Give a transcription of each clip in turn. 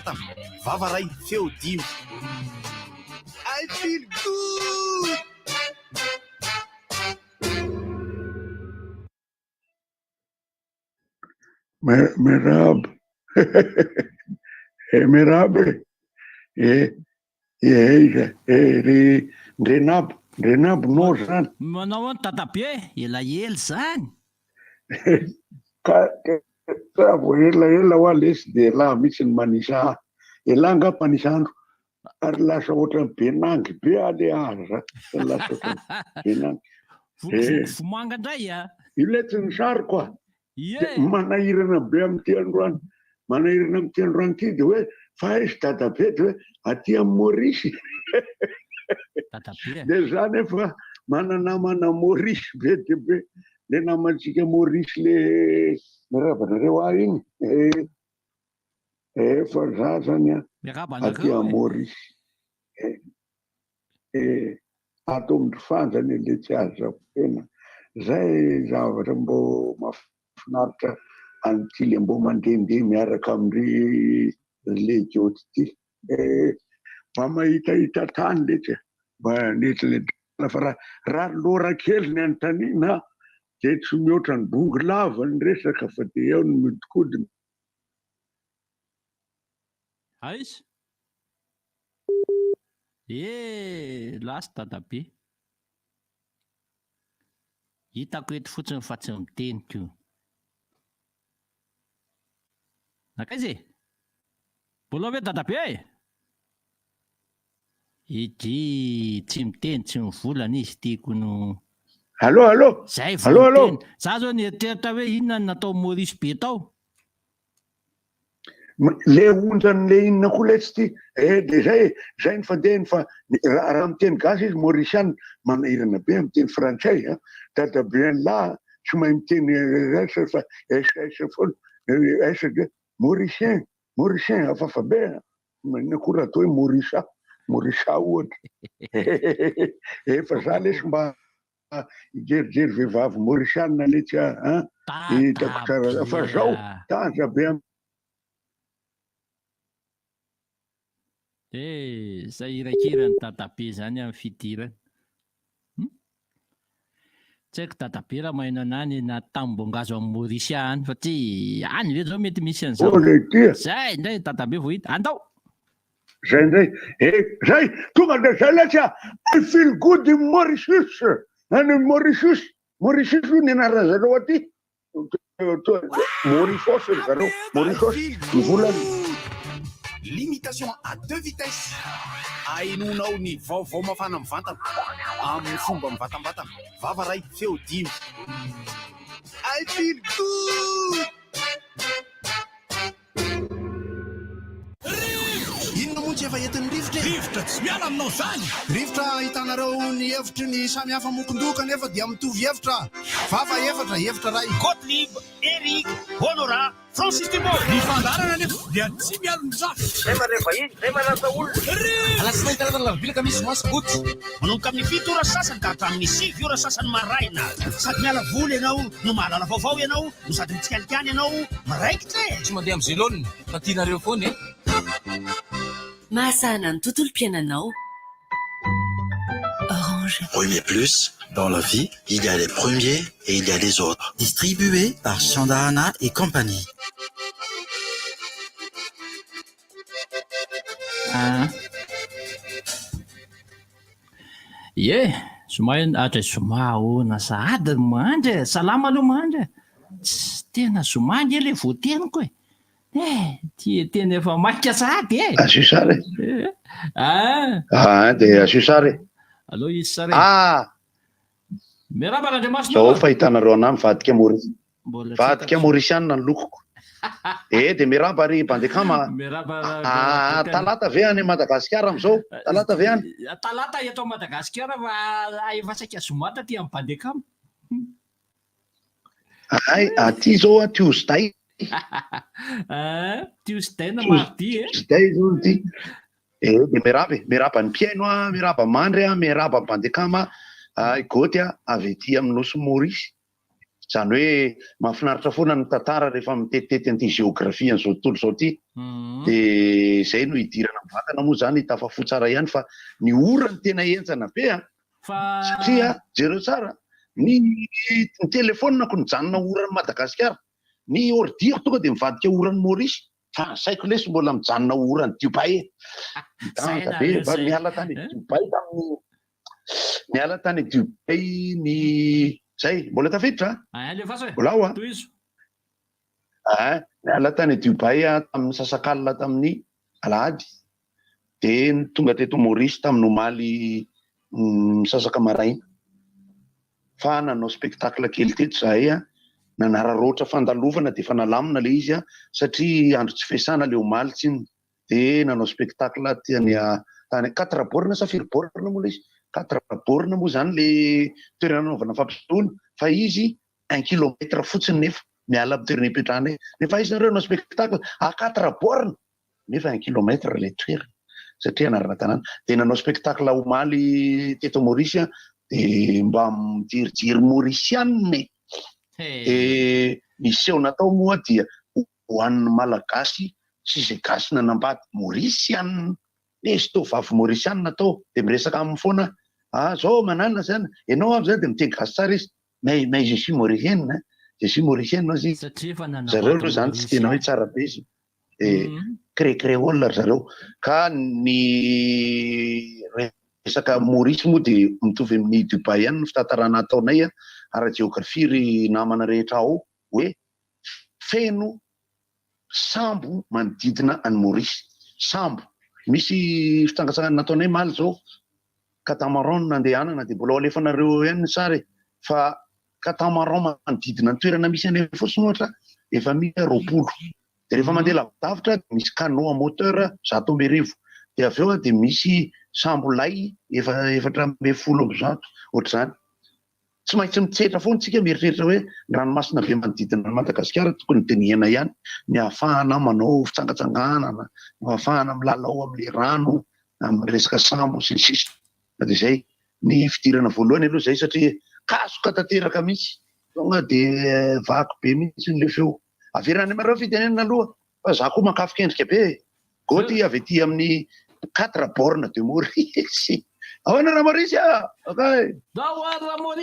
vatam vava ray feo dimy I feel good. Merab. Merab. Renab no zany. Manao any tatabe elaela zany. Ka vo elaela ho lesy de la mihitsy ny manisa ela nga manisandro ary lasa ohatrany benangy be ale aza lasa ohatrany benangy fomanga indray a io le tsy ny sariko a manahirana be am'ty androany manahirana am'ty androany ty de hoe fa izy tatabe de hoe aty amin'ny Maurice de zany efa mananamana Maurice be de be le namantsika Maurice le mirabanareo a iny fa za zany a aty a Maurice ato amin'ny fanjany le tsy azo tena zay zavatra mbo mahafinaritra an'ity le mbo mandehandeha miaraka amin'ny legioty ty mba mahitahita tany letsy mba nety le fa raha lora kely ny antanina de tsy mihoatra ny bongo lava ny resaka fa de eo ny modikodiny aiza lasy tatabe hitako eto fotsiny fa tsy miteniko nakaiza mbola ve tatabe ity tsy miteny tsy mivolana izy tiako no allo zay allo za zao nieteritra hoe inona ny natao Maurice be tao le onjany le inona koa letsy ty de zay ny fandehany fa raha miteny gasy izy Mauriciana manahirana be miteny frantsay tatabe la tsy mahay miteny fa esa Mauricien afafa be na koa raha atao hoe Maurisa ohatra efa za lesy mba ijerijery vehivavy Mauriciana letsy hitako tsara fa zao tanja be zay irakirany tatabe zany amin'ny fidirany tsy haiko tatabe raha maheno anany na tambongazo amin'ny Maurice any satria any ve zao mety misy an'izao zay indray tatabe vo hita andao zay zay tonga de zay letsy I feel good in Mauritius any Mauritius io ny anarana zareo aty Mauritius zareo Mauritius ny volany limitation à 2 vitesses ainonao ny vaovao mafana amin'ny vatana amin'ny fomba mivatambatana vava ray feo dimy I feel good. Inona moa tsy efa entin'ny rivotra tsy miala aminao zany rivotra hitanareo ny hevitry ny samy hafa mokondoka nefa dia mitovy hevitra vava hevitra ray Gottlieb, Eric, Honora, Francis Thibault ny fandarana nefa dia tsy miala ny zafy zay maneva iny zay manasa olona alasinainy taratana lavilaka misy masy goty manomboka amin'ny 7 ora sasany ka hatramin'ny 6 ora sasany maraina sady miala voly ianao no mahalala vaovao ianao no sady mitsikalikany ianao maraikitra tsy mandeha amin'ny zélone fa tianareo foana mahasahana ny tontolo piainanao Orange. Oui, mais plus, dans la vie, il y a les premiers et il y a les autres. Distribué par Shandana et compagnie. Zoma sahady mandry salama aloha mandry tsy tena zomangy le voateniko tia tena efa maika sahady asio sara de asio sara alo izy sara mirabaka Andriamasina zao fahitanareo anahy vadika Mauriciana ny lokoko de miraba ry bandekama talata ve any Madagasikara am'izao talata ve any talata eto Madagasikara fa efa saika zomata ty amin'ny bandekama aty zao a Tuesday Tuesday na mardi Tuesday zao ty de miraba ny mpiaino miraba mandry miraba bandekama goty avy ety amin'ny nosy Maurice Zany hoe mahafinaritra foana ny tantara rehefa mitetitety an'ity géographie an'izao tontolo izao ity. Dia izay no hidirana vatana moa zany tafafohy tsara ihany fa ny orany tena enjana be satria jereo tsara ny telefonina ny janona oran'ny Madagasikara, ny ordiko tonga dia mivadika oran'ny Maurice fa saiko lesy mbola mijanona oran'ny Dubai. Miala tany Dubai miala tany Dubai ny zay mbola tafiditra mbola ao miala tany Dubai tamin'ny sasakalina tamin'ny alahady dia tonga teto Maurice tamin'ny omaly misasaka maraina fa nanao spectacle kely teto zahay nanararoatra fandalovana dia efa nalamina le izy satria andro tsy fiasana le omaly tsiny dia nanao spectacle tany 4 borne sa 4 borne moa le izy 4 borne moa zany le toerana nanaovana fampisehoana fa izy 1 kilometre fotsiny nefa miala amin'ny toerana ipetrahana nefa izy nareo nanao spectacle 4 borne nefa 1 kilometre le toerana satria anarana tanàna dia nanao spectacle omaly teto Maurice dia mba mijerijery mauricianne miseho natao moa dia hoan'ny malagasy sy izay gasy nanambady mauricianne izy to vavy mauricianne natao dia miresaka amin'ny foana zao manana zany ianao avy zany dia miteny gasy tsara izy mais je suis mauricienne je suis mauricienne izy zareo aloha zany tsy tena hoe tsara be izy créole zareo ka ny resaka Maurice moa dia mitovy amin'ny Dubai ihany ny fitantarana ataonay ara-géographie ry namana rehetra ao hoe feno sambo manodidina any Maurice. Sambo misy fitsangatsangana nataonay maly zao catamaran nandehanana dia mbola alefanareo ihany ny sary fa catamaran manodidina ny toerana misy any fotsiny ohatra efa misy 20 dia rehefa mandeha lavidavitra misy canot à moteur 100 dia avy eo dia misy sambo lay 410 ohatr'izany. Tsy maintsy mitsetra foana tsika mieritreritra hoe ny ranomasina be manodidina Madagasikara tokony dinihana ihany ny ahafahana manao fitsangatsanganana, ny ahafahana milalao amin'ilay rano amin'ny resaka sambo sy ny sisa. Dia izay ny fidirana voalohany aloha izay satria kasoka tanteraka mihitsy tonga dia vaky be mihitsy ny le feo. Averana mareo fitenenana aloha fa za koa makafika endrika be goty avy ety amin'ny 4 borne de Maurice. Ahoana raha Maurice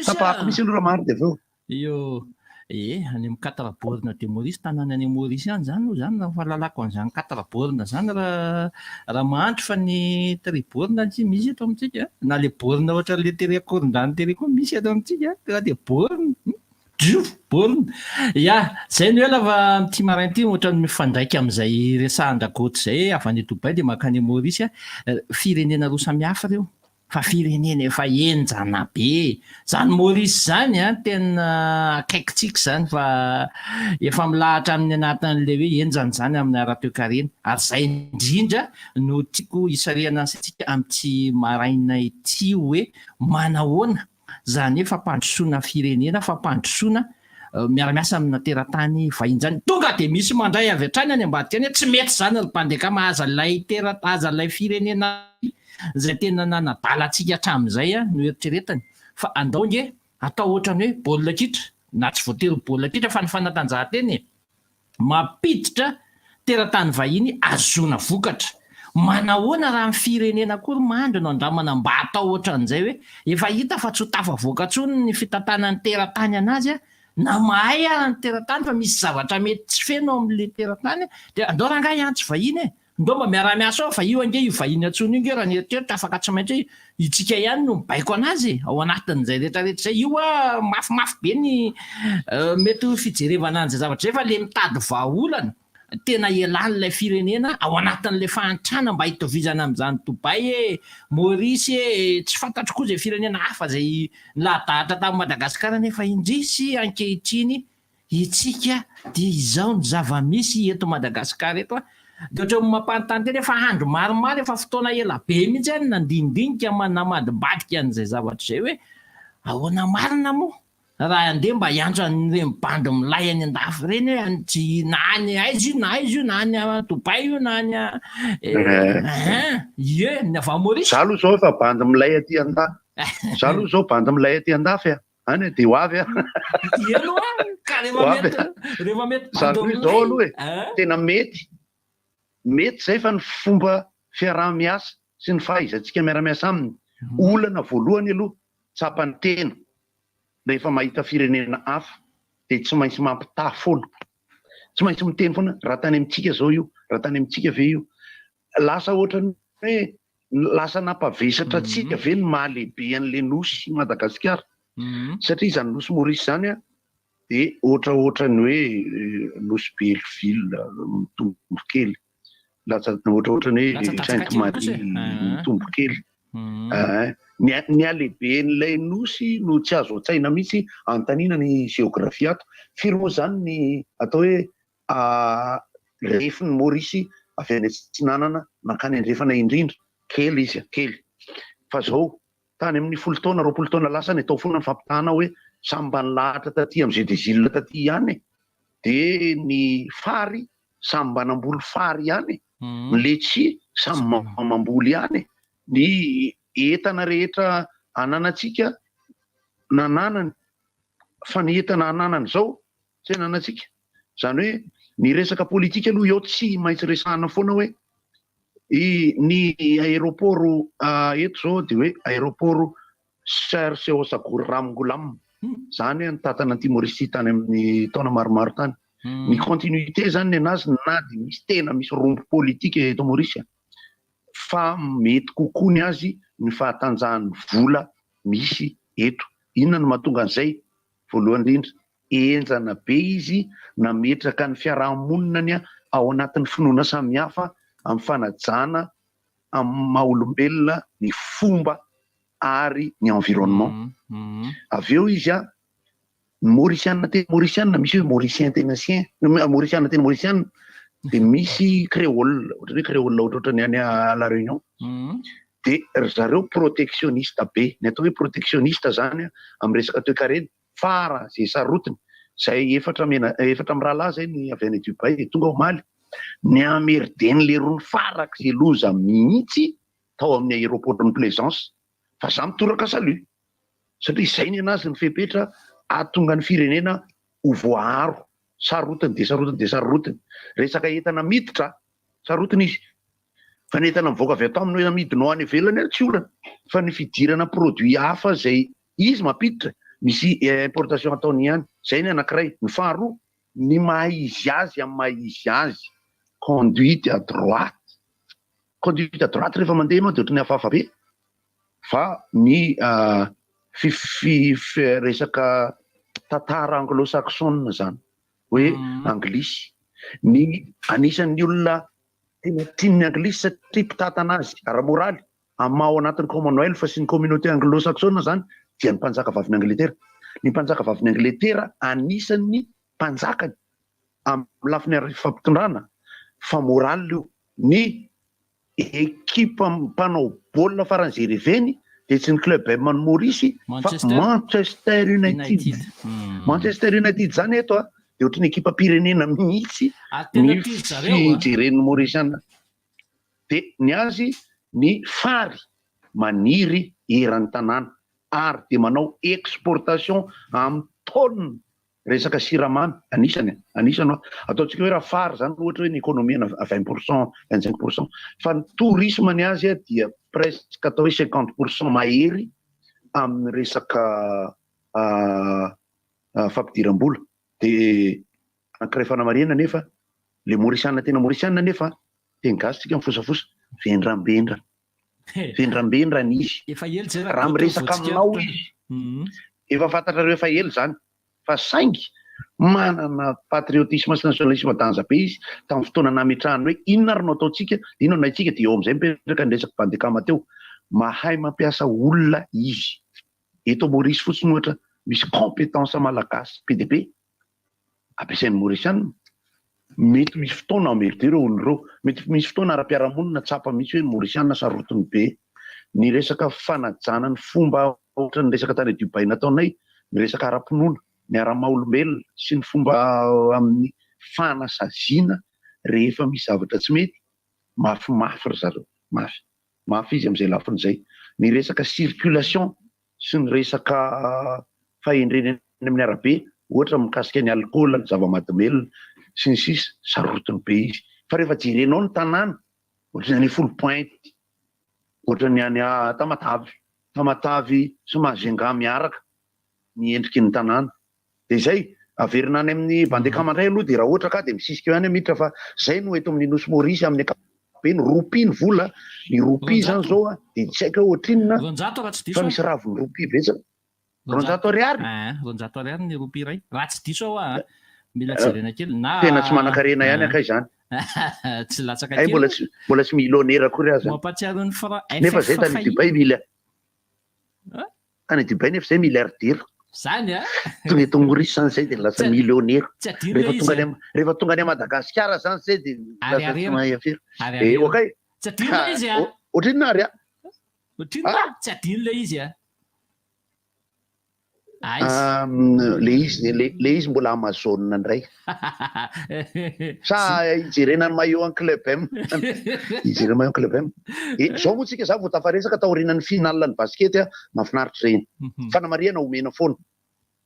tapahako misy aloha raha maro dia aveo any amin'ny 4 borne de Maurice tanàna any Maurice any zany no zany raha fahalalako an'izany 4 borne zany raha mahandro fa ny 3 borne tsy misy eto amintsika na le borne ohatra le tery akoron-drano tery koa misy eto amintsika raha dia borne borne zay ny hoe lava ty maraina ty ohatra mifandraika amin'izay resahan-drakotra izay avy any Dubai dia makany Maurice firenena roa samihafa reo fa firenena efa enjana be zany Maurice zany tena akaikitsika zany fa efa milahatra amin'ny anatin'le hoe enjana zany amin'ny ara-toe-karena ary zay indrindra no tiako hisarihana antsika amin'ity maraina ity hoe manahoana zany hoe fampandrosoana firenena fampandrosoana miara-miasa amina teratany vahiny zany tonga dia misy mandray avy hatrany any ambadika any tsy mety zany ry mpandeka mahaza lay lay firenena zay tena nanadalantsika hatramin'izay no eritreretany fa andao nge atao ohatrany hoe baolina kitra na tsy voatery baolina kitra fa ny fanatanjahantena mampiditra teratany vahiny azoana vokatra. Manahoana raha ny firenena kory mandro no andramana mba atao ohatran'izay hoe efa hita fa tsy ho tafavoaka intsony ny fitantanany teratany anazy na mahay ny teratany fa misy zavatra mety tsy feno amin'le teratany dia andao rangahy antsy vahiny ndao mba miara-miasa ao fa io ange io vahiny antsony io nge raha nieritreritry afaka tsy maintsy itsika ihany no mibaiko anazy ao anatin'izay rehetrarehetra izay io mafimafy be ny mety fijerevana an'izay zavatra zay fa le mitady vahaolana tena elan'ilay firenena ao anatin'le fahantrana mba hitovizana amin'izany Dubai Maurice tsy fantatro koa izay firenena hafa zay nilahadahatra tamin'ny Madagasikara nefa indrisy ankehitriny itsika dia izao ny zava-misy eto Madagasikara eto dia ohatra mampanontany tena efa andro maromaro efa fotoana ela be mihitsy any nandindinika namadibadika an'izay zavatra izay hoe ahoana marina moa raha andeha mba hiantso an'ireny bandy milay any andafy ireny hoe na any aiza io na aiza io na any Dubai io na any ny avy Maurice. Za aloha zao efa bandy milay aty andafy za aloha zao bandy milay aty andafy any dia ho avy a eno a ka rehefa mety zany hoe zao aloha tena mety zay fa ny fomba fiaraha-miasa sy ny fahaizantsika miara-miasa aminy olana voalohany aloha tsapany tena rehefa mahita firenena hafa dia tsy maintsy mampitaha foana, tsy maintsy miteny foana raha tany amintsika zao io, raha tany amintsika ve io, lasa ohatrany hoe lasa nampavesatra atsika ve ny mahalehibe an'le nosy Madagasikara satria izany nosy Maurice zany a dia ohatrany hoe nosy Belleville mitombo kely, ohatrany hoe Sainte Marie mitombo kely. Ny alehiben'ilay nosy no tsy azo an-tsaina mihitsy antanina ny geografia ato. Firy moa zany ny atao hoe rehefin'ny Maurice avy any Atsinanana mankany andrefana indrindra kely izy kely, fa zao tany amin'ny 10 taona 20 taona lasa ny atao foana ny fampitahana hoe samy mba nilahatra taty amin'izay des Îles taty ihany dia ny fary samy mba namboly fary ihany, ny letchi samy mamboly ihany, ny entana rehetra ananantsika nananany fa ny entana ananany zao tsy ananantsika. Zany hoe ny resaka politika aloha eo tsy maintsy resahana foana hoe ny aéroport eto zao dia hoe aéroport Serge Seosagory Ramgoolam zany ny tatana an'ity Maurice tany amin'ny taona maromaro tany. Ny continuité zany ny anazy na dia misy tena misy rombo politika eto Maurice fa mety kokoa ny azy ny fahatanjahan'ny vola misy eto. Inona no mahatonga an'izay? Voalohany indrindra enjana be izy nametraka ny fiarahamonina ao anatin'ny finoana samihafa amin'ny fanajana amin'ny maha-olombelona ny fomba ary ny environnement. Avy eo izy mauricianina tena mauricianina, misy hoe mauricien tena sien, mauricianina tena mauricianina, dia misy créole, ohatran'ny hoe créole ohatrany any à La Réunion. Dia zareo protectionniste be, ny atao hoe protectionniste zany amin'ny resaka toe-karena fara zay sarotiny, zay efatra mirahalahy zay ny avy any Dubai tonga ao Maly, ny ameriden'le rony farak'izay loza mihitsy tao amin'ny aéroport'ny Plaisance fa za mitoraka salut satria izay ny anazy ny fepetra ahatonga ny firenena ho voaharo, sarotiny dia sarotiny dia sarotiny. Resaka entana miditra sarotiny izy, fa ny entana mivoaka avy ato amin'ny hoe amidinao any ivelany tsy olana, fa ny fidirana produit hafa zay izy mampiditra misy importation ataony ihany. Zay ny anankiray. Ny faharoa ny maha-izy azy amin'ny maha-izy azy, conduite à droite. Conduite à droite rehefa mandeha ianao dia ohatrany hafahafa be, fa ny resaka tantara anglo-saxonne zany hoe anglisy, ny anisan'ny olona tena tian'ny anglisy satria mpitantana azy ara-moraly amin'ny ao anatin'ny Commonwealth sy ny communauté anglo-saxonne zany dia ny mpanjaka vavin'ny Angletera. Ny mpanjaka vavin'ny Angletera anisan'ny mpanjakany amin'ny lafiny fampitondrana fa moraly io. Ny ekipa mpanao baolina faran'izay reveny dia tsy ny club M Maurice fa Manchester United. Manchester United zany eto dia ohatran'ny ekipa pirenena mihitsy ny fijeren'ny Mauriciana. Dia ny azy ny fary maniry eran'ny tanàna ary dia manao exportation amin'ny tonne resaka siramamy, anisany ataontsika hoe raha fary zany ohatra hoe ny économie à 20%, 25%, fa ny tourisme ny azy dia presque atao hoe 50% mahery amin'ny resaka fampidiram-bola. Dia anankiray fanamarihana nefa le Mauriciana tena Mauriciana nefa teny gasy tsika mifosafosa vendrambendrana vendrambendrana izy raha miresaka aminao izy efa fantatrareo efa ela zany fa saingy manana patriotisme sy nationalisme danja be izy tamin'ny fotoana nametrahany hoe inona ary no ataontsika, inona na itsika dia eo amin'izay mipetraka ny resaka bandekama teo. Mahay mampiasa olona izy eto Maurice fotsiny ohatra misy compétence malagasy PDP ampiasain'ny Mauriciana. Mety misy fotoana mety ireo olon'ireo, mety misy fotoana ara-piarahamonina tsapa mihitsy hoe Mauriciana sarotiny be. Ny resaka fanajana ny fomba ohatra ny resaka tany Dubai nataonay, ny resaka ara-pinoana, ny ara-maha-olombelona sy ny fomba amin'ny fanasaziana rehefa misy zavatra tsy mety, mafimafy ry zareo, mafy izy amin'izay lafiny izay. Ny resaka circulation sy ny resaka fa indreny amin'ny arabe ohatra mikasika ny alcool ny zava-mahadomelona sy ny sisa sarotiny be izy fa rehefa jerenao ny tanàna ohatra ny any Full Point ohatra ny any Tamatavy sy Majunga miaraka ny endriky ny tanàna de zay averina any amin'ny Bandekaman-dray aloha de raha ohatra ka de misisika eo any miditra fa zay no eto amin'ny Nosy Maurice amin'ny ankapobeny ropy ny vola ny ropy zany zao de tsy haiko ohatrinona fa misy raviny ropy betsaka 200 ariary 200 ariary ny ropy iray raha tsy diso aho mila jerena kely na tena tsy manan-karena ihany akay zany tsy latsaka kely mbola tsy milionera akory azy mampatsiaro ny nefa zay tany Dubai tany Dubai nefa zay milliardaire zany tonga eto Maurice zany zay de lasa milionera tsy adino rehefa tonga any Madagasikara zany zay de lasa mahefiry okay tsy adino le izy ohatrinona ary tsy adino le izy le izy mbola Amazon ndray sa ijerena ny maillot en club M ijerena maillot en club M zao moa tsika za vao tafaresaka taoriana ny finale ny baskety mahafinaritra reny fanamariana omena foana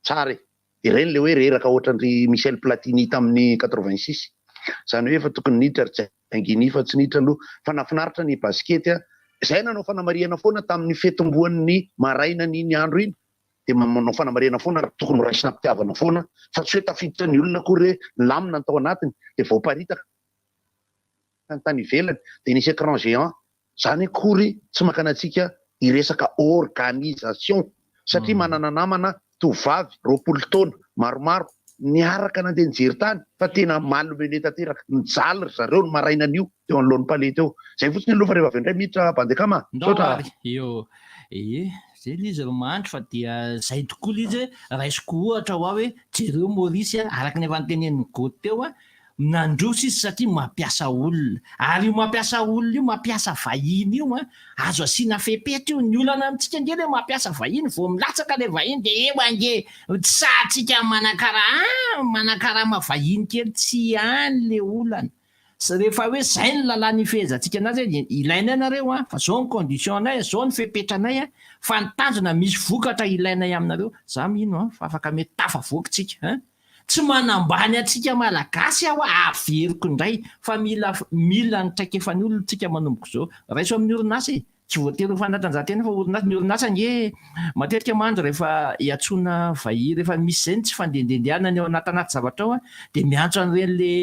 tsara de reny le hoe reraka ohatran'ny Michel Platini tamin'ny 86 zany hoe efa tokony niditra tsy anginy fa tsy niditra aloha fa nafinaritra ny baskety zay nanao fanamariana foana tamin'ny fetomboan'ny maraina ny andro iny de manao fanamariana foana tokony raisina mpitiavana foana fa tsy hoe tafiditra ny olona akory hoe lamina ny tao anatiny de vao paritaka ny tany ivelany de nisy écran géant zany akory tsy makanatsika iresaka organisation satria manana namana tovavy 20 taona maromaro niaraka nandeha nijery tany fa tena malomene tanteraka nijaly zareo ny maraina an'io teo anoloan'ny palety eo zay fotsiny aloha fa rehefa avy indray miditra Bandekama zay l izy romandry fa dia zay tokoa l izy raisiko ohatra hoe jereo Maurice araka ny efa nyteneniny goty teo nandroso izy satria mampiasa olona ary io mampiasa olona io mampiasa vahiny io azo asiana fepetra io ny olana amitsika ngely hoe mampiasa vahiny vao milatsaka le vahiny de eo ange satsika manakarama vahiny kely tsy any le olana rehefa hoe zay ny lalàna ifehezatsika anazy ilaina anareo fa zao ny condition anay zao ny fepetra-nay fa nitanjona misy vokatra ilainay aminareo za mino fa afaka mety tafavoakitsika tsy manambany atsika malagasy aho averiko indray fa mila nitraikefany olona tsika manomboko zao raiso amin'ny orinasa tsy voatery ho fanatanjahantena fa orinasa ny orinasa nge matetika mandro rehefa iatsona vahi rehefa misy zay ny tsy fandendendeana ny ao anatanaty zavatra ao de miantso an'ireny le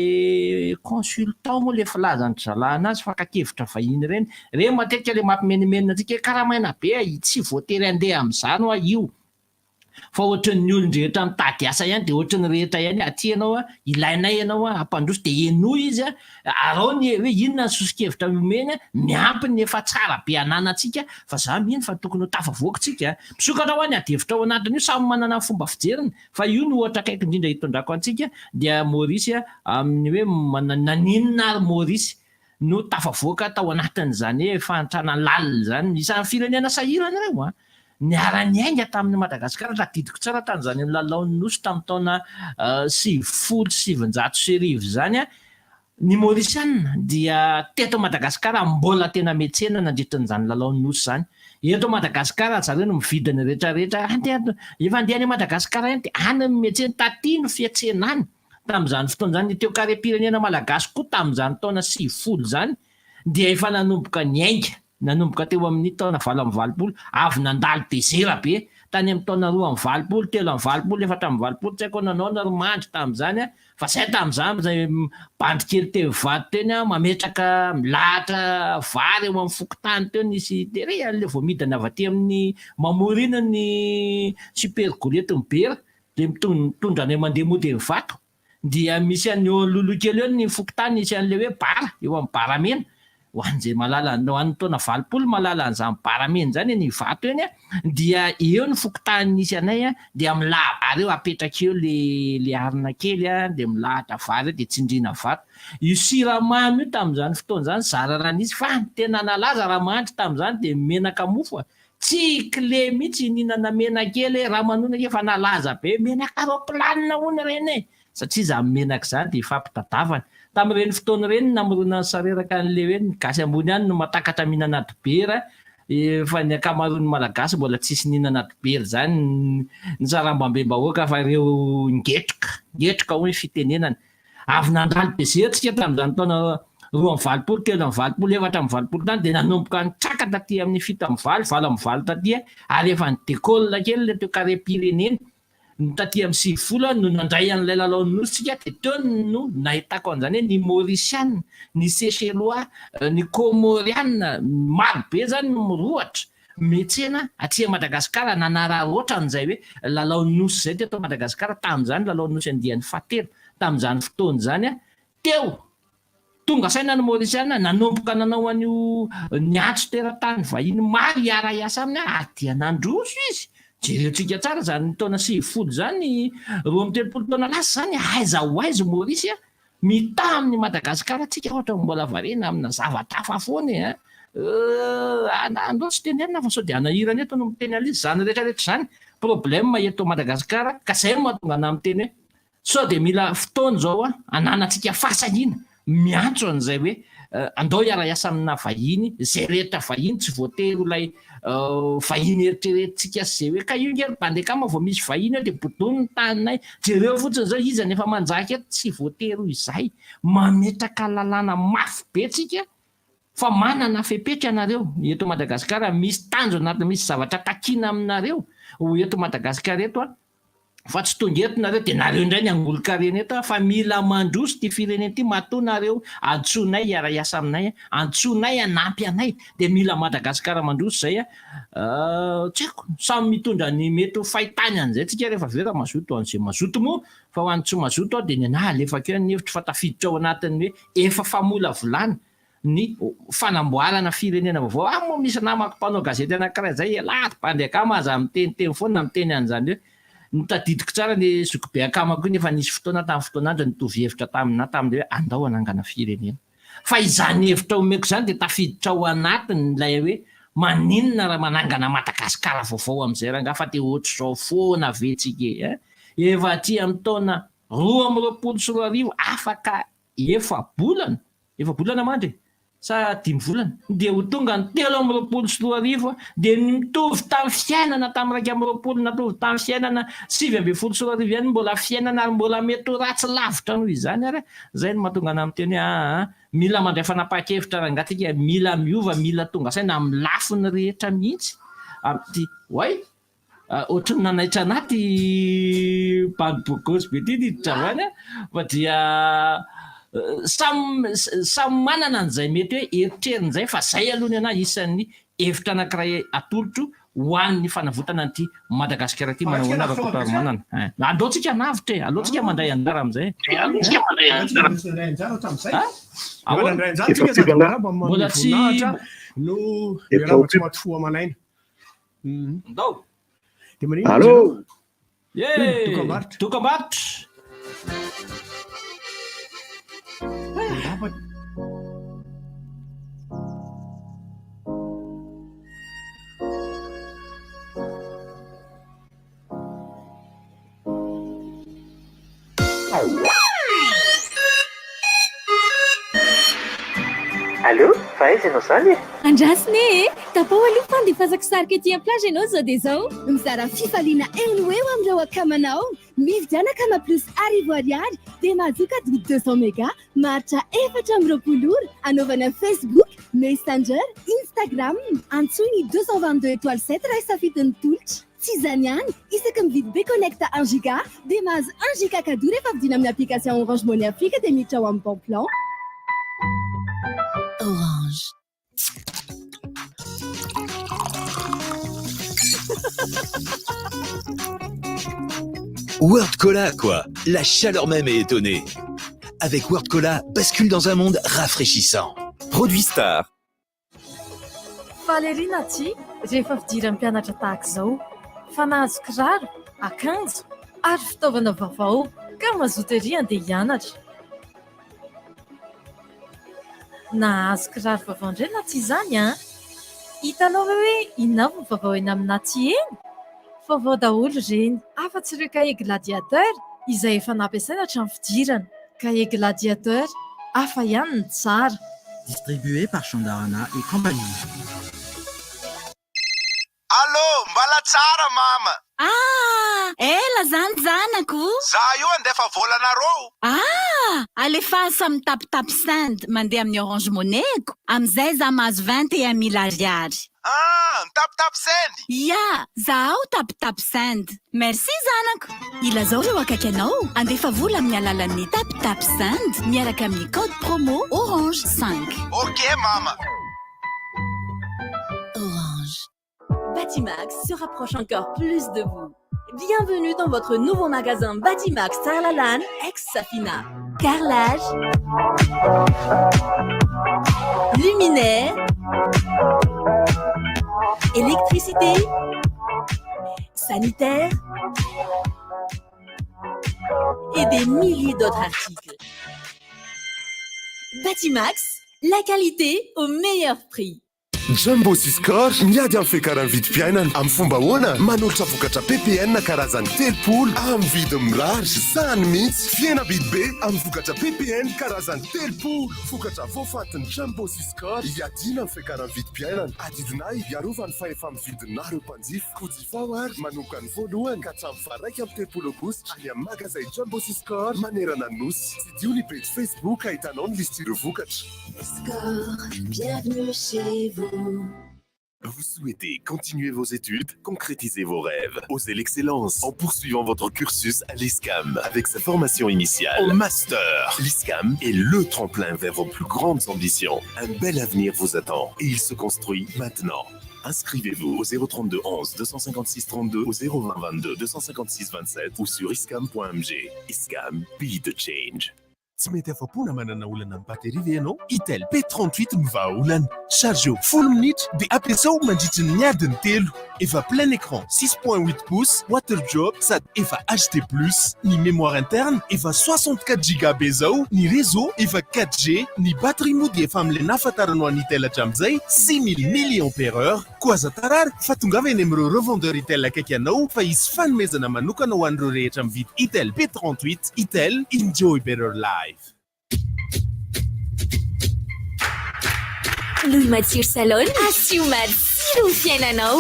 consultant moa le filazany zalana azy fa kakevitra vahiny reny matetika le mampimenimena antsika karamaina be tsy voatery andeha am'izany io fa ohatran'ny olon-drehetra mitady asa ihany de ohatran'ny rehetra ihany atianao ilainay ianao ampandroso de eno izy arao ny hoe inona ny sosikevitra omeny miampy ny efa tsara be ananatsika fa za mino fa tokony ho tafavoakitsika misokatra ho any adevitra ao anatiny io samy manana ny fomba fijeriny fa io no ohatra kaiky indrindra hitondrako antsika dia Maurice amin'ny hoe naninona ary Maurice no tafavoaka tao anatin'zany hoe fantrana lalina zany isan'ny firenena sahirana reo niara-ny ainga tamin'ny Madagasikara raha didiko tsara tan'zany lalaon'ny nosy tamin'ny taona 770 zany ny Mauriciana dia teto Madagasikara mbola tena metsena nandritran'zany lalaon'ny nosy zany eto Madagasikara zareo no mividiny rehetrarehetra efa andeha any Madagasikara ihany de any metsena taty no fiatsenany tamin'izany fotoana zany teo kare-pirenena malagasy koa tamin'izany taona 70 zany dia efa nanomboka ny ainga nanomboka teo amin'ny taona 7-20 avy nandalo dezera be tany amin'ny taona 2-20 3-20 4-20 tsy haiko nanao naromandry tamin'izany fa zay tamin'izany zay bandikely teo vato teny mametraka milahatra vary eo amin'ny fokotany teo nisy tere le vao midina avy aty amin'ny mamorina ny super golety mibera de mitondra any mandeha mody vato dia misy an'ny lolo kely eo ny fokotany nisy an'le hoe bara eo amin'ny baramena ho an'izay malala ho an'ny taona 20 malala an'izany baramena zany ny vato eny dia eo ny fokotany nisy anay dia milahaba eo apetraka eo le arina kely de milahatra vary de tsindriana vato io siramamy io tamin'izany fotoana zany zara raha nisy fa tena nalaza raha mandry tamin'izany de menaka mofo tsy clé mihitsy ninana menakely raha manona efa nalaza be menaka roplanina hono reny satria za menaka zany de fampitadavana tamin'ireny fotoana ireny namorona ny sareraka an'le hoe ny gasy ambony any no matakatra mihinana dobera fa ny akamaroan'ny malagasy mbola tsisy nina anaty bely zany ny sarambam-be-bahoaka fa ireo ngetroka hoe fitenenana avy nandalo be sehatsika tamin'izany taona 2 telo 4 tany dia nanomboka nitraka taty amin'ny 7 valo taty ary efa ny décolle kely le teo carré pireneny taty amin'ny 10 no nandray an'ilay lalao nosika dia teo no nahitako an'izany hoe ny mauriciana ny Seychellois ny comoriana maro be zany no mirohatra metsena atria Madagasikara nanararoatra an'izay hoe lalao nosy zay teto Madagasikara tamin'izany lalao nosy andian'ny fahatelo tamin'izany fotoana zany teo tonga saina ny mauriciana nanomboka nanao an'io niatso teratany vahiny maro hiara iasa aminy dia nandroso izy jerentsika tsara zany taona 10 zany 13 taona lasa zany aiza ho aiza Maurice mita amin'ny Madagasikara tsika ohatra mbola varena amina zavatra hafa foana andro tsy tenenina fa sao dia anahirana eto no miteny alizy zany rehetrarehetra zany problème eto Madagasikara ka zay no mahatonga ana miteny hoe sao dia mila fotoana zao ananantsika fasanina miantso an'izay hoe andao hiara iasa amina vahiny zay rehetra vahiny tsy voatery ilay vahiny eritreretintsika zay hoe ka io ngery bandekama vao misy vahiny dia bodony ny taninay jereo fotsiny zao izy nefa manjaka eto tsy voatery izay mametraka lalàna mafy be tsika fa manana fepetra ianareo eto Madagasikara misy tanjo anaty misy zavatra takiana aminareo eto Madagasikara eto fa tsy tonga eto nareo dia nareo indray ny angolo-karena eto fa mila mandroso ty firenena ty matonareo antsonay hiara iasa aminay antsonay anampy anay dia mila Madagasikara mandroso zay tsy haiko samy mitondra ny mety ho fahitany an'izay tsika rehefa vera mazoto an'izay mazoto moa fa ho an'ny tsy mazoto dia ny anahy alefaka eo ny hevitra fa tafiditra ao anatiny hoe efa famola volana ny fanamboarana firenena vaovao moa misy namako mpanao gazety anankiray zay lato mpandekama aza miteniteny foana miteny an'izany hoe nitadidiko tsara ny zokobe akamako nefa nisy fotoana tamin'ny fotoanandro nitovy hevitra tamina tamin'ilay hoe andao anangana firenena fa izany hevitra omeko zany dia tafiditra ao anatiny ilay hoe maninona raha manangana Madagasikara vaovao amin'izay raha fa dia ohatra zao foana vetsika efa aty amin'ny taona 2024 afaka efa bolana mandry sa 10 volana dia ho tonga ny 2024 dia mitovy tamin'ny fiainana tamin'ny 20 natovy tamin'ny fiainana 2024 ihany mbola fiainana ary mbola mety ho ratsy lavitra noho izany ary zay no mahatonga ana miteny mila mandray fanapa-kevitra rangatsika mila miova mila tonga saina amin'ny lafiny rehetra mihitsy amin'ity hoay ohatra ny nanaitra anaty bandy bokosy be ty niditra avany fa dia samy manana an'izay mety hoe eritrerin'izay fa zay aloha ny anahy isan'ny hevitra anankiray atolotro ho an'ny fanavotana an'ity Madagasikara ty manahoana rakotamanana aleotsika navitra aleotsika mandray anjara amin'izay mbola tsy no raha tsy matofoa manaina ndao dia manino tokambarotra Allô, fa aiza ianao zany? Andrasiny tapao aloha fandefasako sarika ety plage ianao zao dia zao mizara fifaliana eno eo amin'ireo akamanao mividiana kama plus arivo ariary dia mahazoka 200 méga maharitra 420 anaovana Facebook, Messenger, Instagram antsony 222 étoile 7 raha safidin'ny tolotra tsy izany ihany isaka mividy be connecta 1 giga dia mahazo 1 giga cadeau rehefa vidina amin'ny application Orange Money Afrique dia miditra ao amin'ny bon plan Orange. World Cola, quoi. La chaleur même est étonnée. Avec World Cola, bascule dans un monde rafraîchissant. Produit Star. Valerina ty rehefa fidiran'ny mpianatra tahaka izao fa nahazo kiraro, akanjo ary fitaovana vaovao ka mazoto ery andeha hianatra. Nahazo kiraro vaovao indray na tsy izany hitanao hoe inona ny vaovao eny amina ty eny vaovao daholo ireny afa-tsy ireo cahier gladiateur izay efa nampiasaina hatramin'ny fidirana. Cahier gladiateur hafa ihany ny tsara. Distribué par Chandarana et compagnie. Miala tsara mama. Ela zany zanako. Za io andefa volanareo. Alefasa mitapitapy sand mandeha amin'ny Orange Money-ko. Amizay za mahazo 21 000 ariary. Mitapitapy sand. Ya, zaho tapitapy sand. Merci zanako. Ilazao ireo akaiky anao. Andefa vola amin'ny alalan'ny tapitapy sand miaraka amin'ny code promo Orange 5. Ok mama. Orange. Batimax se rapproche encore plus de vous. Bienvenue dans votre nouveau magasin Batimax Tarlalan, ex-Safina. Carrelage, luminaire, électricité, sanitaire et des milliers d'autres articles. Batimax, la qualité au meilleur prix. Jumbo Siscar miady amin'ny fiakaran'ny vidim-piainana amin'ny fomba ahoana manolotra vokatra PPN karazany 3 amin'ny vidiny mirary zany mihitsy fiaina bidy be amin'ny vokatra PPN karazany 3 vokatra voafatiny Jumbo Siscar iadina amin'ny fiakaran'ny vidim-piainana adidinay iarovany fa efa mividina ireo mpanjifa kodifao ary manoka ny voalohany ka hatramin'ny faraiky amin'ny 3 aogositra any amin'ny magazay Jumbo Siscar manerana nosy tsy dio ny page Facebook ahitanao ny listy ireo vokatra. Score, bienvenue chez vous. Vous souhaitez continuer vos études, concrétiser vos rêves, oser l'excellence en poursuivant votre cursus à l'ISCAM avec sa formation initiale au master. L'ISCAM est le tremplin vers vos plus grandes ambitions. Un bel avenir vous attend et il se construit maintenant. Inscrivez-vous au 032 11 256 32 au 020 22 256 27 ou sur iscam.mg. ISCAM, be the change. Tsy mety afa-pona manana olana amin'ny batery ve ianao? Itel P38 mivahaolana. Chargeo 10 minitra dia ampiasao mandritra ny adiny 3. Efa plein écran 6.8 pouces, water drop sady efa HD+, ny mémoire interne efa 64 GB zao, ny réseau efa 4G, ny batterie moa dia efa amin'ilay nahafantaranao an'ny Itel hatramin'izay 6000 mAh. Koa aza tarary fa tongava eny amin'ireo revendeur Itel akaiky anao fa hisy fanomezana manokana ho an'ireo rehetra mividy Itel P38. Itel, enjoy better life. Louis Matsiro Salon, asio matsiro ny fiainanao.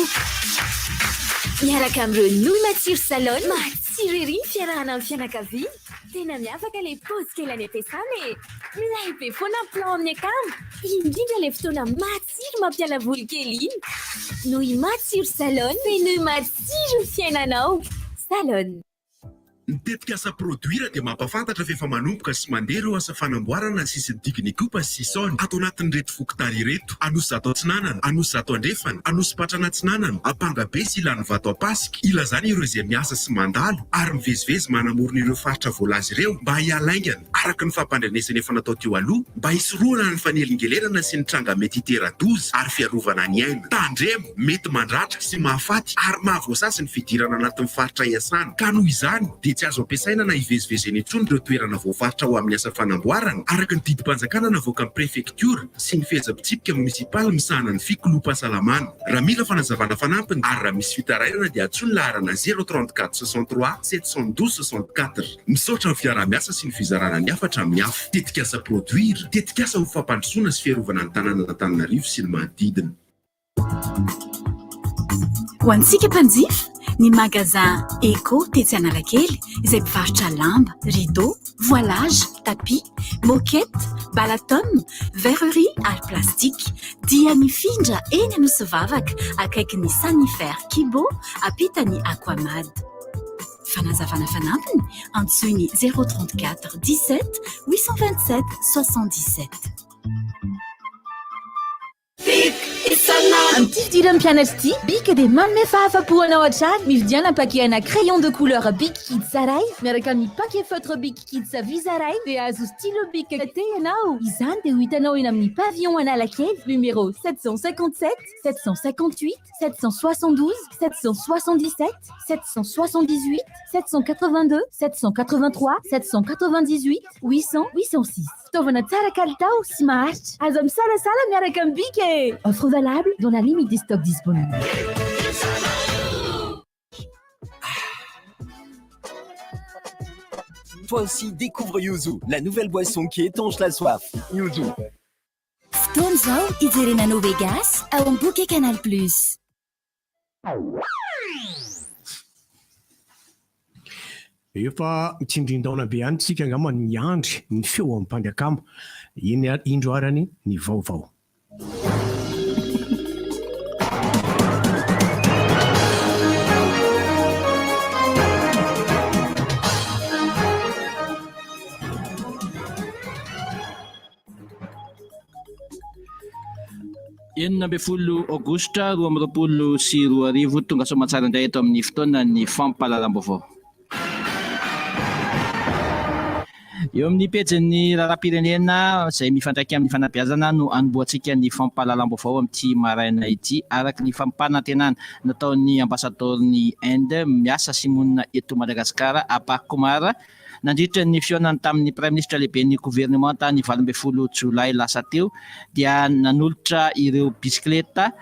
Miaraka amin'ireo Louis Matsiro Salon, matsiro ery ny fiarahana amin'ny fianakaviana. Tena miavaka ilay paozy kely any ampiasana e. Milay be foana plan amin'ny akamo. Indrindra ilay fotoana matsiro mampiala voly kely iny. Louis Matsiro Salon, tena matsiro ny fiainanao. Salon. Mitetika asa produira dia mampafantatra fa efa manomboka sy mandeha ireo asa fanamboarana ny sisiny digny kopa sy sisony ato anatin'ireto fokotary ireto. Anosy zato antsinanana, anosy zato andrefana, anosy patrana antsinanana, apanga be sy ilany vato apasika. Ilazany ireo izay miasa sy mandalo ary mivezivezy manamorona ireo faritra voalazy ireo mba hialaingana araka ny fampandrenesana efa natao teo aloha mba hisoroana ny fanelingelerana sy ny tranga mety hitera-doza ary fiarovana ny aina. Tandremo mety mandratra sy mahafaty ary mahavoasasy ny fidirana anatin'ny faritra iasana. Ka noho izany dia tsy azo ampiasaina na hivezivezeny intsony ireo toerana voafaritra ho amin'ny asa fanamboarana araka ny didim-panjakana navoaka amin'ny prefektura sy ny fehezam-pitsipika munisipaly misahana ny fikoloam-pahasalamana. Raha mila fanazavana fanampiny ary raha misy fitarairana dia antsony laharana 034 63 712 64. Misaotra ny fiarah-miasa sy ny fizarana ny afatra amin'ny hafa. Tetika asa produira, tetika asa ho fampandrosoana sy fiarovana ny tanàna Antananarivo sy ny manodidina. Ho antsika mpanjifa, ny magasin Eco Tetsy Analakely izay mpivarotra lamba, rideau, voilage, tapis, moquette, balaton, verrerie ary plastique. Dia mifindra eny Anosivavaka akaiky ny Sanifaire Kibo ampitany Aquamad. Fanazavana fanampiny antsoiny 034 17 827 77. Un petit fidiram pianage ity bika dia manome fahafapoana ao an-trano. Mividiana paquet crayon de couleur Bic Kids Saray miaraka amin'ny paquet feutre Bic Kids Visaray dia azo stylo Bic te ianao. Izany dia ho hitanao eny amin'ny pavillon Analakely numéro 757 758 772 777 778 782 783 798 800 806. Fitaovana tsara kalitao sy maharitra. Azo misalasala miaraka amin'ny Bic. Offre valable dans la limite des stocks disponibles. Toi aussi, découvre Yuzu, la nouvelle boisson qui étanche la soif. Yuzu. Fotoana izao ijerena no Vegas ao am-boky Canal+. Efa mitsindrin-daona be ihany tsika angamba ny andry ny feo amin'ny mpanjakamo. Iny indro arany ny vaovao. Enina ambin'ny folo aogositra 2024 tonga soamantsara indray eto amin'ny fotoana ny fampahalalam-baovao. Eo amin'ny pejin'ny raharaham-pirenena izay mifandraika amin'ny fanabeazana no anomboantsika ny fampahalalam-baovao amin'ity maraina ity araka ny fampanantenana nataon'ny ambasador'ny Inde miasa sy monina eto Madagasikara Abak Kumar nandritra ny fihaonany tamin'ny praiminisitra lehibe ny governemanta ny 18 Jolay lasa teo dia nanolotra ireo bisikileta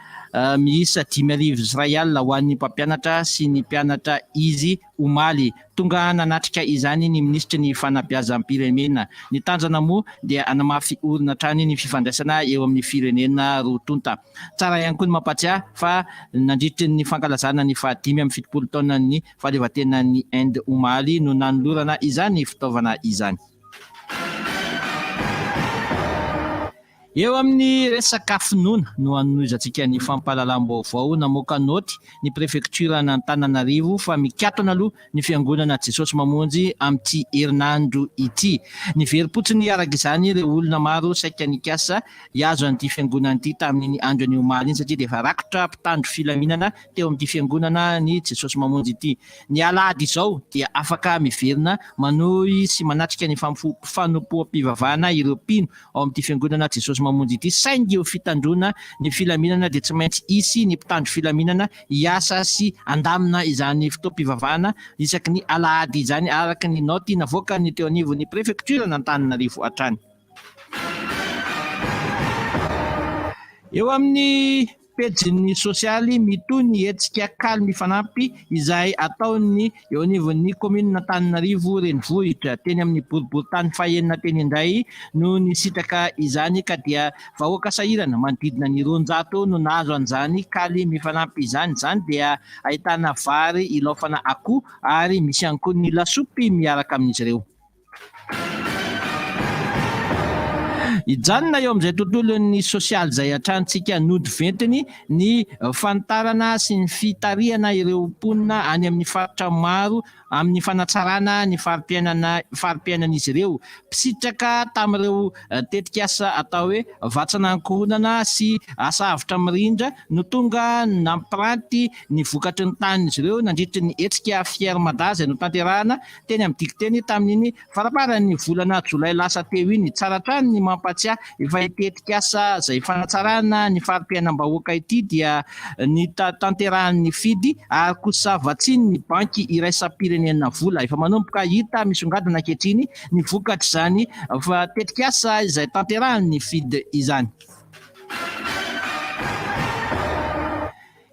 miisa 10,000 Israel ho an'ny mpampianatra sy ny mpianatra izy omaly. Tonga nanatrika izany ny ministry ny fanabeazam-pirenena. Ny tanjona moa dia anamafy orina trany ny fifandraisana eo amin'ny firenena roa tonta. Tsara ihany koa ny mampatsiahy fa nandritry ny fankalazana ny 570 taona ny fahaleovatenan'ny Inde omaly no nanolorana izany fitaovana izany. Eo amin'ny resaka finoana no anoizantsika ny fampahalalam-baovao namoaka noty ny prefektura n'Antananarivo fa mikatona aloha ny fiangonana Jesosy Mamonjy amin'ity herinandro ity. Niverimpotsiny araka izany ireo olona maro saika nikasa hiazo an'ity fiangonana ity tamin'ny andro ny omaly iny satria dia efa rakotra mpitandro filaminana teo amin'ity fiangonana ny Jesosy Mamonjy ity. Ny alahady izao dia afaka miverina manohy sy manatrika ny fanompoam-pivavahana ireo mpino ao amin'ity fiangonana Jesosy Mamonjy ity saingy eo fitandrona ny filaminana dia tsy maintsy isy ny mpitandro filaminana hiasa sy andamina izany fotoam-pivavahana isaky ny alahady izany araka ny noty navoaka ny teo anivon'ny prefektura n'Antananarivo hatrany. Eo amin'ny pejin'ny sosialy mitoy ny hetsika kaly mifanampy izay ataony eo anivon'ny komina n'Antananarivo renivohitra teny amin'ny boriboritany fahaenina teny indray no nisitraka izany ka dia vahoaka sahirana manodidina ny 200 no nahazo an'izany kaly mifanampy izany. Izany dia ahitana vary ilaofana akoho ary misy ihany koa ny lasopy miaraka amin'izy ireo. Ijanona eo amin'izay tontolo ny sosialy izay atrantsika nody ventiny ny fanitarana sy ny fitariana ireo mponina any amin'ny faritra maro amin'ny fanatsarana ny farim-piainan'izy ireo. Mpisitraka tamin'ireo tetikasa atao hoe vatsanankohonana sy asa avitra mirindra no tonga nampiranty ny vokatry ny tanin'izy ireo nandritry ny hetsika fiara-mada izay no tanterahana teny amin'ny dikiteny tamin'iny faraparan'ny volana Jolay lasa teo iny. Tsara trany ny mampatsiahy efa tetikasa izay fanatsarana ny farim-piainam-bahoaka ity dia ny tanterahan'ny fidy ary kosa vatsiny ny banky iraisam-pirenena vola. Efa manomboka hita misongadina ankehitriny ny vokatra izany fa tetikasa izay tanterahan'ny fidy izany.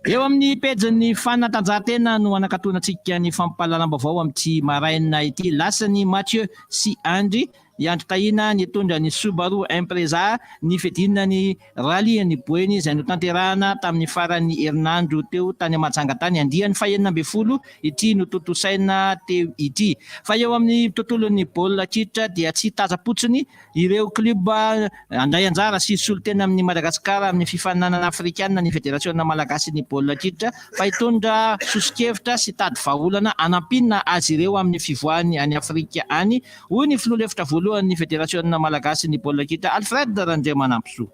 Eo amin'ny pejin'ny fanatanjahantena no anakatonantsika ny fampahalalam-baovao amin'ity maraina ity. Lasany Mathieu sy Andry Andro tahina nitondra ny Subaru Impreza ny fedinina ny rally ny Boeny izay no tanterahana tamin'ny faran'ny herinandro teo tany Majangatany andiany 20 ity no totosaina teo ity. Fa eo amin'ny tontolon'ny baolina kitra dia tsy tajapotsiny ireo kluba andray anjara sy solotena amin'ny Madagasikara amin'ny fifaninanana afrikanina ny federasiona malagasy ny baolina kitra fa hitondra sosikevitra sy tady vahaolana anampinina azy ireo amin'ny fivoahany any Afrika any. Hoy ny filoha lefitra voalohany ny federasiona malagasy ny baolina kitra Alfred Randriamanampisoa.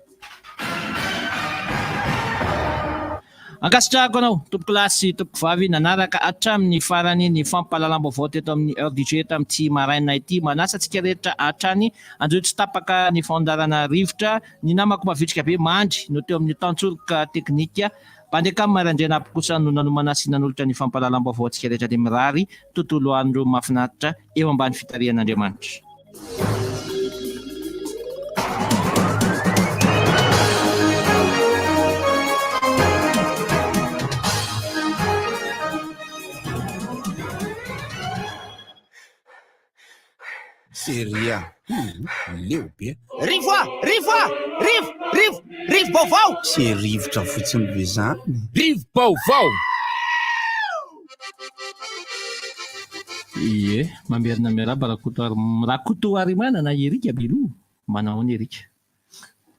Ankasitrahako anao tompoko lahy sy tompoko vavy nanaraka hatramin'ny farany ny fampahalalam-baovao teto amin'ny heure du jeu amin'ity maraina ity. Manasa antsika rehetra hatrany anjotsy tapaka ny fandarana rivotra ny namako mavitrika be mandry no teo amin'ny tantsoroka teknika Pandeka maraindray kosa no nanomana sy nanolotra ny fampahalalam-baovao antsika rehetra dia mirary tontolo andro mahafinaritra eo ambany fitarian'Andriamanitra. Seria. Leo be. Rivo baovao. Tsy rivotra fotsiny be zany. Rivo baovao. Ie, mamerina miaraba rakotoarimana na Erika Bilo. Manao ny Erika.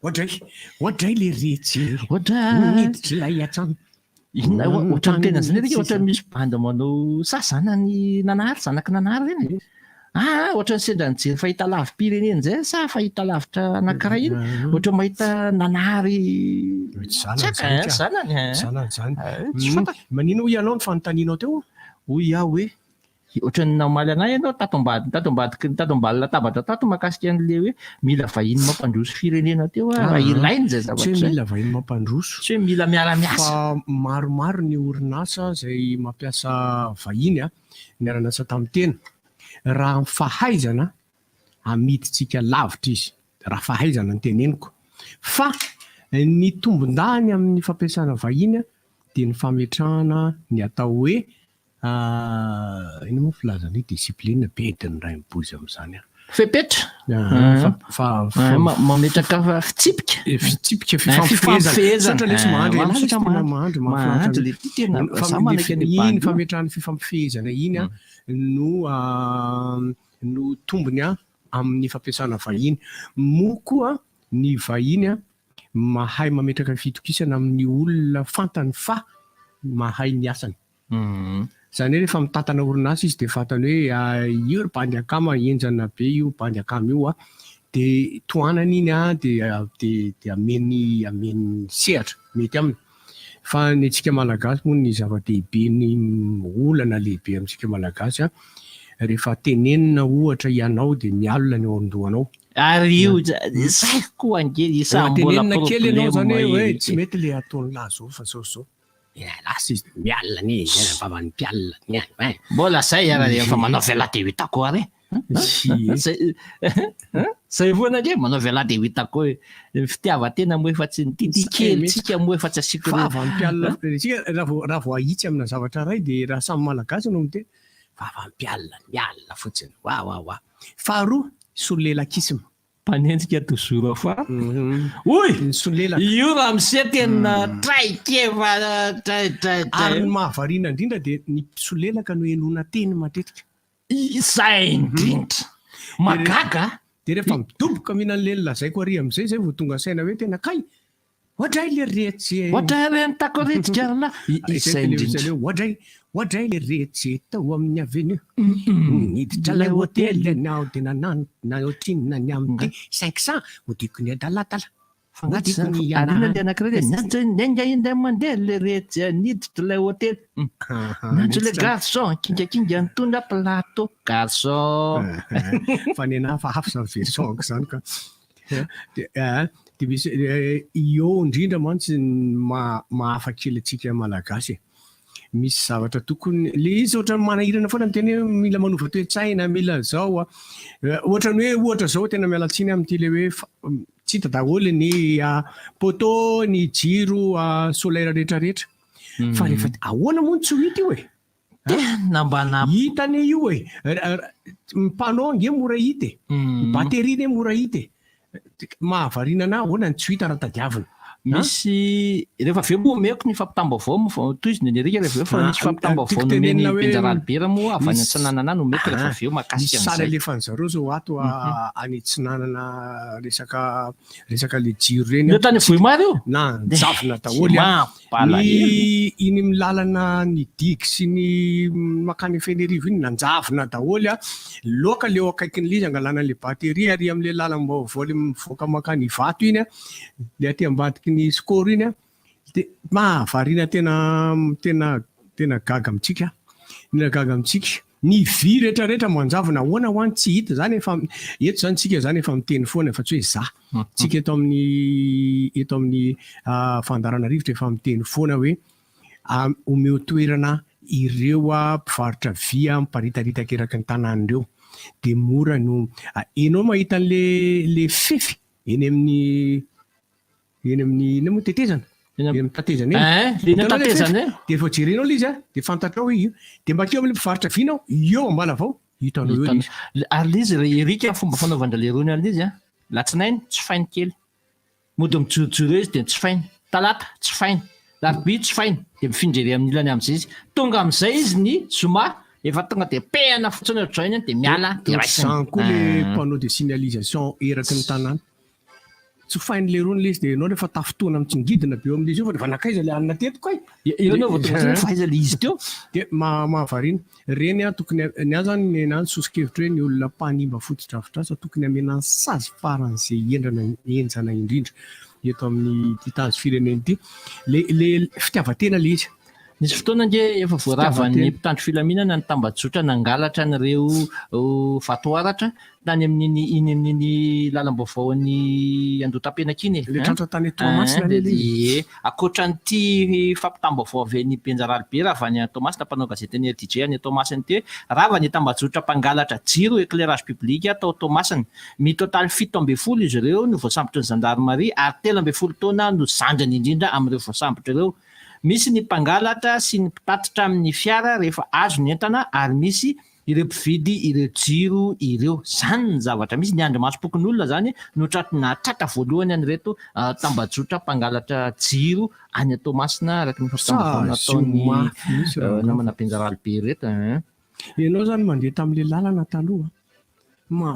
Ohatray le rehetra Ohatry ilay atrano. Inona ohatran'ny tena zany Erika, ohatran'ny misy banda manao zanany Nanary, zanaky Nanary reny. Ohatran'ny sendra nijery fahitalavim-pirenena zay sa fahitalavitra anankiray iny. Ohatra mahita Nanary zanany. Tsy fantako. Manino ho ianao ny fanontanianao teo? Hoy aho hoe ohatran'ny namaly anahy ianao tato-mbady latabatra tato mahakasika an'le hoe mila vahiny mampandroso firenena teo raha ilainy zay zavatra. Tsy hoe mila vahiny mampandroso. Tsy hoe mila miara-miasa. Fa maromaro ny orinasa izay mampiasa vahiny miara-miasa tamin'ny tena. Raha ny fahaizana amiditsika lavitra izy. Raha fahaizana ny teneniko. Fa ny tombon-dany amin'ny fampiasana vahiny dia ny fametrahana ny atao hoe ino moa filazana hoe discipline bediny ray mibozy amin'izany. Fepetra. Mametraka fitsipika fifampifaizana. Satra le tsy mahandro le tena iny fametrahana fifampifaizana iny no tombony amin'ny fampiasana vahiny. Moa koa ny vahiny mahay mametraka fitokisana amin'ny olona fantany fa mahay ny asany. Zany hoe rehefa mitantana orinasa izy dia fantany hoe io bandy akama enjana be io bandy akama io dia toanany iny dia ameny sehatra mety aminy. Fa ny antsika malagasy moa ny zava-dehibe ny olana lehibe amintsika malagasy rehefa tenenina ohatra ianao dia mialona ny eo an-dohanao. Ary io saiko angely isa mbola tenenina kely ianao zany hoe tsy mety le ataony lazo fa zao. Lasa izy mialina ny vavany mpialina. Mbola zay efa manao vela dia hitako ary. Zay foana ndre manao vela dia hitako hoe fitiavan-tena moa efa tsy nitity kely tsika moa efa tsy asiko vavany mpialina. Raha vao ahitsy amina zavatra ray dia raha samy malagasy no miteny vavany mpialina mialina fotsiny. Faharoa solelakisima. Mpanenjika toujours fa. Oy! Io raha misy tena traikeva ary ny mahavariana indrindra dia ny solelaka no enona teny matetika. Izay indrindra. Magaga. Dia rehefa midoboka mihinan'le lazaiko ary amin'izay zay vao tonga saina hoe tena kay. Ohatray le rehetra. Ohatray reny tako rehetra na. Izay indrindra. Ohatray le rehetra tao amin'ny avenue. Niditra ilay hôtely nao dia nanano na ohatrinona ny amin'ny 500 odiko ny adaladala. Adina le anankiray nenga mandeha le rehetra niditra ilay hôtely. Nanjo le garçon kingakinga nitondra plateau garçon. Fa ny anahy fa hafa sa version izany ka. Dia misy io indrindra mantsy mahafakely antsika malagasy. Misy zavatra tokony le izy ohatrany manahirana foana miteny hoe mila manova toe-tsaina mila zao ohatrany hoe ohatra zao tena mialatsiny amin'ity le hoe tsy hita daholo ny poto ny jiro solaire rehetrarehetra fa rehefa ahoana moa tsy ho hita io hitany io panneau nge mora hita batterie ne mora hita mahavariana na ahoana ny tsy hita raha tadiavina. Misy rehefa aveo moa meko ny fampitam-baovao toy izy ny Erika rehefa aveo fa misy fampitam-baovao nomeny Mpenjarahalbera moa avy any Antsinanana no meko rehefa aveo mahakasika an'izay. Sara alefan'zareo zao ato any Antsinanana resaka le jiro reny. Io tany Vohimary io? Na njavona daholo iny milalana ny digy sy ny makany Fenerivo iny nanjavona daholo loaka le akaikin'le izy angalana le batterie ary amin'le lalam-baovao le mivoaka makany Ivato iny le aty ambadiky ny skôro iny dia mahavariana tena gaga amintsika. Ny vy rehetrarehetra manjavona ahoana ho any tsy hita zany efa eto zany tsika zany efa miteny foana efa tsy hoe za. Tsika eto amin'ny fandarana rivotra efa miteny foana hoe omeo toerana ireo mpivarotra vy miparitarita eraky ny tanàn'ireo dia mora no enao mahita le fefy eny amin'ny moa tetezana. Tatezana dia vao jerenao le izy dia fantatrao hoe io dia mbakeo amin'le mpivarotra vinao eo ambala avao hitanao eo izy. Ary le izy Erika fomba fanaovan-dralerony an'le izy latsinainy tsy fainy kely mody mijorojoro izy dia tsy fainy talata tsy fainy larobia tsy fainy dia mifindrery amin'ny ilany amin'izay izy tonga amin'izay izy ny zoma efa tonga de pehana fotsiny ohatr'izay de miala de zany koa le panneau de signalisation eraky ny tanàna tsy fain'le rony le izy de ianao rehefa tafotoana mitsingidina be eo amin'izy io fa rehefa nakaiza le anina tetiko ay eo anao vao tonga fahaiza le izy teo de mahavariana reny a tokony ny ahy zany nany sosikevitra hoe ny olona mpanimba fotodrafitrasa tokony amena ny sazy faran'izay enjana indrindra eto amin'ny titazy fireneny ity le fitiavatena le izy nisy fotoana nge efa voaravan'ny mpitandro filaminana ny tambajotra nangalatra n'ireo vatoaratra tany amin'iny lalam-baovaon'ny Andotam-Penakiny le tratra tany Toamasina ie akoatran'ity fampitam-baovao avy ny Benjarary be raha vany Toamasina mpanao gazeteny RTJ any Toamasina ty raha vany tambajotra mpangalatra jiro éclairage public atao Toamasina mitotaly 7 izy ireo no voasambotry ny gendarmerie ary 13 taona no zandrany indrindra amin'ireo voasambotry ireo. Misy ny mpangalatra sy ny mpitatitra amin'ny fiara rehefa azo ny entana ary misy ireo mpividy ireo jiro ireo. Zany ny zavatra misy ny andro masom-pokon'olona zany no tratra voalohany an'ireto tambajotra mpangalatra jiro any Toamasina araky ny fampitam-baovao nataony namana Benjarary be reto. Ianao zany mandeha tamin'le lalana taloha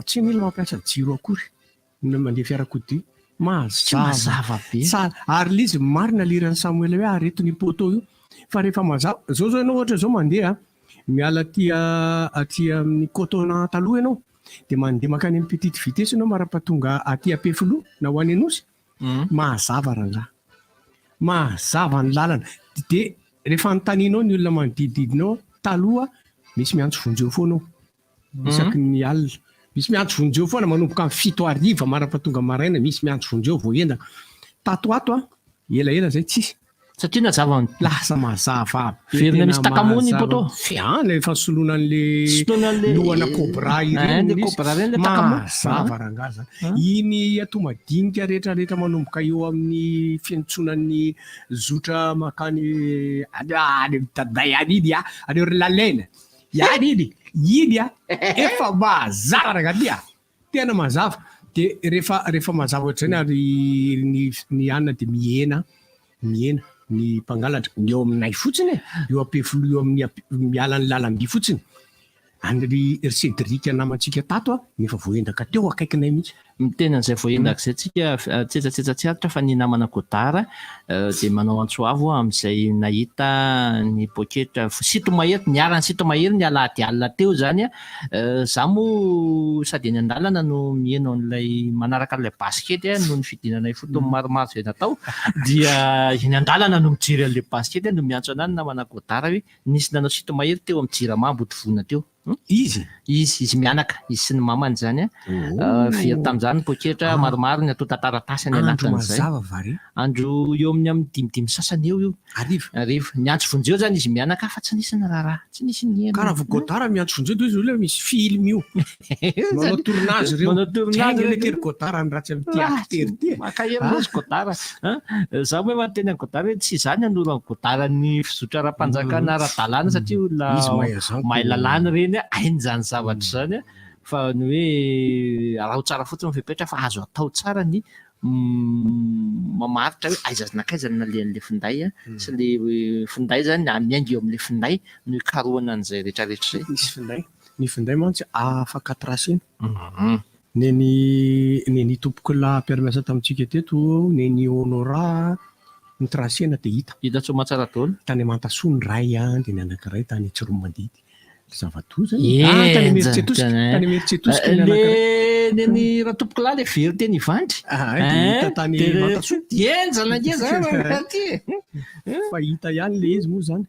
tsy mila mampiasa jiro akory no mandeha fiarakodia mazava be ary le izy marina liran'ny Samuel hoe areto ny poto io fa rehefa mazava zao ianao ohatra zao mandeha miala aty amin'ny Cotona taloha ianao de mandeha makany amin'ny petite vitesse ianao marapatonga aty Ampefiloha na ho any Anosy mazava rangaha mazava ny lalana de rehefa anontanianao ny olona manodidididinao taloha misy miantso vonjeo foanao isaky ny alina misy miantso vonjeo foana manomboka amin'ny 7 marapatonga maraina misy miantso vonjeo vao endaka tato ato elaela zay tsisy satria nazava lasa mazava verina misy takamony poto fiana efa soloina an'le lohana cobra ireny mazava rangaza iny atomadinika rehetrarehetra manomboka eo amin'ny fiantsonan'ny zotra makany daday any iny aneo lalaina yani iny efa mazava rangadia tena mazava de rehefa mazava ohatrany ary ny anina de miena ny mpangalatra ny eo aminay fotsiny eo Ampefiloha eo amin'ny mialan'ny lalam-by fotsiny andry Cédric namantsika tato nefa voendaka teo akaikinay mihitsy mitenan'izay voendaka zay tsika tsetsatsiaritra fa ny namana Kodara de manao antsoavo amin'izay nahita ny poketra Sitomahery niarany Sitomahery ny alahady alina teo zany za moa sady eny an-dalana no mieno an'ilay manaraka an'ilay baskety no ny fidinanay fotony maromaro zay natao dia eny an-dalana no mijery an'ilay baskety no miantso anany namana Kodara hoe nisy nanao Sitomahery teo amin'ny Jirama Botovona teo izy mianaka izy sy ny mamany zany very tamin'izany poketra maromaro ny atao tantaratasy ny anatin'izay andro eo amin'ny 5 sasany eo ariva niantso vonjeo zany izy mianaka fa tsy nisy ny raharaha tsy nisy ny karaha Kodara miantso vonjeo de izy olona misy film io manao tournage reo le tery Kodara ny ratsy amin'ny acteur ty makahery Kodara za moa manteny any Kodara hoe tsy zany anora Kodara ny fizotra ara-panjakana ara-dalàna satria olona mahay lalàna reny ainy zany zavatra zany fa ny hoe raha ho tsara fotsiny fepetra fa azo atao tsara ny mamaritra hoe aizazanakaiza nalean'le finday sy le finday zany miainga eo amin'le finday no hikarohana an'izay rehetrarehetra zay ny finday mantsy afaka tracena neny tompoko la permesa tamintsika teto neny honora ny tracena de hita tsomatsara daholo tany Mantasoa ny ray de ny anankiray tany Tsiromandidy zavatoza tany neny raha tompoko la le very teny Ivandry tany enjana fa hita ihany le izy moa zany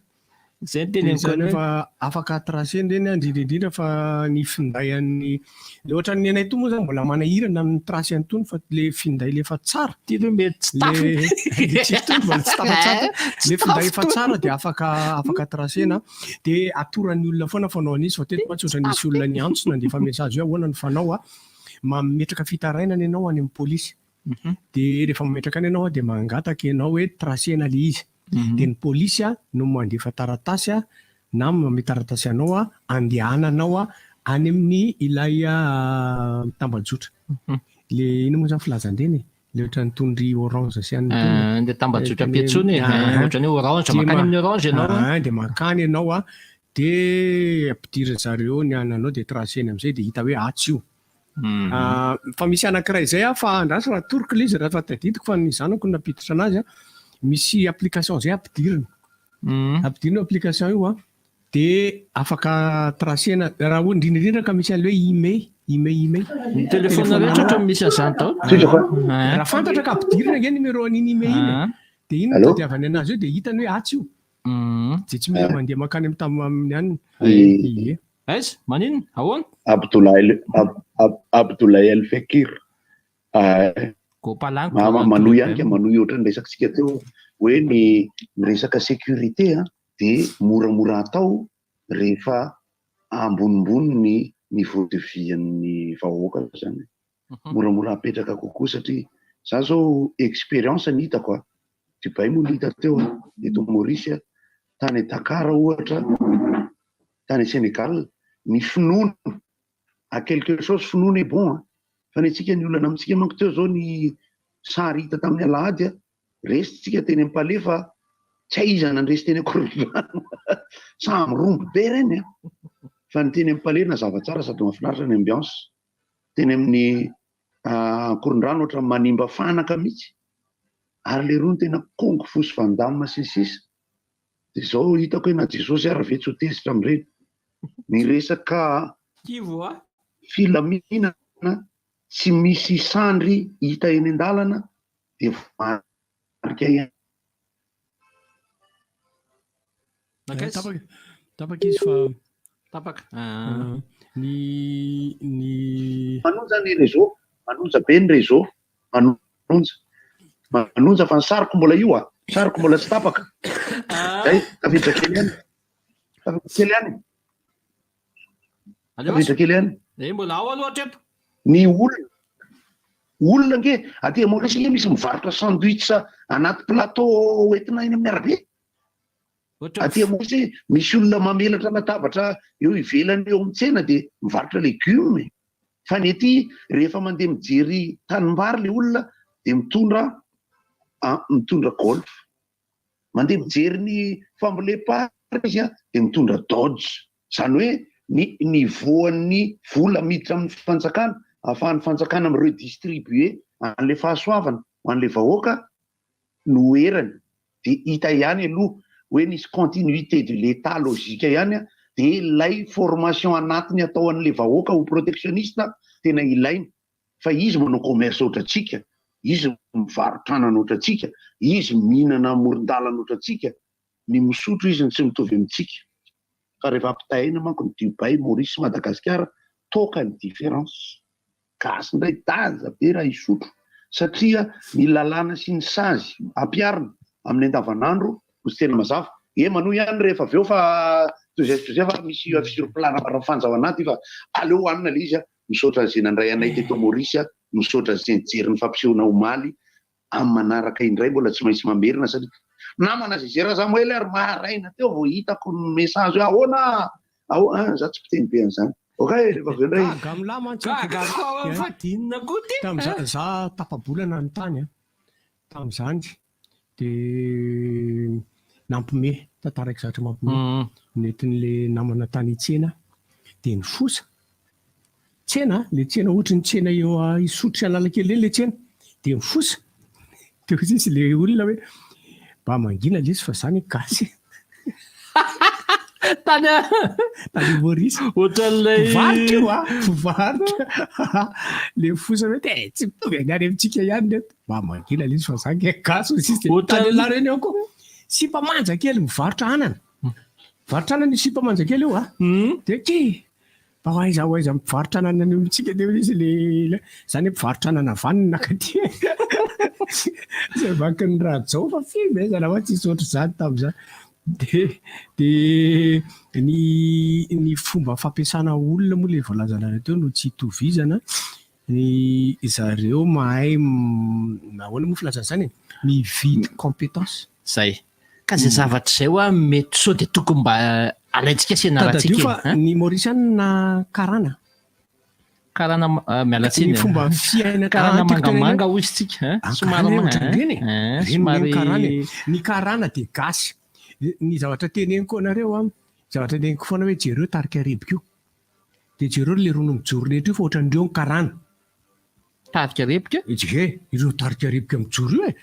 zay teny fa afaka tracena reny indrindra fa ny finday an'ny le ohatra ny anay to moa zany mbola manahirana amin'ny tracé antony fa le finday lefa tsara ty hoe mety tsy le finday efa tsara de afaka tracena de atoran'ny olona foana fanao an'izy fa teto mantsy ohatrany nisy olona ny antsona de fa message hoe ahoana ny fanao mametraka fitarainana ianao any amin'ny polisy de rehefa mametraka any ianao de mangataka ianao hoe tracena le izy de ny polisy no mandefa taratasy na mame taratasy anao andehananao any amin'ny ilay tambajotra le ino moa zany filazandreny le ohatrany tondry orange sy any tambajotra Petsony ohatrany orange makany amin'ny orange ianao de makany ianao dia ampidiriny zareo ny ananao dia traceny amin'izay dia hita hoe atsy io. Fa misy anankiray izay fa andraso raha toroko ilay izy raha tadidiko fa ny zanako napiditra anazy misy application zay ampidiriny. Ampidiriny application io dia afaka tracena raha hoe indrindrindra ka misy an'ilay email. Ny telefona rehetra ohatra misy azany tao. Raha fantatra ka ampidirina ige numéro an'iny email iny. Dia iny no tadiavany anazy io dia hitany hoe atsy io. Dia tsy mila mandeha makany amin'ny any. Aiza, maninona? Ahoana? Abdoulaye El Fekir. Gopalanko. Manohy ihany ka manohy ohatran'ny resakitsika teo hoe ny resaka sécurité dia moramora atao rehefa ambonimbony ny niveau de vie an'ny vahoaka zany. Moramora apetraka kokoa satria za zao expérience ny hitako Dubai moa hita teo eto Maurice tany Dakar ohatra tany Sénégal ny finoana à quelque chose finoana est bon fa ny antsika ny olana amintsika manko teo zao ny sary hita tamin'ny alahady resitsika teny amin'ny palais fa tsy aiza nandresy teny akorondrano samy rombo be reny fa ny teny amin'ny palais na zava-tsara sady mahafinaritra ny ambiance teny amin'ny akorondrano ohatra manimba fanaka mihitsy ary le roa ny tena kongo fosy vandamina sisisa dia zao hitako hoe na Jesosy ary vetsy ho tezitra amin'ireny ny resaka filaminana tsy misy sandry hita eny an-dalana dia marika ihany. Tapaka izy fa tapaka. Manonja ny réseau, manonja be ny réseau, manonja fa ny sariko mbola io sariko mbola tsy tapaka. Tafiditra kely ihany. Tafiditra kely ihany. Mbola ao aloha hatreto. Ny olona nge aty Maurice nge misy mivarotra sandwich anaty plateau entina eny amin'ny arabe. Aty Maurice misy olona mamelatra latabatra eo ivelany eo amin'ny tsena dia mivarotra legioma. Fa ny ety rehefa mandeha mijery tanimbary le olona dia mitondra golf. Mandeha mijery ny fambolepary izy dia mitondra Dodge. Zany hoe ny voan'ny vola miditra amin'ny fanjakana ahafahan'ny fanjakana redistribuer an'ilay fahasoavana ho an'ilay vahoaka no erany dia hita ihany aloha hoe nisy continuité de l'état logika ihany dia ilay formation anatiny atao an'ilay vahoaka ho protectionniste tena ilaina fa izy manao commerce ohatratsika izy mivarotranana ohatratsika izy mihinana amoron-dalana ohatratsika ny misotro izy ny tsy mitovy amintsika fa rehefa ampitahina manko ny Dubai, Maurice, Madagasikara toka ny différence gasy indray daza be raha hisotro satria ny lalàna sy ny sazy ampiarina amin'ny andavanandro ho tena mazava manohy ihany rehefa avy eo fa tozay fa misy sur-plan fanjaona aty fa aleo hanina le izy misaotra izay nandray anay teto Maurice misaotra izay nijery ny fampisehoana omaly amin'ny manaraka indray mbola tsy maintsy mamerina satria namana Zezera Samuel ary maharaina teo vao hitako ny message hoe ahoana za tsy mpiteny be an'izany rehefa avy indray za tapabolana ny tany tamin'izany dia nampime tantaraiky zatra mampime netin'le namana tany tsena dia ny fosa tsena le tsena ohatra ny tsena eo isotry Analakely le tsena dia ny fosa dia izy le olona hoe mba mangina le izy fa zany gasy tany Maurice ohatran'ilay varotra le fosa hoe tsy mitovy angany amintsika ihany neto mba mangina le izy fa zany gasy tany lareny eo ko sipa manja kely mivarotra anana mivarotra anana sipa manja kely io dia mba hoaiza mivarotra anana any amintsika dia izy le zany mivarotra anana vanina katy zay vaky ny rajao fa fimezana hoa tsy isotro zany tamin'izany dia ny fomba fampiasana olona moa le voalazana teo no tsy hitovizana ny zareo mahay ahoana moa filazana izany mividy compétence zay ka zay zavatra izay hoa mety sao dia tokony mba alaintsika fa ny Maurice na karana mialatsiny fomba fiaina karana mangamanga hoy izy tsika ny karana dia gasy ny zavatra teneniko anareo zavatra teniko foana hoe jereo tarika riboka io dia jereo le rono mijoro rehetra io fa ohatran'ireo ny karana tarika riboka ireo tarika riboka mijoro io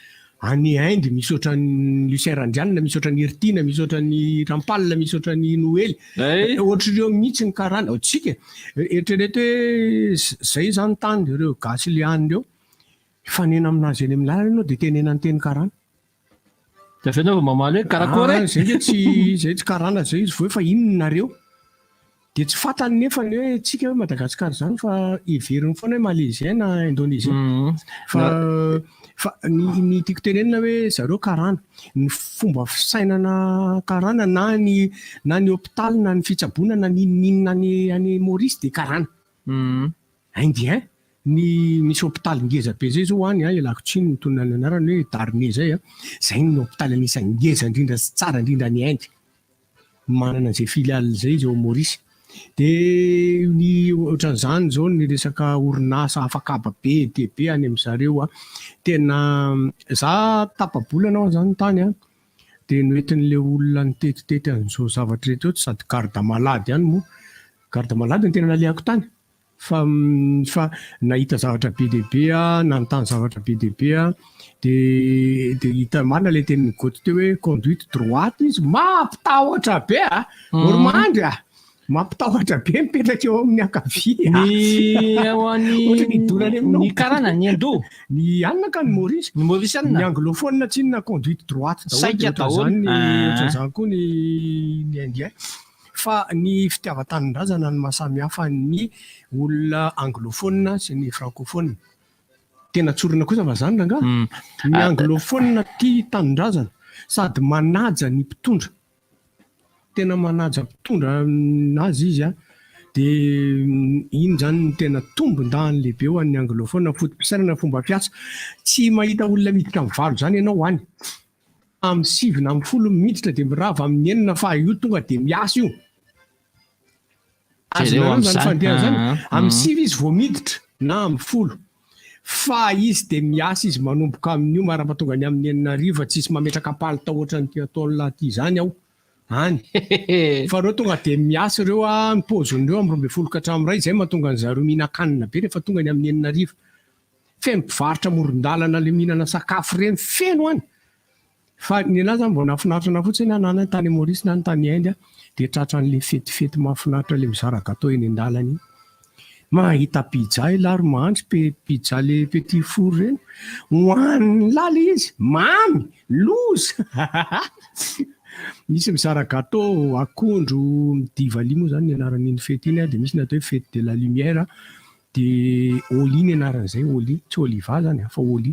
any Inde misy ohatran'ny lucerandrianina, misy ohatran'ny ertina, misy ohatran'ny rampalina, misy ohatran'ny noely ohatr'ireo mihitsy ny karana tsika eritrereto hoe zay zany tany ireo gasy liany reo fanena aminazy eny amin'ny lalana ianao dia tenena ny teny karana dia avy eo mamaly hoe karakory zay tsy karana zay izy vao fa inona nareo dia tsy fantany nefa ny hoe tsika hoe Madagasikara zany fa iveriny foana hoe Malaisie na Indonésie fa ny tiako tenenina hoe zareo karana ny fomba fisainana karana na ny hôpitaly na ny fitsaboana na ninina any Maurice dia karana indien ny misy hôpitaly ngeza be zay zao any ialako tsiny ny tonona ny anarany hoe Darné zay zay ny hôpitaly anisan'ny ngeza indrindra sy tsara indrindra ny Inde manana an'izay filiale zay izy ao Maurice dia ny ohatran'izany zao ny resaka orinasa afakaba be dia be any amin'zareo tena za tapabolana zany tany dia noentin'ilay olona nitetitety an'izao zavatra rehetra eo sady garda malady ihany moa garda malady ny tena nalehako tany fa nahita zavatra be dia be nanontany zavatra be dia be dia hita marina ilay teny nigoty teo hoe conduite droite izy mampitahotra be ormandry mampitahotra be mipetraka eo amin'ny ankavia ny karana ny indo ny anona ka ny Maurice ny anglophone tsinona conduite droite ohatra'izany koa ny indien fa ny fitiavan-tanindrazana ny mahasamihafa ny olona anglophone sy ny francophone tena tsorina kosa fa zany ranga ny anglophone tia tanindrazana sady manaja ny mpitondra tena manaja mpitondra nazy izy dia iny zany ny tena tombon-dahany lehibe ho an'ny anglophone fotom-pisainana fomba fiasa tsy mahita olona miditra amin'ny valo zany ianao any amin'ny 7 na amin'ny 10 miditra dia mirava amin'ny 9 fa io tonga dia miasa io azonareo zany fandeha zany amin'ny 7 izy vao miditra na amin'ny 10 fa izy dia miasa izy manomboka amin'io marapatonga ny amin'ny 9 tsisy mametraka palita ohatran'ny tiataolona aty zany aho any fa reo tonga dia miasa ireo ny paozin'ireo amin'ny 12 ka hatramin'ny 1 zay mahatonga ny zareo mihinan-kanina be rehefa tonga ny amin'ny 9 fe mipivarotra moron-dalana le mihinana sakafo ireny feno any fa ny anazy zany mbola nafinaritra fotsiny anana ny tany Maurice na ny tany Inde dia tratra an'ilay fetifety mahafinaritra le mizara gâteau eny an-dalana iny mahita pizza ilary mahandro pizza le petit four reny hoan'ny lala izy mamy loza misy mizara gâteau akondro divali moa zany ny anaran'iny fety iny dia misy ny atao hoe fête de la lumière dia oli ny anaran'izay oli tsy oliva zany fa oli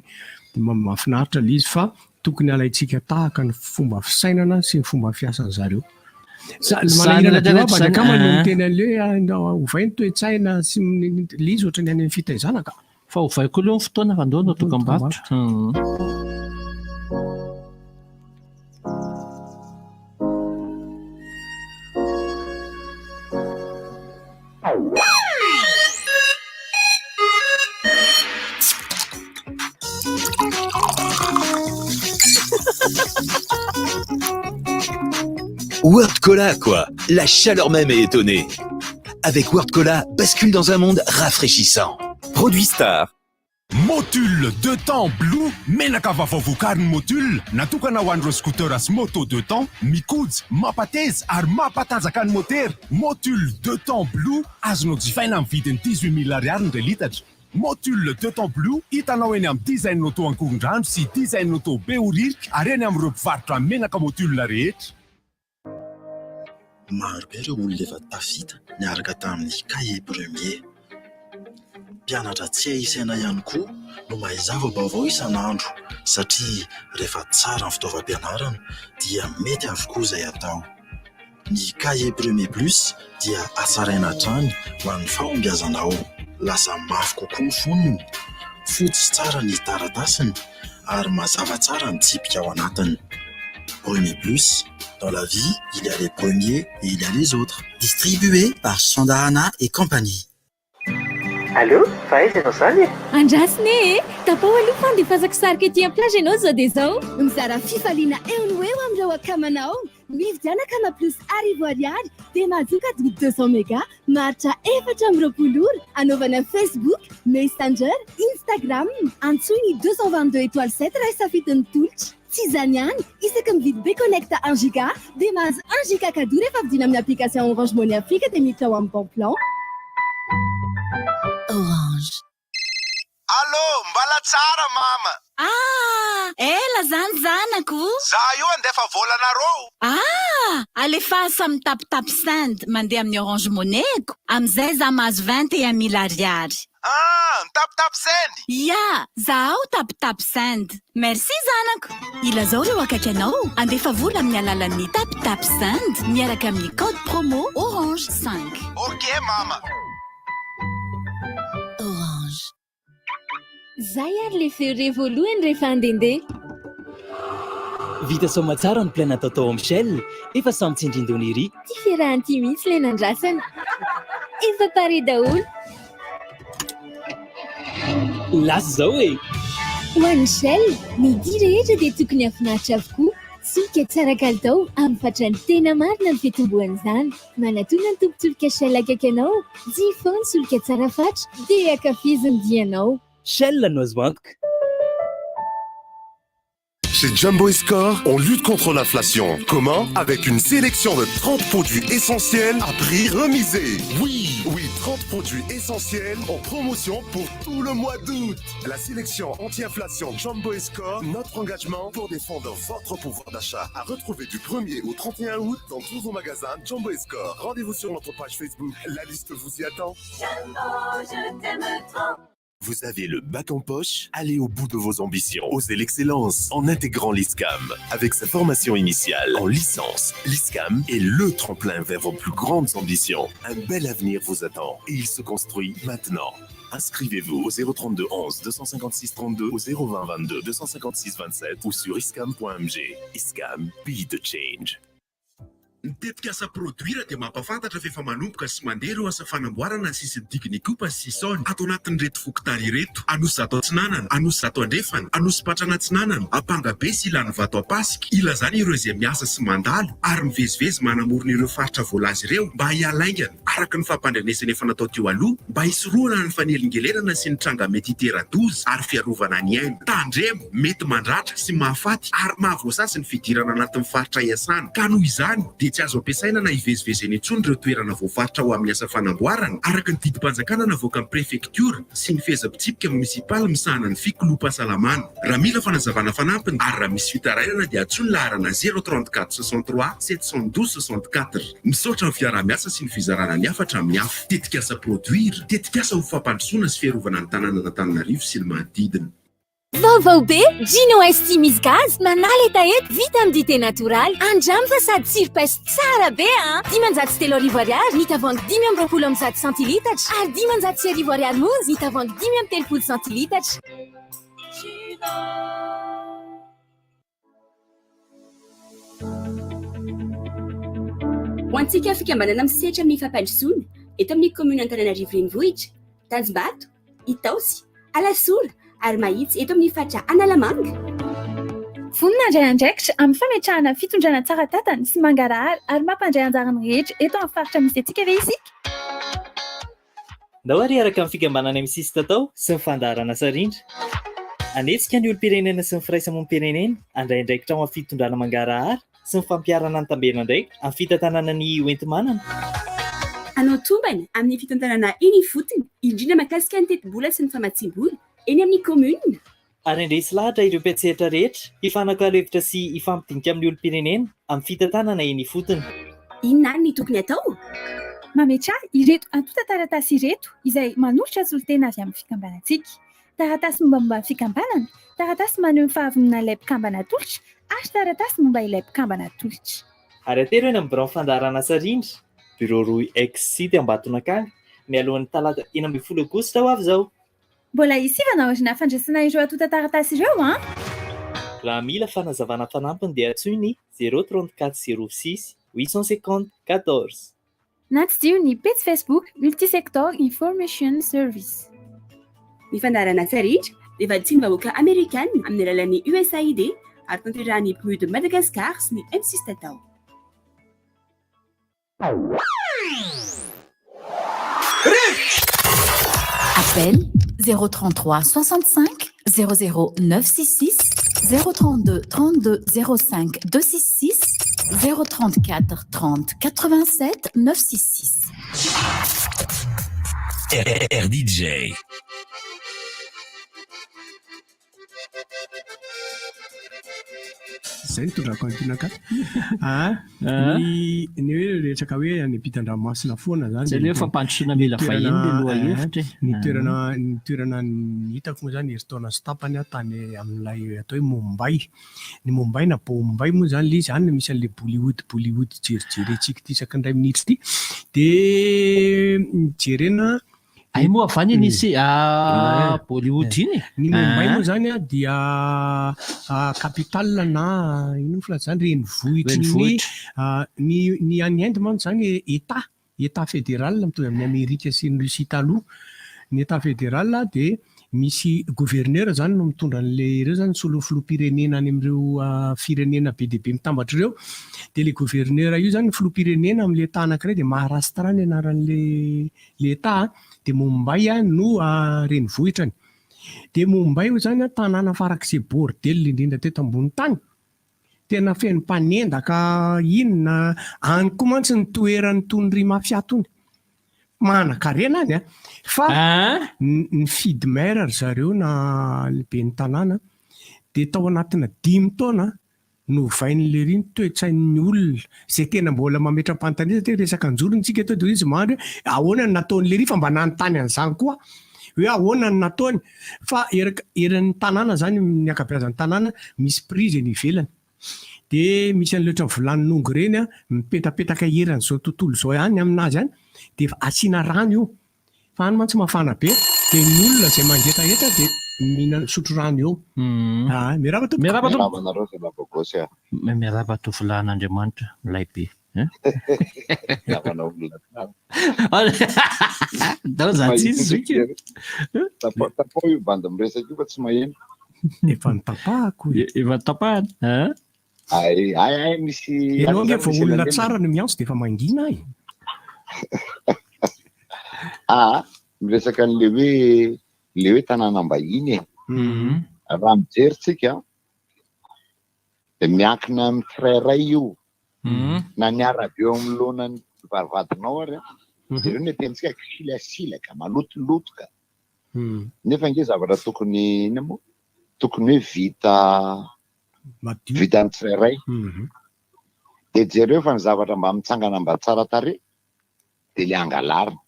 dia mahafinaritra le izy fa tokony alaintsika tahaka ny fomba fisainana sy ny fomba fiasan'ny zareo manahirana badakama no miteny an'le ovay ny toe-tsaina sy le izy ohatrany any amin'ny fitaizana ka fa ovay koa aloha ny fotoana fa andao no dokam-barotra World Cola, quoi. La chaleur même est étonnée. Avec World Cola, bascule dans un monde rafraîchissant. Produit star. Motule 2 temps Blue menaka vavavokariny Motule natokana ho an'ireo scooter sy moto 2 temps mikojo mapateza ary mampatanjaka ny motera. Motule 2 temps Blue azonao jifaina amin'ny vidiny 18 000 ariary ny litatra. Motule 2 temps Blue hitanao eny amin'ny design auto ankoron-drano sy design auto be oririka ary eny amin'ireo mpivarotra menaka Motule rehetra. Maro be ireo olona efa tafita niaraka tamin'ny cahier premier. Mpianatra tsy ahisaina ihany koa no mahazava vaovao isan'andro satria rehefa tsara ny fitaovam-pianarana dia mety avokoa izay atao. Ny cahier premier plus dia hatsaraina hatrany ho an'ny fahombiazanao. Lasa mafy kokoa ny fonony, fotsy tsara ny taratasiny ary mazava tsara ny tsipika ao anatiny. Premier plus, dans la vie, il y a les premiers et il y a les autres. Distribué par Sandahana et compagnie. Allô, faiza ianao zany? Andrasiny tapao aloha fa andeha fazaka sarika ety amin'ny plage ianao zao dia zao mizara fifaliana eo no eo amin'ireo akamanao mividiana kama plus arivo ariary dia mahazoka adiny 200 méga maharitra 420 ora anaovana Facebook, Messenger, Instagram antsoiny 222 étoile 7 raha safidin'ny tolotra. Tsy izany ihany, isaka mividy be connecta 1 giga dia mahazo 1 giga cadeau rehefa vidina amin'ny application Orange Money Afrique dia miditra ao amin'ny bon plan. Orange. Allô, mbala tsara mama. Ela zany zanako. Za io andefa volanareo. Alefasa mitapitapy send mandeha amin'ny Orange Money-ko. Amizay za mahazo 21 000 ariary. Mitapitapy send? Ya, zaho tapitapy send. Merci zanako. Ilazao ireo akaiky anao. Andefa vola amin'ny alalan'ny tapitapy send miaraka amin'ny code promo Orange 5. Ok mama. Orange. Zay ary le feo révoluen rehefa andendeha. Vita soma tsara ny plein atao ao Michel, efa samy tsindrin-dony ry. Ty fiarahanty mihitsy le nandrasana. Efa pare daholo. Lasy zao e. Ho an'ny Michel, ny dia rehetra dia tokony afinaritra avokoa. Solika tsara kalitao amin'ny fatrany tena marina ny fitombohan'izany. Manatona ny tompotoloka Shell akaiky anao, dia foana solika tsara fatra, dia akafiziny dianao. Shell noise banque. Chez Jumbo et Score, on lutte contre l'inflation. Comment? Avec une sélection de 30 produits essentiels à prix remisé. Oui, 30 produits essentiels en promotion pour tout le mois d'août. La sélection anti-inflation Jumbo et Score, notre engagement pour défendre votre pouvoir d'achat. À retrouver du 1er au 31 août dans tous vos magasins Jumbo et Score. Rendez-vous sur notre page Facebook. La liste vous y attend. Jumbo, je t'aime trop. Vous avez le bac en poche? Allez au bout de vos ambitions. Osez l'excellence en intégrant l'ISCAM. Avec sa formation initiale en licence, l'ISCAM est le tremplin vers vos plus grandes ambitions. Un bel avenir vous attend et il se construit maintenant. Inscrivez-vous au 032 11 256 32 au 020 22 256 27 ou sur iscam.mg. ISCAM, be the change. Mitetika asa produit raha dia mampafantatra fa efa manomboka sy mandeha ireo asa fanamboarana ny sisiny dignicopa sy sisony ato anatin'ireto fokotary ireto. Anosy zato atsinanana, anosy zato andrefana, anosy patrana atsinanana, apanga be sy ilany vato apasika. Ila zany ireo izay miasa sy mandalo ary mivezivezy manamorona ireo faritra voalazy ireo mba hialaingana araka ny fampandrenesana efa natao teo aloha mba hisoroana ny fanelingelerana sy ny tranga mety hitera-doza ary fiarovana ny aina. Tandremo mety mandratra sy mahafaty ary mahavoasasy ny fidirana anatin'ny faritra iasana. Ka noho izany dia tsy azo ampiasaina na hivezivezeny intsony ireo toerana voafaritra ho amin'ny asa fanamboarana araka ny didim-panjakana navoaka amin'ny prefektura sy ny fehezam-pitsipika munisipaly misahana ny fikoloam-pahasalamana. Raha mila fanazavana fanampiny ary raha misy fitarairana dia antsony laharana 034 63 712 64. Misaotra ny fiarah-miasa sy ny fizarana ny hafatra amin'ny hafa. Tetika asa produire, tetika asa ho fampandrosoana sy fiarovana ny tanàna n'Antananarivo sy ny manodidina. Vaovao be, Gino ST misy gaz, manala etaety vita amin'ny dité natoraly. Andramo fa sady tsiro-paiso tsara be a. 503 ariary, ny tavoahangy 520 centilitatra. Ary 503 ariary monja, ny tavoahangy 530 centilitatra. Ho antsika fikambanana misehatra amin'ny fampandrosoana eto amin'ny commune Antananarivo renivohitra, Tanjombato, Itaosy, Alasola ary mahitsy eto amin'ny fatra Analamanga. Vonina andrayandraikitra amin'ny fametrahana fitondrana tsara tatana sy mangarahara ary mampandray anjarany rehetra eto amin'ny faritra misy antsika ve isika. Ndao ary araka amin'ny fikambanana misy tatao sy ny fandaharana sarindra. Anetsika ny olo-pirenena sy ny firaisamonim-pirenena andrayandraikitra amin'ny fitondrana mangarahara sy ny fampiarana ny tambena ndraika amin'ny fitantanana ny oenti-manana. Anao tombana amin'ny fitantanana eny fotony indrindra mahakasika ny teti-bola sy ny famatsim-bola eny amin'ny commune. Ary indresy lahatra ireo mpiantsehatra rehetra hifanakalo hevitra sy hifampidinika amin'ny olo-pirenena amin'ny fitantanana eny fotony. Inona ny tokony atao? Mametrah ireto antota taratasy ireto izay manolotra solitena avy amin'ny fikambanantsika. Taratasy mombamomba ny fikambanana, taratasy maneho ny fahavonina ilay mpikambana tolotra ary taratasy momba ilay mpikambana tolotra. Ary atero eny amin'ny birao fandaharana sarindra, bureau roy ex-site Ambatonakanga, mialohan'ny talata 12 aogositra ho avy izao. Mbola isivana aorina fandraisana ireo antota taratasy ireo a? Raha mila fanazavana fanampiny dia antsoiny 034 06 850 14. Na tsy dio ny page Facebook Multisector Information Service. Ny fandaharana sarindra dia vaditsiny vahoaka Amerikana amin'ny alalan'ny USAID ary tanterahany PNUD Madagascar sy ny M6 Tatao. Appel 033 65 00 966 032 32 05 266 034 30 87 966. RDJ. Zay nitondrako antinaka ny hoe resaka hoe any ampitan-dranomasina foana zany zay le fampandrosoana mila vahiny le loha hevitra ny toerana hitako moa zany eritona sy tapany tany amin'ilay atao hoe Mumbai. Ny Mumbai na Bombay moa zany le izy any misy an'le Bollywood jerijerentsika ty isaky ny ray minitra ty de jerena ay moa avany nisy Bollywood iny. Ny Mumbai moa zany dia capitale na ino filaza zany renivohitry ny any Inde mantsy zany état fédéral mitovy amin'ny Amerika sy ny Russie taloha. Ny état fédéral de misy gouverneur zany no mitondra an'le ireo zany filoham-pirenena any amin'ireo firenena be dia be mitambatra ireo. De le gouverneur io zany filoham-pirenena amin'le état anankiray de Maharashtra ny anaran'le état de Mumbai no renivohitrany. De Mumbai io zany tanàna farak'izay bordel indrindra teto ambony tany. Tena feno mpanendaka inona any koa mantsy ny toerany tony mafia tony. Manan-karena any fa ny fidy maire zareo na lehibe ny tanàna de tao anatina 5 taona no vain'le riny toe-tsain'ny olona zay tena mbola mametra-panontania satria resaka anjoronsika eto de izy mandry ahoana ny nataon'le ry fa mba nanontany an'izany koa hoe ahoana ny nataony fa eran'ny tanàna zany ny akabeazan'ny tanàna misy prise ny ivelany de misy an'le ohatran'ny volanin'ongo reny mipetapetaka eran'izao tontolo zao ihany aminazy any de asiana rano io fa any mantsy mafana be de ny olona zay mangetaheta de mihinana sotro rano eo. Miaraba tovolahin'Andriamanitra milay be. Tapao io banda miresaka io fa tsy maheno. Efa nitapahako. Efa tapahana. Ay misy enao ange vao olona tsara no miantso de efa mangina ay. Miresaka an'le hoe tanàna mbahiny raha mijeritsika de miankina amin'ny tsirairay io na ny arabe eo amin'ny lohan'ny varivadinao ary ireo ny atentsika silasilaka malotolotoka nefa nge zavatra tokony ina moa tokony hoe vita amin'ny tsirairay de jereo fa ny zavatra mba mitsangana mba tsara tare de le angalarina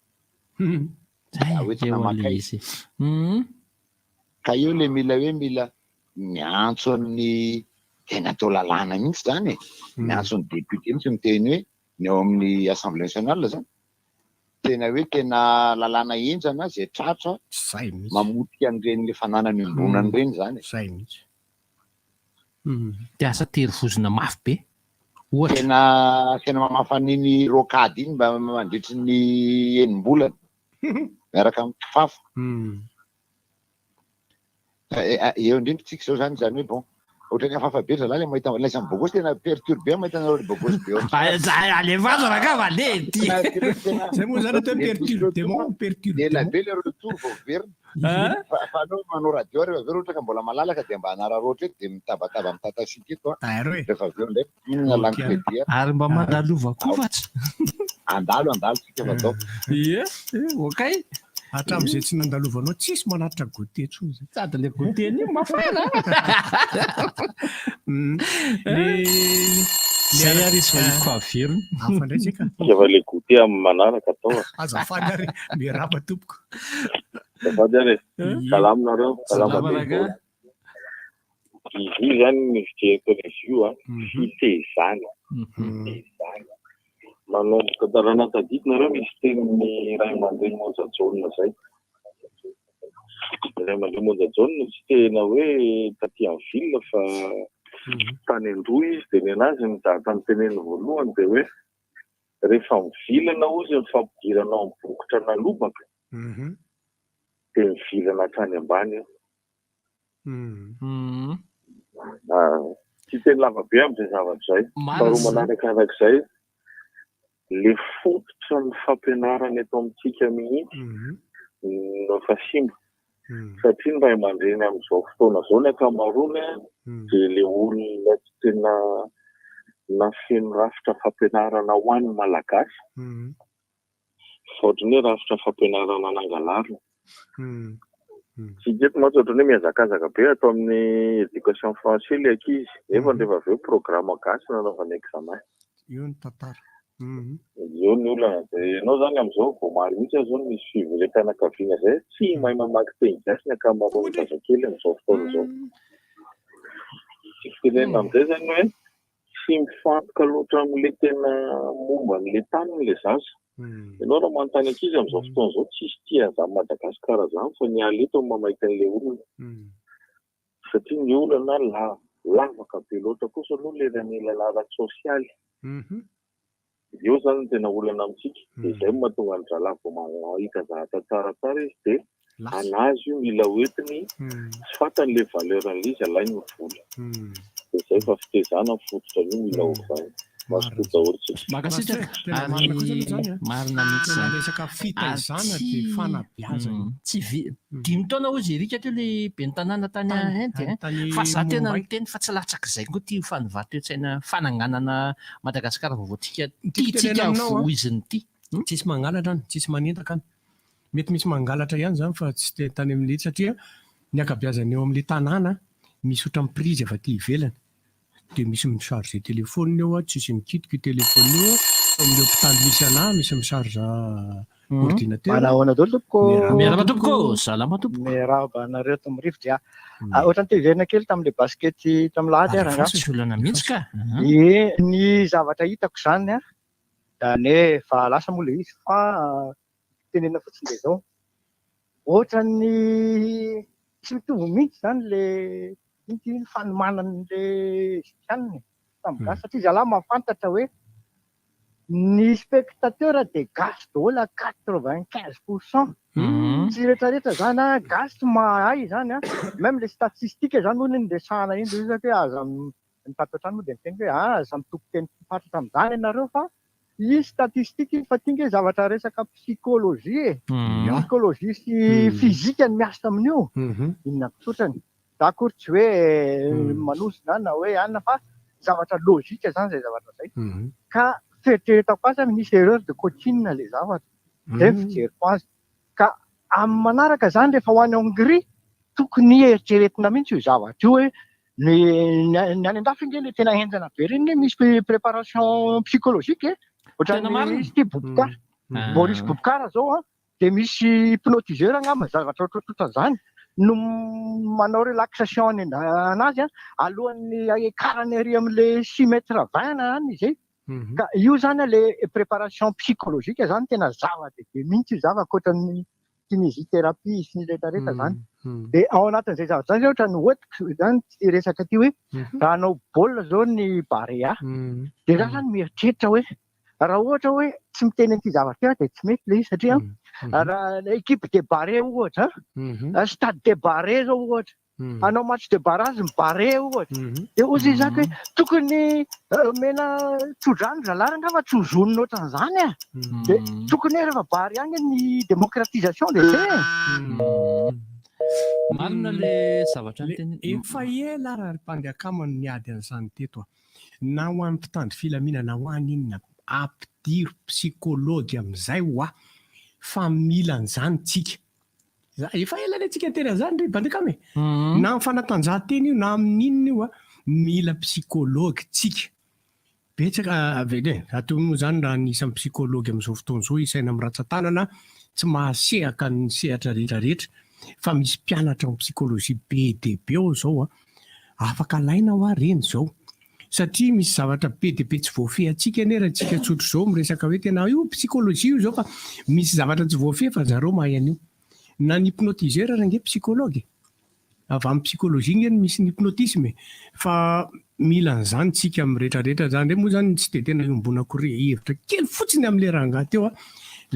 ka io le mila miantso amin'ny tena atao lalàna mihitsy zany miantso ny député mihitsy miteny hoe ny ao amin'ny assemblée nationale zany tena hoe tena lalàna enjana zay tratra mamotika an'ireny le fananany ombonany reny zany de asa terivozona mafy be tena mamafan'iny rokady iny mba mandritry ny enim-bolana miaraka amin'ny kifafa eo indrindra tsika zao zany hoe bon ohatra ny afafa be zalahy le mahita laisan'ny bogosy tena perturbé mahita anareo le bogosy be alevazana ka valety zay moa zany atao perturbé elabe le retour vao verina fa anao manao radio rehefa very ohatra ka mbola malalaka de mba anararoatra eto de mitabataba mitatasiky eto rehefa veo ndray inona languedia ary mba mandalovakofatra andalo tsika fa zao okay hatramin'izay tsy nandalovanao tsisy manatitra gote tsony sady le gote io mafana zay ary izy fa averiny hafa ndray sika efa le gote amin'ny manaraka atao azafady ary miaraba tompoko azafady ary salaminareo salamanareo izy io zany ny fijeriko izy io fitezana manomboka tarana tadidinareo misy tenin'ny ray aman-dreny Monjajonina zay ray aman-dreny Monjajonina tsy tena hoe taty amin'ny ville fa tany Androa izy de ny anazy nizaha tany teneny voalohany de hoe rehefa mivilana ozy mifampidiranao amin'ny bokotra na lobaka de mivilana hatrany ambany tsy teny lavabe amin'izay zavatra zay faharoa manaraka arak'izay le fototra ny fampianarana eto amintsika mihitsy no fa simba satria ny ray aman-dreny amin'izao fotoana zao ny ankamaroany dia le olona tsy tena nafeno rafitra fampianarana ho an'ny malagasy fa ohatrany hoe rafitra fampianarana nangalarina tsy jeto matsy ohatrany hoe miazakazaka be atao amin'ny éducation français le ankizy nefa rehefa avy eo programme gasy nanaovana examen io ny tantara io ny olana dia ianao zany amin'izao vao maro mihitsy zao misy fivolentanakaviana zay tsy mahay mamaky teny gasy ny ankamaroany zazakely amin'izao fotoana izao tsy firenena amin'izay zany hoe tsy mifantoka loatra amin'le tena momba n'le taniny le zaza ianao raha manontany ankizy amin'izao fotoana izao tsisy tia zany Madagasikara zany fa ny aleto mamaika an'le olona satria ny olana lavaka be loatra kosa aloha le ran'ila ara-tsosialy io zany ny tena olana amintsika dia izay mahatonga ny zalavo mahita zavatra tsaratsara izy dia anazy io mila hoentiny tsy fantany le valeur an'le izy alainy ny vola dia izay fa fitezana ny fototra io mila ovany marina mihitsy resaka fitaizana dia fanabeazana dimy taona ozy erika teo le be ny tanàna tany Inde fa za tena miteny fa tsy latsaka izay koa tia fanovato tsaina fananganana Madagasikara vaovaotsika tiatsika voiziny ity tsisy mangalatra any tsisy manentaka any mety misy mangalatra ihany zany fa tsy tany amin'le satria ny akabeazana eo amin'le tanàna misy otra amin'ny prizy efa ty ivelany dia misy micharge téléphone eo tsisy mikitika téléphone eo amin'ny hôpitaly misy anahy misy micharge ordinateur manahoana daholo tompoko miaraba tompoko salama tompoko miaraba anareo tamin'ny rivo dia ohatrany teverina kely tamin'le baskety tamin'ny lahady aranga solana mihitsy ka ny zavatra hitako zany a da nefa lasa moa le izy fa tenena fotsiny le zao ohatrany tsy mitovy mihitsy zany le ny fanomanan'le zikaniny tamin'ny gasy satria zalahy mahafantatra hoe ny spectateur dia gasy daholo 95%. Tsy rehetrarehetra zany a gasy mahay zany a même le statistique zany moa ny resahana iny le hoe aza mitatotrany moa dia miteny hoe aza mitoko teny fantatra amin'izany ianareo fa i statistique fa tinga zavatra resaka psychologie psychologie sy fizika ny miasa amin'io inona kosotrany da akory tsy hoe manosina na hoe anona fa zavatra logika zany zay zavatra zay ka fieritreretako azy misy erreur de coaching le zavatra zay fijeriko azy ka amin'ny manaraka zany rehefa ho any Hongrie tokony eritreretina mihitsy io zavatra io hoe ny any andafy nge le tena henjana be reny misy préparation psychologique ohatrany izy ty Bobokara Maurice Bobokara zao dia misy hypnotiseur angamba zavatra ohatrohatrotra zany no manao relaxation anazy alohan'ny karany ary amin'le 6 mètres 20 any izay ka io zany le préparation psychologique zany tena zava-dehibe mihitsy zava-koatran'ny kinésithérapie sy ny rehetrarehetra zany dia ao anatin'izay zavatra zany ohatra ny oetiko zany resaka ty hoe raha hanao baolina zao ny barea dia raha zany mieritreritra hoe raha ohatra hoe tsy miteny an'ity zavatra dia tsy mety le izy satria raha équipe de barré ohatra stade de barré zao ohatra hanao match de barrage barré ohatra dia ozy zaka hoe tokony mena tsodrano zalahy angamba tsy hozonona ohatran'izany dia tokony rehefa barré agny ny démocratisation dia zay marina le zavatra efa ela raha mpandehakamany niady an'izany teto na ho an'ny mpitandry filaminana na ho any inona ampidiro psychologue amin'izay fa mila an'izany tsika efa ela le tsika tena zany re bandekame na amin'ny fanatanjahantena io na amin'ny inona io mila psychologue tsika betsaka avele atao moa zany raha nisy psychologue amin'izao fotoana izao isaina amin'ny ratsan-tanana tsy mahasehaka ny sehatra rehetrarehetra fa misy mpianatra amin'ny psychologie be dia be ao zao afaka alaina reny zao satria misy zavatra be dia be tsy voafehy atsika raha tsika tsotro zao miresaka hoe tena io psychologie io zao fa misy zavatra tsy voafehy fa zareo mahay an'io na ny hypnotiseur raha nge psychologue avy amin'ny psychologie nge misy ny hypnotisme fa mila an'izany tsika amin'ny rehetrarehetra zany re moa zany tsy dia tena iombona kore hevitra kely fotsiny amin'le rangaha teo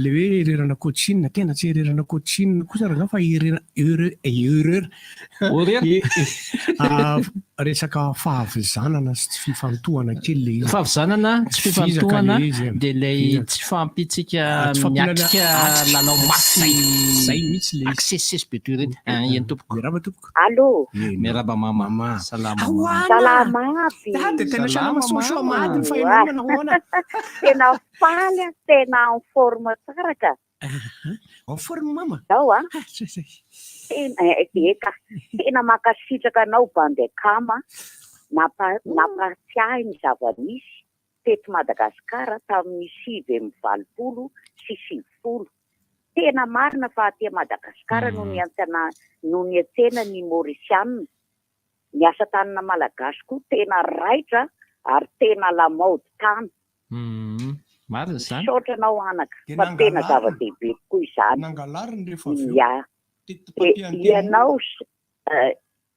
le hoe ererana coaching tena tsy ererana coaching kosa raha fa erreur resaka fahavizanana sy tsy fifantohana kely le izy. Fahavizanana tsy fifantohana dia ilay tsy fampitsika miatrika lalao mafy zay mihitsy le aksesesy be toy ireny eny tompoko. Miaraba tompoko. Allô. Miaraba mama. Salama. Salama aby. Dia tena salama soasoa mady fa ianao nahoana. Tena faly tena en forme tsara ka. En forme mama. Zao eka tena makasitraka anao bandekama nampatsiahy ny zava-misy teto Madagasikara tamin'ny 2020 sy 20. Tena marina fa aty Madagasikara no niantsena ny Mauritiana. Ny asa tanana malagasy koa tena raitra ary tena lamaody tany. Marina izany. Misaotra anao anaka fa tena zava-dehibe koa izany. Nangalariny rehefa avy eo.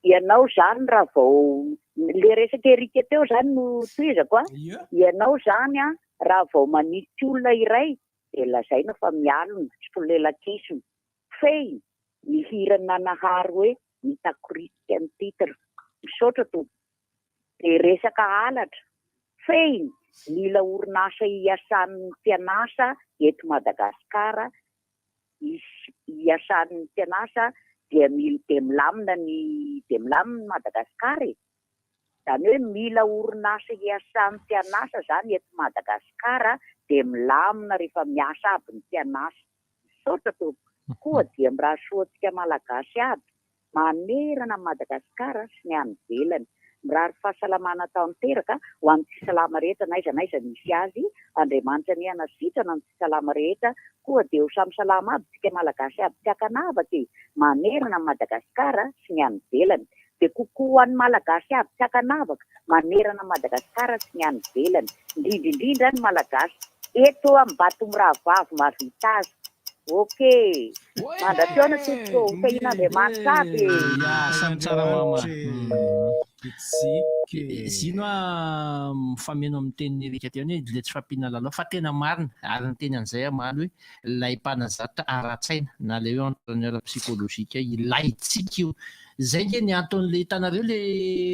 Ianao zany raha vao le resaka erika teo zany no toizako ianao zany raha vao manisy olona iray dia lazaina fa mialona tsy folelakisiny fehiny mihirana nahary hoe mitakorisika ny titra misaotra to dia resaka halatra fehiny mila orinasa iasan'ny mpianasa eto Madagasikara iasan'ny mpianasa dia milamina Madagasikara zany hoe mila orinasa iasan'ny mpianasa zany eto Madagasikara dia milamina rehefa miasa aby ny mpianasa misaotra to koa dia mirahasoantsika malagasy aby manerana Madagasikara sy ny any ivelany mirary fahasalamana tanteraka ho an'ny tsy salama rehetra n'aiza misy azy Andriamanitra ny anasitrana ny tsy salama rehetra koa dia ho samy salama aby tsika malagasy aby tsy akanavaka manerana Madagasikara sy ny any ivelany dia kokoa ny malagasy aby tsy akanavaka manerana Madagasikara sy ny any ivelany indrindra ny malagasy eto amin'ny Batomirahavavi mavita azy. Okey. Mandrapiona tompoko fehin'Andriamanitra aby. Samy tsara mama. Zino mifameno amin'ny tenin'ny Erika teo hoe le tsy fampiana lalao fa tena marina ary ny teny an'izay amaly hoe ilay mpanazatra ara-tsaina na le hoe entraîneur psychologique ilaitsika io. Zay nge ny anton'le hitanareo le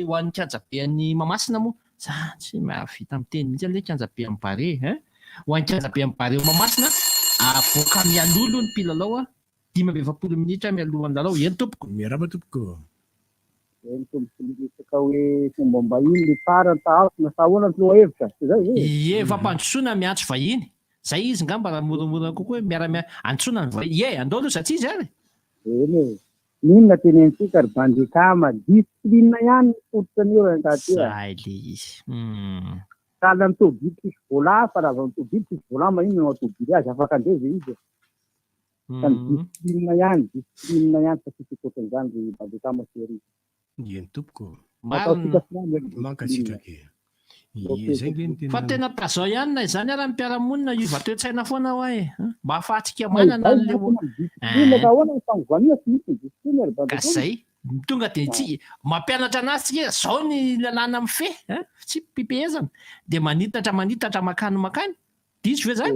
ho an'ny kianjabean'ny Mahamasina moa za tsy mahavita amin'ny teny mihitsy le kianjabe amin'ny Bare ho an'ny kianjabe amin'ny Bare Mahamasina avoaka mialolo ny mpilalao 20 minitra mialohan'ny lalao eny tompoko. Miaraba tompoko. Eny tompoko resaka hoe fomba mbahiny le tsara taafina sahoana no hevitra zay fampandrosoana miantso vahiny zay izy ngamba raha moramora kokoa hoe miara antsoina ny vahiny andao aloha satsia zany eny inona tenentsika ry bandekama discipline ihany fototrany eo antaty zay le izy sahala ny tobily tsisy vola fa raha vao ny tobily tsisy vola mahino no tobily azy afaka andeza izy fa ny discipline ihany fa tsisy koatr'izany ry bandekama sery eny tompoko mankasitraka fa tena tazao ihany na izany ara ny mpiaramonina iova toe-tsaina foana ho mba ahafahantsika manana ka zay tonga dia tsy mampianatra anazy tsika zao ny lalàna amin'ny fe tsy pipehezana dia manitatra makany diso ve zany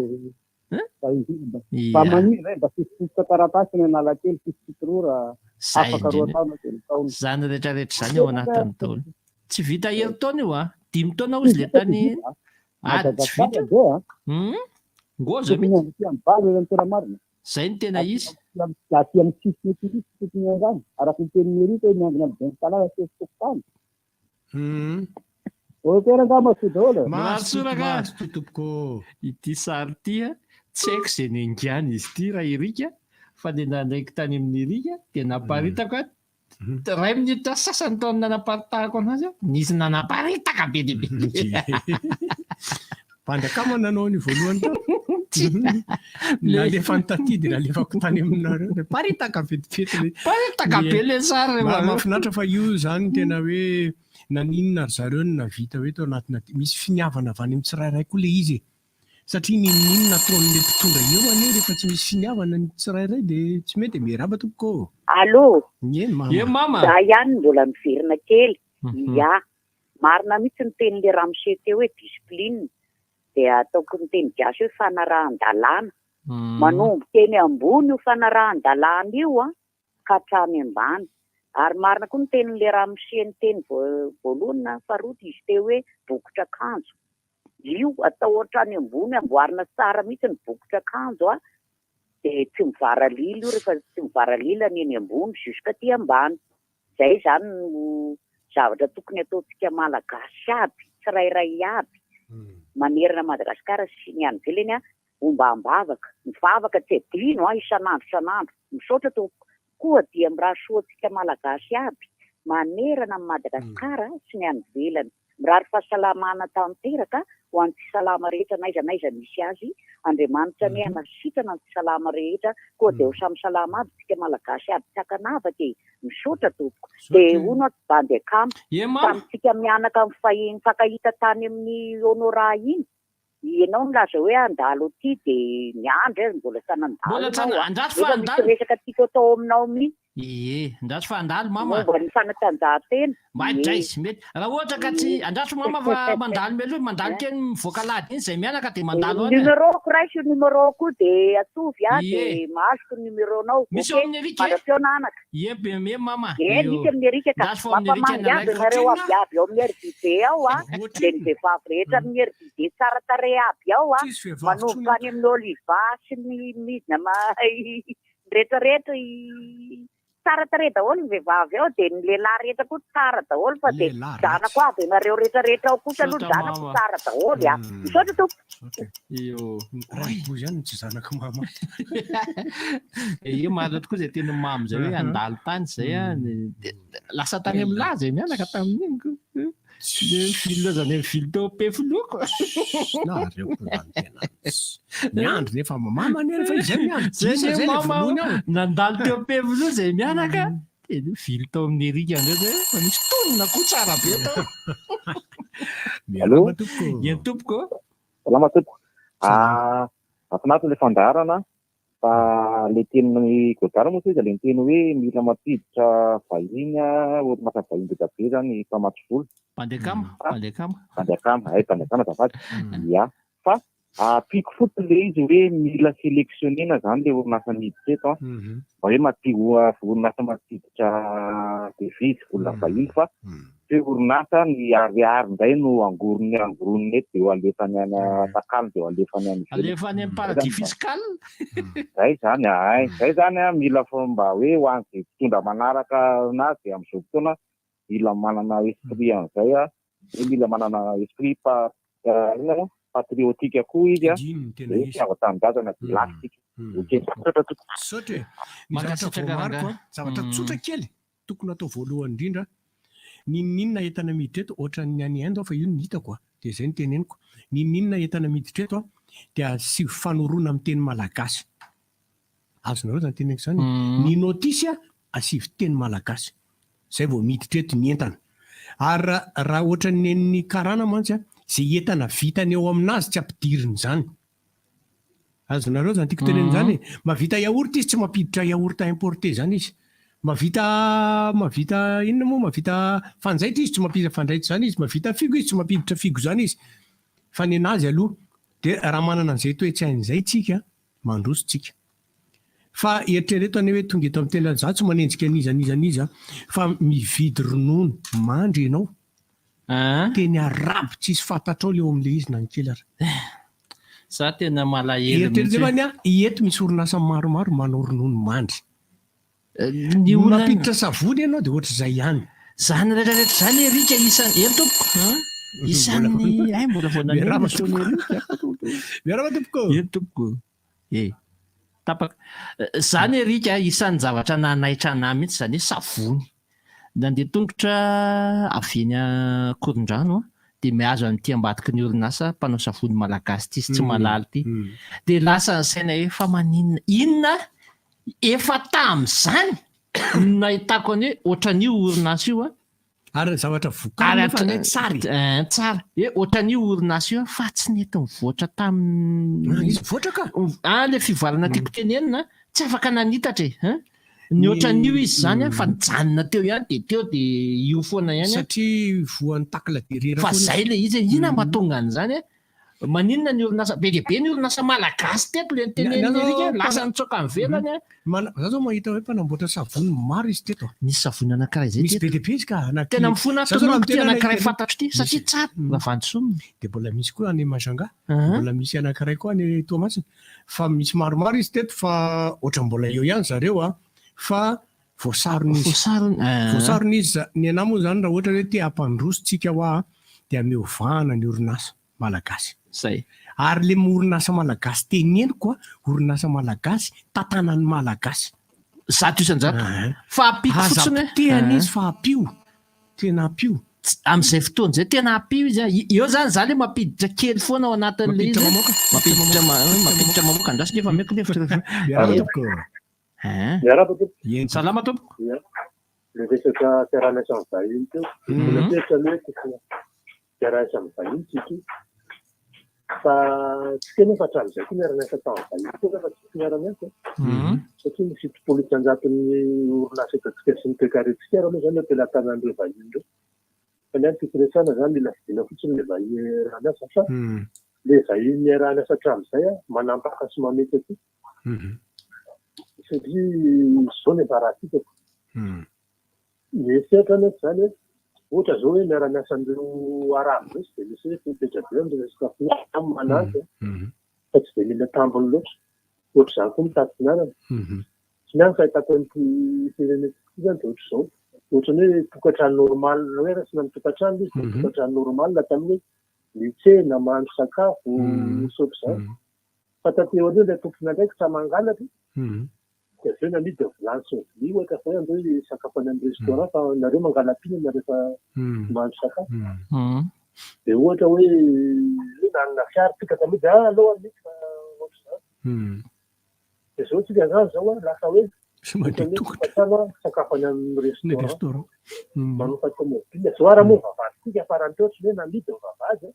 fa maniry zay mba sisitsika taratasy ny analakely sisitsitrora afaka roa taona taona zany rehetrarehetra zany eo anatin'ny taona tsy vita hery taona io 5 taona ozy le tany tsy vita ngoza zay ny tena izy laty amin'ny sisy metirity zany araky ny teny merita hoe miangina amin'ny benkalala sesitokotany tena nga masodaola mahasoraka tompoko ity sary ity tsy haiko zay ny angiany izy ity raha Erika fa le nandraiky tany amin'ny Erika dia naparitako ray minitra sasany taona nanaparitahako anazy nisy nanaparitaka be dehibe Pandakama nanao ny voalohany tao nalefa ny tatidy nalefako tany aminareo paritaka be le sary mahafinaritra fa io zany tena hoe naninona ry zareo no navita hoe tao anatina misy finiavana avy any amin'ny tsirairay koa le izy satria ninona ataon'le mpitondra eo ane rehefa tsy misy finiavana ny tsirairay dia tsy mety miaraba tompoko. Allô mama za ihany mbola miverina kely marina mihitsy ny tenin'le Ramose teo hoe discipline dia ataoko ny teny gasy hoe fanarahan-dalàna manombo teny ambony io fanarahan-dalàna io ka hatrany ambany ary marina koa ny tenin'le raha miseny teny voalohany faharoa izy teo hoe bokotra akanjo. Io atao ohatra any ambony amboarina tsara mihitsy ny bokotra akanjo dia tsy mivaralila io rehefa tsy mivaralila ny eny ambony juska aty ambany. Izay zany no zavatra tokony ataontsika malagasy aby, tsirairay aby, manerana Madagasikara sy ny any ivelany ombam-bavaka. Ny vavaka tsy adino isan'andro. Misaotra koa dia miraha soantsika malagasy aby manerana amin'ny Madagasikara sy ny any ivelany. Mirary fahasalamana tanteraka ho an'ny tsy salama rehetra n'aiza misy azy. Andriamanitra ny anasitrana ny tsy salama rehetra koa dia ho samy salama aby tsika malagasy aby tsy hakanavaka misaotra tompoko. Dia hono bandy akamo samitsika mianaka amin'ny fakahita tany amin'ny honora iny. Ianao milaza hoe andalo aty dia miandry mbola sanandalo resaka tiako atao aminao mi. Andraso fa andalo mama. Momba ny fanatanjahantena. Maidraizy mety. Raha ohatra ka tsy andraso mama fa mandalo melo mandalo kely mivoaka lahady iny izay mianaka dia mandalo any. Numéro-ko raisy numéro-ko dia atovy dia mahazoko numéro-nao. Misy eo amin'ny erika. Mara-pionanaka. Ie mama. Misy amin'ny erika ka. Mampamangy nareo aby ao amin'ny RDD ao dia ny vehivavy rehetra amin'ny RDD tsara tarehy aby ao manomboka any amin'ny Oliva sy ny midina rehetrarehetra tsara tarehy daholo ny vehivavy ao dia ny lehilahy rehetra koa tsara daholo fa dia zanako aby nareo rehetrarehetra ao kosa aloha zanako tsara daholo misaotra tompo. Raha zany tsy zanako mama. Io marina tokoa izay teny mamy zay hoe andalo tany izay lasa tany amin'ny lahy izay mianaka tamin'iny koa. Filo zany filo teo pefiloko. Miandry nefa mama nefa izay miandry. Mama nandalo teo pefilo izay mianaka. Filo tao amin'ny erika ndray fa misy tonona koa tsara be tao. Allo? Ien tompoko. Salama tompoko. Mahafinaritra ilay fandarana fa ilay tenin'ny godara moa izy ilay teny hoe mila mampiditra vahiny orinasa vahiny be be zany mpamatsy volo. Pandekama. Zafady. Ya. Fa apiko fotsiny ilay izy hoe mila seleksionena zany ilay orinasa miditra eto mba hoe orinasa mampiditra devise volona vahiny fa hoe orinasa ny ariary indray no angoron'ny eto dia alefany any Sakalo dia alefany any alefany amin'ny paradis fiscal. Zay zany mila mba hoe ho an'izay mpitondra manaraka anazy dia amin'izao fotoana mila manana esprit an'izay hoe mila manana esprit patriotika koa izy fiavatanindrazana dia lasika. Sotra zavatra tsotra kely tokony atao voalohany indrindra ninona entana miditra eto ohatra ny any Inde fa io ny hitako dia izay ny teneniko. Ninona entana miditra eto dia sy fanorona amin'ny teny malagasy. Azonareo zany teneniko izany. Ny notisy asivy teny malagasy. Izay vao miditra eto ny entana. Ary raha ohatra ny karana mantsy izay entana vitany eo aminazy tsy ampidiriny izany. Azonareo zany tiako teneny izany. Mavita yaourt izy tsy mampiditra yaourt importé izany izy. Mavita inona moa mavita fanjaitra izy tsy mampiditra fanjaitra izany izy. Mavita figo izy tsy mampiditra figo izany izy. Fa ny anazy aloha dia raha manana an'izay toe-tsain'izay tsika mandroso tsika. Fa eritrereto any hoe tonga eto amin'ny teny za tsy manenjika niza fa mividy ronono mandry ianao. Teny arabo tsisy fantatrao leo amin'ilay izy na ny kely ary. Za tena malahelo mihitsy. Eto misy orinasa maromaro manao ronono mandry. Mampiditra savony ianao dia ohatr'izay ihany. Zany rehetrarehetra zany erika isany tompoko. Isan'ny mbola voananena tompoko. Tapaka. Zany erika isan'ny zavatra nanaitra anahy mihitsy zany savony. Nandeha tongotra avy eny Korondrano dia mihazo amin'ity ambadiky ny orinasa mpanao savony malagasy ity tsy malala ity. Dia lasa ny saina hoe fa maninona inona efa tamin'izany nahitako ny hoe ohatran'io orinasa io ary zavatra vokany tsara. Tsara. Ohatran'io orinasa io fa tsy nety nivoatra tamin'ny izy voatra ka. Ilay fivoarana tiako tenenina tsy afaka nanitatra ny ohatran'io izy zany fa nijanona teo ihany dia teo dia io foana ihany. Satria voan'ny takla derera. Fa zay ilay izy ina mahatonga an'izany maninona ny orinasa be dia be ny orinasa malagasy teto le nitenenyrika lasa nitsoka amin'ny velany za zao mahita hoe mpanamboatra savony maro izy teto misy savony anankiray zay misy be dia be izy ka tena mifona tonompo ty anankiray fantatro ty satria tsara ravandrosominy dia mbola misy koa any Majanga mbola misy anankiray koa any Toamasina fa misy maromaro izy teto fa ohatra mbola eo ihany zareo fa voasarony izy ny anahy moa zany raha ohatra hoe te hampandrositsika ho dia ameovahana ny orinasa malagasy zay ary le orinasa malagasy teneniko orinasa malagasy tantanany malagasy zato isan-jato fa apiko fotsiny tehany izy fa apio tena apio amin'izay fotoana zay tena apio izy eo zany za le mampiditra kely foana ao anatin'le izy mampiditra mamoaka andrasy nefa meko salama tompoko le resaka fiarahana samy vahiny teo napetra le fiarahana samy vahiny tsika fa tsy tena fa hatramin'izay koa miara-miasa tamin'ny vahiny koa fa tsy miara-miasa satria misy fitopolo-tsanjaton'ny orinasa etatsika sy ny toekarentsika raha moa zany ampelantanan'ireo vahiny ireo fa ny any fitiresana zany mila fidiana fotsiny le vahiny raha-miasa fa le vahiny raha-miasa hatramin'izay manampaka sy mamety aty satria zao ny mbarahatikako mieritreritra nefa zany hoe ohatra zao hoe miara-miasa an'ireo arabo resy dia misy hoe fipetra be amin'ireo resaka fiarana manampy fa tsy dia mila tambiny loatra ohatra zany koa mitady fihinanana tsy miany fahitako an'ity firenetsika zany dia ohatra zao ohatra ny hoe tokantrano normal hoe rasina mitokantrano izy tokantrano normal natany hoe mitsena mahandro sakafo misotro zany fa tateo aloha ilay tompona ndraiky tsy mangalatra dia aveo namidy vilany sy ny vili ohatra fa andreo hoe sakafo any amin'ny restaurant fa nareo mangalam-pihinana rehefa mahandro sakafo dia ohatra hoe nanana fiara tika tamidy aloha misy fa ohatra zany dia zao tsika zany zao lasa hoe tokantrano sakafo any amin'ny restaurant manofa tomobile zao ara moa vavady tika farany teo tsy hoe namidy ny vavady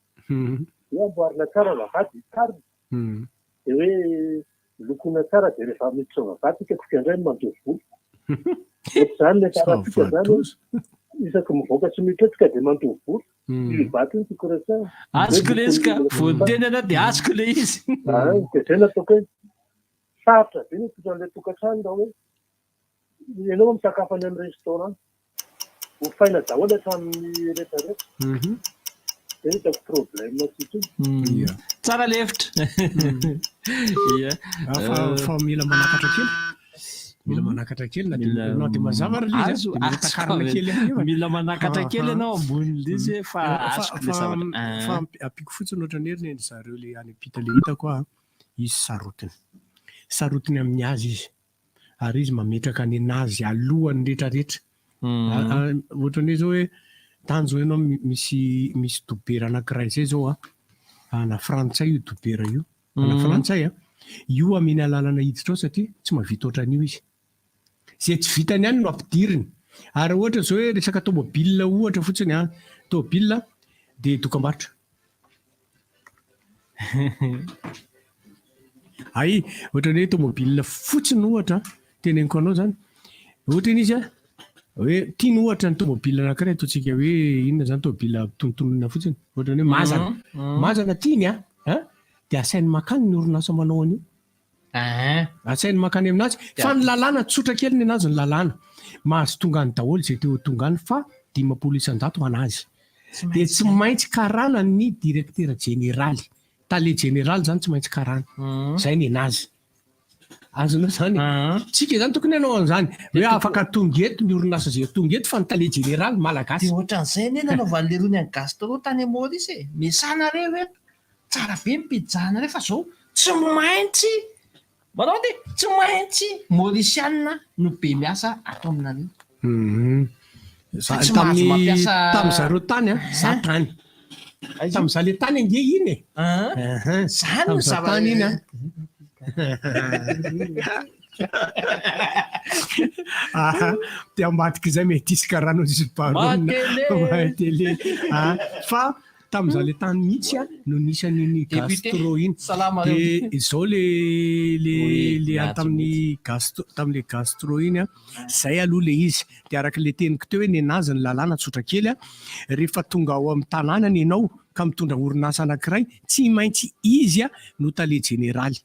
hoe amboarina tsara vavady karina dia hoe lokona tsara dia rehefa miditra vavady tika tika indray mandovo volo zany le taratika zany isaky mivoaka tsy mitretika dia mandovo volo ivaty ny tikoresana azoko le izy ka voatenana dia azoko le izy dia zay nataoko hoe sarotra be ny fitran'ilay tokantrano raha hoe ianao misakafo any amin'ny restaurant ho faina daholo hatramin'ny rehetrarehetra dia hitako problème atsika tsara lefitra fa mila manakatra kely mila manakatra kely na dia mazava raha izy takarana kely mila manakatra kely ianao ambonin'le izy fa azoko le zavatra fa ampiko fotsiny ohatra ny herin'ny zareo le any ampita le hitako izy sarotiny amin'ny azy izy ary izy mametraka ny anazy alohan'ny rehetrarehetra ohatra ny zao hoe tany zao ianao misy dobera anankiray zay zao ana frantsay io dobera io ana frantsay io aminy alalana hiditra ao satria tsy mavita ohatran'io izy zay tsy vitany ihany no ampidiriny ary ohatra zao hoe resaka tomobile ohatra fotsiny tomobile dia dokam-barotra ay ohatra ny hoe tomobile fotsiny ohatra teneniko anao zany ohatra ny izy hoe tiany ohatra ny tomobile anankiray ataontsika hoe inona zany tomobile tonontonona fotsiny ohatra ny hoe mazana tiany dia asainy makany ny orinasa manao an'io asainy makany aminazy fa ny lalàna tsotra kely ny anazy ny lalàna mahazo tonga ny daholo zay teo tonga any fa 500 anazy dia tsy maintsy karana ny directeur généraly tale général zany tsy maintsy karana zay ny anazy azonao zany tsika zany tokony ianao an'izany hoe afaka tongeto ny orinasa zay tongeto fa ny tale général malagasy ohatran'izay ne nanaovan'le rony any gastro tany Maurice misana reo hoe tsara be mipijana re fa zao tsy maintsy manao dia tsy maintsy maorisianina no be miasa ato aminareo tamin'izareo tany za tany tamin'iza le tany ange iny zany no tany iny dia ambadika izay mety isy karanao izy tele fa tamin'izaho le tany mihitsy a no nisan'iny gastro iny dia izao le tamin'ny tamin'le gastro iny a zay aloha le izy dia araka le teniko teo hoe nenazy ny lalàna tsotra kely a rehefa tonga ao amin'ny tanànany ianao ka mitondra orinasa anankiray tsy maintsy izy a no tale jeneraly.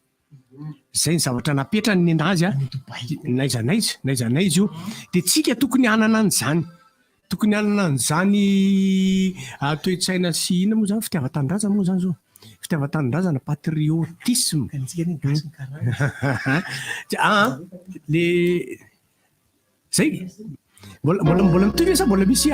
Zay ny zavatra napetrany nenazy a naizanaizy io dia tsika tokony hanana an'izany. Tokony hanana an'izany toe-tsaina sy ina moa zany fitiavan-tanindrazana moa zany zao. Fitiavan-tanindrazana patriotisme. Le zay mbola mitovy sa mbola misy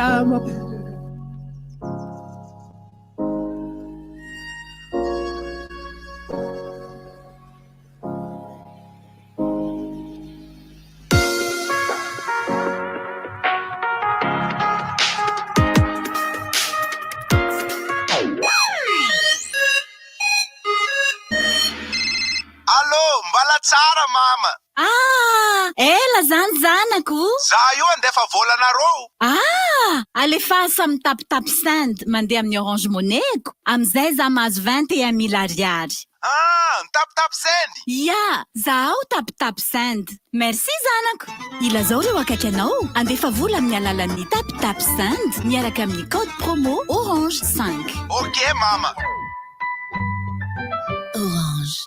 Tsara mama. Ela zany zanako. Za io andefa volanareo. Alefasa mitapitapy send mandeha amin'ny Orange Money-ko. Amizay za mahazo 21 000 ariary. Mitapitapy send? Ya, zaho tapitapy send. Merci zanako. Ilazao reo akaiky anao. Andefa vola amin'ny alalan'ny tapitapy send miaraka amin'ny code promo Orange 5. Ok mama. Orange.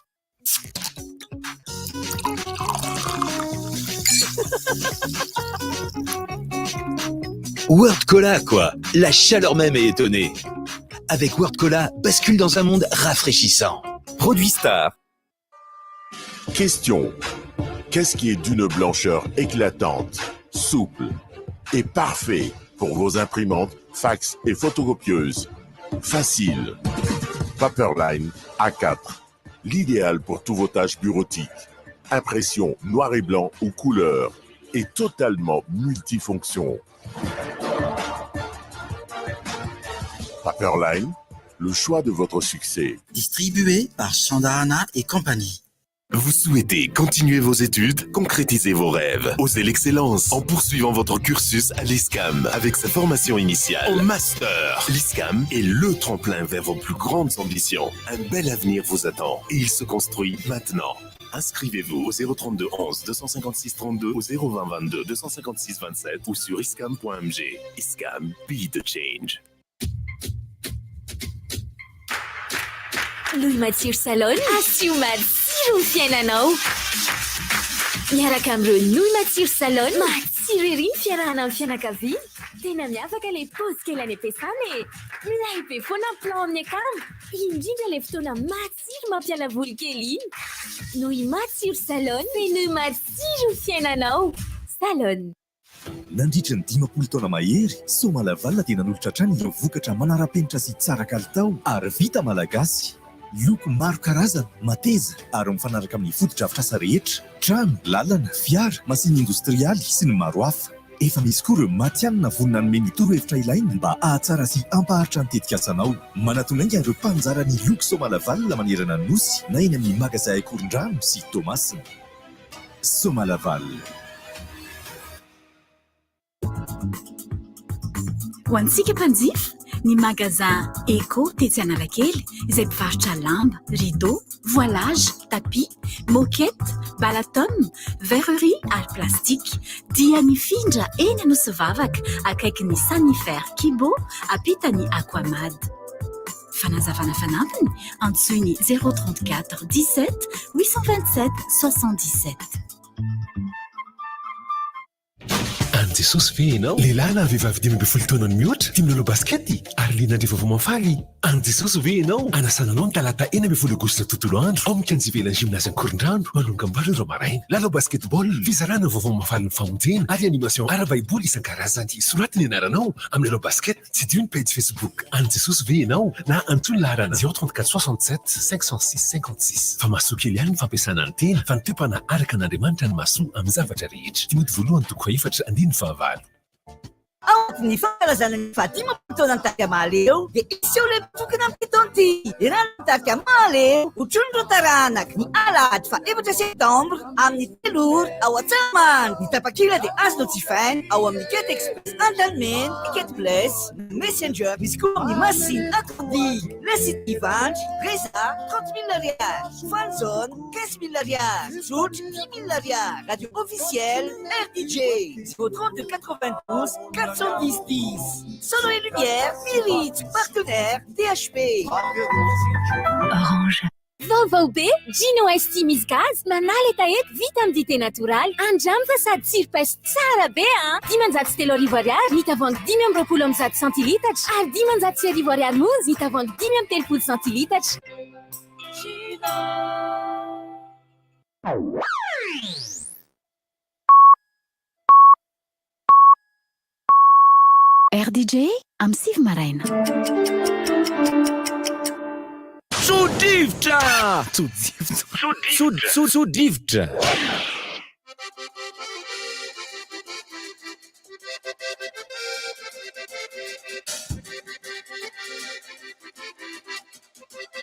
Word Cola, quoi. La chaleur même est étonnée. Avec Word Cola, bascule dans un monde rafraîchissant. Produit Star. Question. Qu'est-ce qui est d'une blancheur éclatante, souple et parfait pour vos imprimantes, fax et photocopieuses? Facile. Paperline A4. L'idéal pour tous vos tâches bureautiques. Impression noir et blanc ou couleur. Et totalement multifonction. Paperline, le choix de votre succès. Distribué par Chandarana et compagnie. Vous souhaitez continuer vos études, concrétiser vos rêves, oser l'excellence en poursuivant votre cursus à l'ISCAM avec sa formation initiale au master. L'ISCAM est le tremplin vers vos plus grandes ambitions. Un bel avenir vous attend et il se construit maintenant. Inscrivez-vous au 032 11 256 32 au 020 22 256 27 ou sur iscam.mg. ISCAM, be the change. Louis Mathieu Salon, asiomary tsiro ny fiainanao. Miaraka amin'ireo Louis Mathieu Salon, matsiro ery ny fiarahana amin'ny fianakaviana. Tena miavaka ilay paozy kely any am-piasana e. Milay be foana ny plan amin'ny akamo. Indrindra ilay fotoana matsiro mampiala voly kely iny. Louis Mathieu Salon, tena matsiro ny fiainanao. Salon. Nandritra ny 10 taona mahery, Somalavalna dia nanolotra hatrany ireo vokatra manara-penitra sy tsara kalitao ary vita malagasy. Loko maro karazana, mateza ary mifanaraka amin'ny foto-drafitr'asa rehetra, trano, lalana, fiara, masina industrialy sy ny maro hafa. Efa misy koa ireo matianina vonona hanome ny torohevitra ilaina mba ahatsara sy ampaharitra ny tetikasanao. Manatonainga ireo mpanjara ny loko Somalavalna manerana ny nosy na eny amin'ny magazay Akorondrano sy Thomasina. Somalavalna. Ho antsika mpanjifa, ny magasin Eco tetsy Analakely izay mpivarotra lamba, rideau, voilage, tapis, moquette, balaton, verrerie ary plastique. Dia mifindra eny Anosivavaka akaiky ny Sanifère Kibo ampitany Aquamad. Fanazavana fanampiny antsoiny 034 17 827 77. Jesosy ve ianao? Lehilahy na vehivavy 5 taona ny mihoatra tia milalao baskety ary liana andreva vao mafaly. Jesosy ve ianao? Anasana anao ny talata 4 aogositra tontolo andro ao mikanjivelany gymnase Akorondrano manongam-balo ireo maraina. Lalao basketball, fizarana vaovao mafaly ny famonjena ary animation ara-baiboly isan-karazany. Soratiny anaranao amin'ny lalao basket tsy dio ny page Facebook. Jesosy ve ianao na antony laharana 034 67 506 56. Fa mahasoa kely ihany ny fampiasana ny tena fa ny toepana araka an'Andriamanitra ny mahasoa amin'ny zavatra rehetra. Timothy voalohany toko 4 andiny fahavalo. ao anatin'ny fankalazana ny fahadimampolo ny takamaly eo dia iseho le tokana amin'ny taonty irany takamaly eo otrondro taranaka ny alahady fa 4 septembre amin'ny 3 ora ao Antsahamany ny tapakila dia azonao jifainy ao amin'ny Quête Express Antalmen Quête Place Messenger misy koa amin'ny masiny atodi le site Ivandry Reza 30 000 ariary Fan Zone 15 000 ariary Zoutr 10 000 ariary radio officielle RDJ 032 92 410 10 Sono et Lumière Mirit partenaire DHP Orange. Vaovao be Gino ST misy gaz manala etaety vita amin'ny dité natoraly andramo fa sady tsiro-paiso tsara be a 13 ariary ny tavoangy 520 centilitatra ary 900 ariary monja ny tavoangy 530 centilitatra. RDJ am Siv Maraina. Sodivitra! Sodivitra!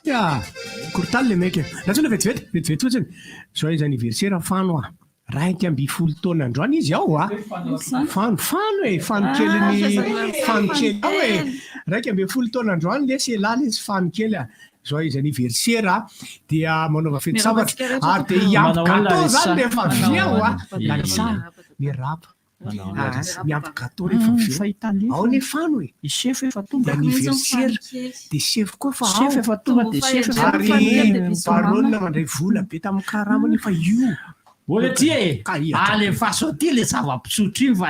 Ya, kurtal le meka. Latsona vetivety fotsiny. Zao izy anniversaire fano a. Raiky amby 10 taona androany izy ao a. Fano kely ao e. Raiky amby 10 taona androany le selala izy fano kely a. Zao izy anniversaire dia manaova fety sabatra ary dia hiampy gâteau zany rehefa avy ao a. Lalisa mirapa. Miampy gâteau rehefa avy ao ne fano e. I chef efa tonga anniversaire dia chef koa fa ao. Chef efa tonga dia chef ary baronne mandray vola be tamin'ny karama nefa io. Olha ty alefaso ty le zava-pisotro iny va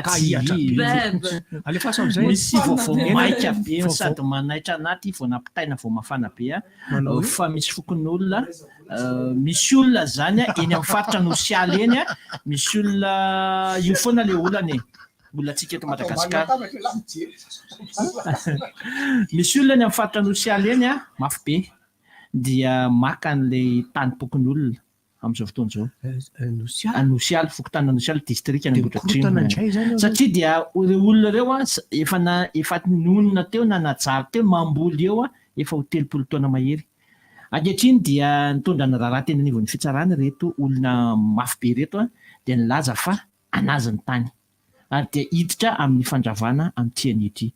alefaso am'izay misy vao maika be sady manaitra anaty vao nampitaina vao mafana be a fa misy fokon'olona misy olona zany a eny amin'ny faritra nosialy eny a misy olona io foana le olana e olona tsika eto Madagasikara misy olona eny amin'ny faritra nosialy eny a mafy be dia maka an'le tany pokon'olona am'izao fotoana zao Nosialy fokotana Nosialy district Ambohidratrimo satria dia olona reo a efa nonona teo na najary teo mamboly eo a efa ho 30 taona mahery ankehitriny dia nitondra ny raharaha teny anivon'ny fitsarana reto olona mafy be reto a dia nilaza fa anazy ny tany ary dia hiditra amin'ny fandravana amin'ity an'ity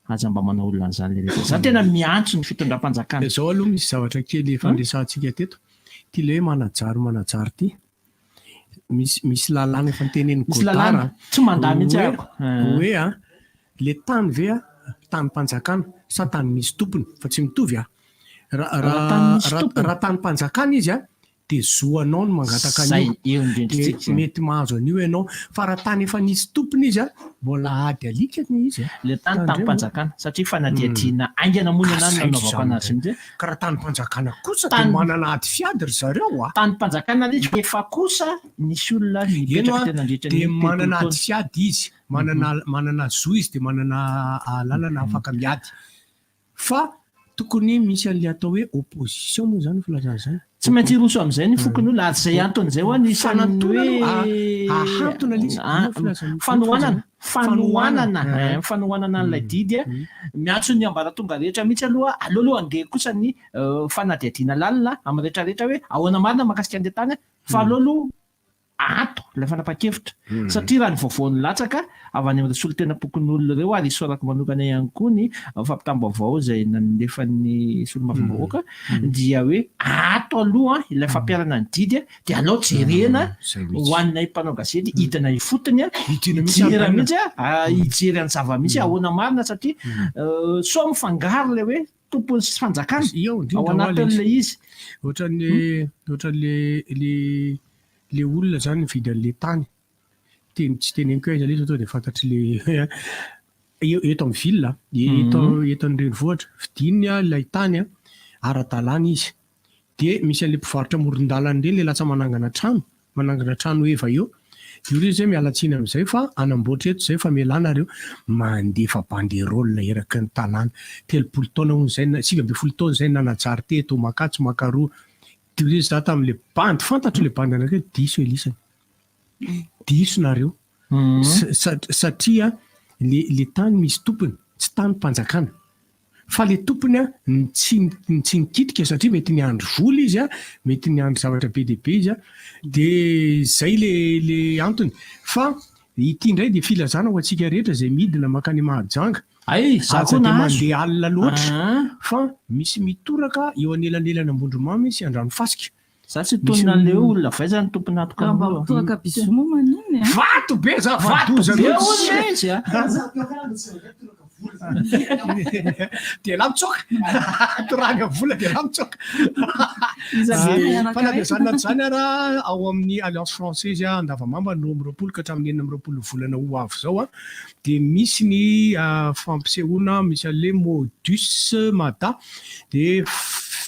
aza mba manao olona an'izany le reto za tena miantso ny fitondram-panjakana zao aloha misy zavatra kely fandresantsika teto ty le manajary ty misy lalàna efa nitenen'ny godara tsy mandà mihitsy ako hoe a le tany ve a tany-panjakana sa tany misy tompony fa tsy mitovy a raha tany-panjakana izy a dia zoanao no mangataka an'io mety mahazo an'io ianao fa raha tany efa nisy tompony izy a mbola ady alikany izy le tany-panjakana satria fanadiadiana aingana moana na nanaovako anazy mihitsy ka raha tany-panjakana kosa dia manana ady fiady ry zareo a tany-panjakana izy efa kosa nisy olona mipetraka tena andritra dia manana ady fiady izy manana zo izy dia manana lalana afaka miady fa tokony misy an'le atao hoe opposition moa zany filazana zany tsy maintsy iroso amin'izay ny fokon'olona ary zay anton'izay ho any isan'ny hoe ahantona l'izy fanohanana an'ilay didy a miantso ny ambaratonga rehetra mihitsy aloha ange kosa ny fanadiadiana lalina amin'ny rehetrarehetra hoe ahoana marina mahakasika an'le tany fa aloha ato ilay fanapa-kevitra satria raha ny vaovaon'ny latsaka avy any amin'ny solotena pokon'olona reo ary isorako manokana ihany koa ny fampitam-baovao izay nalefan'ny solomavam-bahoaka dia hoe ato aloha ilay fampiarana ny didy a dia anao jerena ho annay mpanao gazety hidina ifotony a hijery mihitsy a hijery any zava-misy ahoana marina satria so mifangaro le hoe tompony sy fanjakana ao anatin'le izy ohatran'le le olona zany mividy an'le tany tsy teneniko izy le zao dia fantatry le eto amin'ny ville eto an'ireny vohatra vidiny ilay tany ara-dalàna izy dia misy an'le mpivarotra amoron-dalana ireny le latsa manangana trano eva eo io izy zay mialatsiny amin'izay fa anamboatra eto zay fa mialana reo mandefa banderole eraky ny tanàna 30 taona zay 9 taona zay nanajary teto makatsy makaroa dia za tamin'le bandy fantatro le bandy anareo diso elisany diso nareo satria le tany misy tompony tsy tany mpanjakana fa le tompony a tsy nikitika satria mety ny andro vola izy a mety ny andro zavatra be deaibe izy a de zay le antony fa ity indray de filazana ho antsika rehetra zay midina makany Mahajanga aza de mandeha alina loatra fa misy mitoraka eo anelanelana Ambondromamy sy Andranofasika za tsy tona le olona vaizany tompony atoka mitoraka bisomo maniny vato be za vadoza izy a de la mitsoka toranga vola de la mitsoka fanabezana zany ara ao amin'ny Alliance Française andavamamba 20 ka hatramin'ny 20 volana ho avy zao a de misy ny fampisehoana misy an'le modus mata de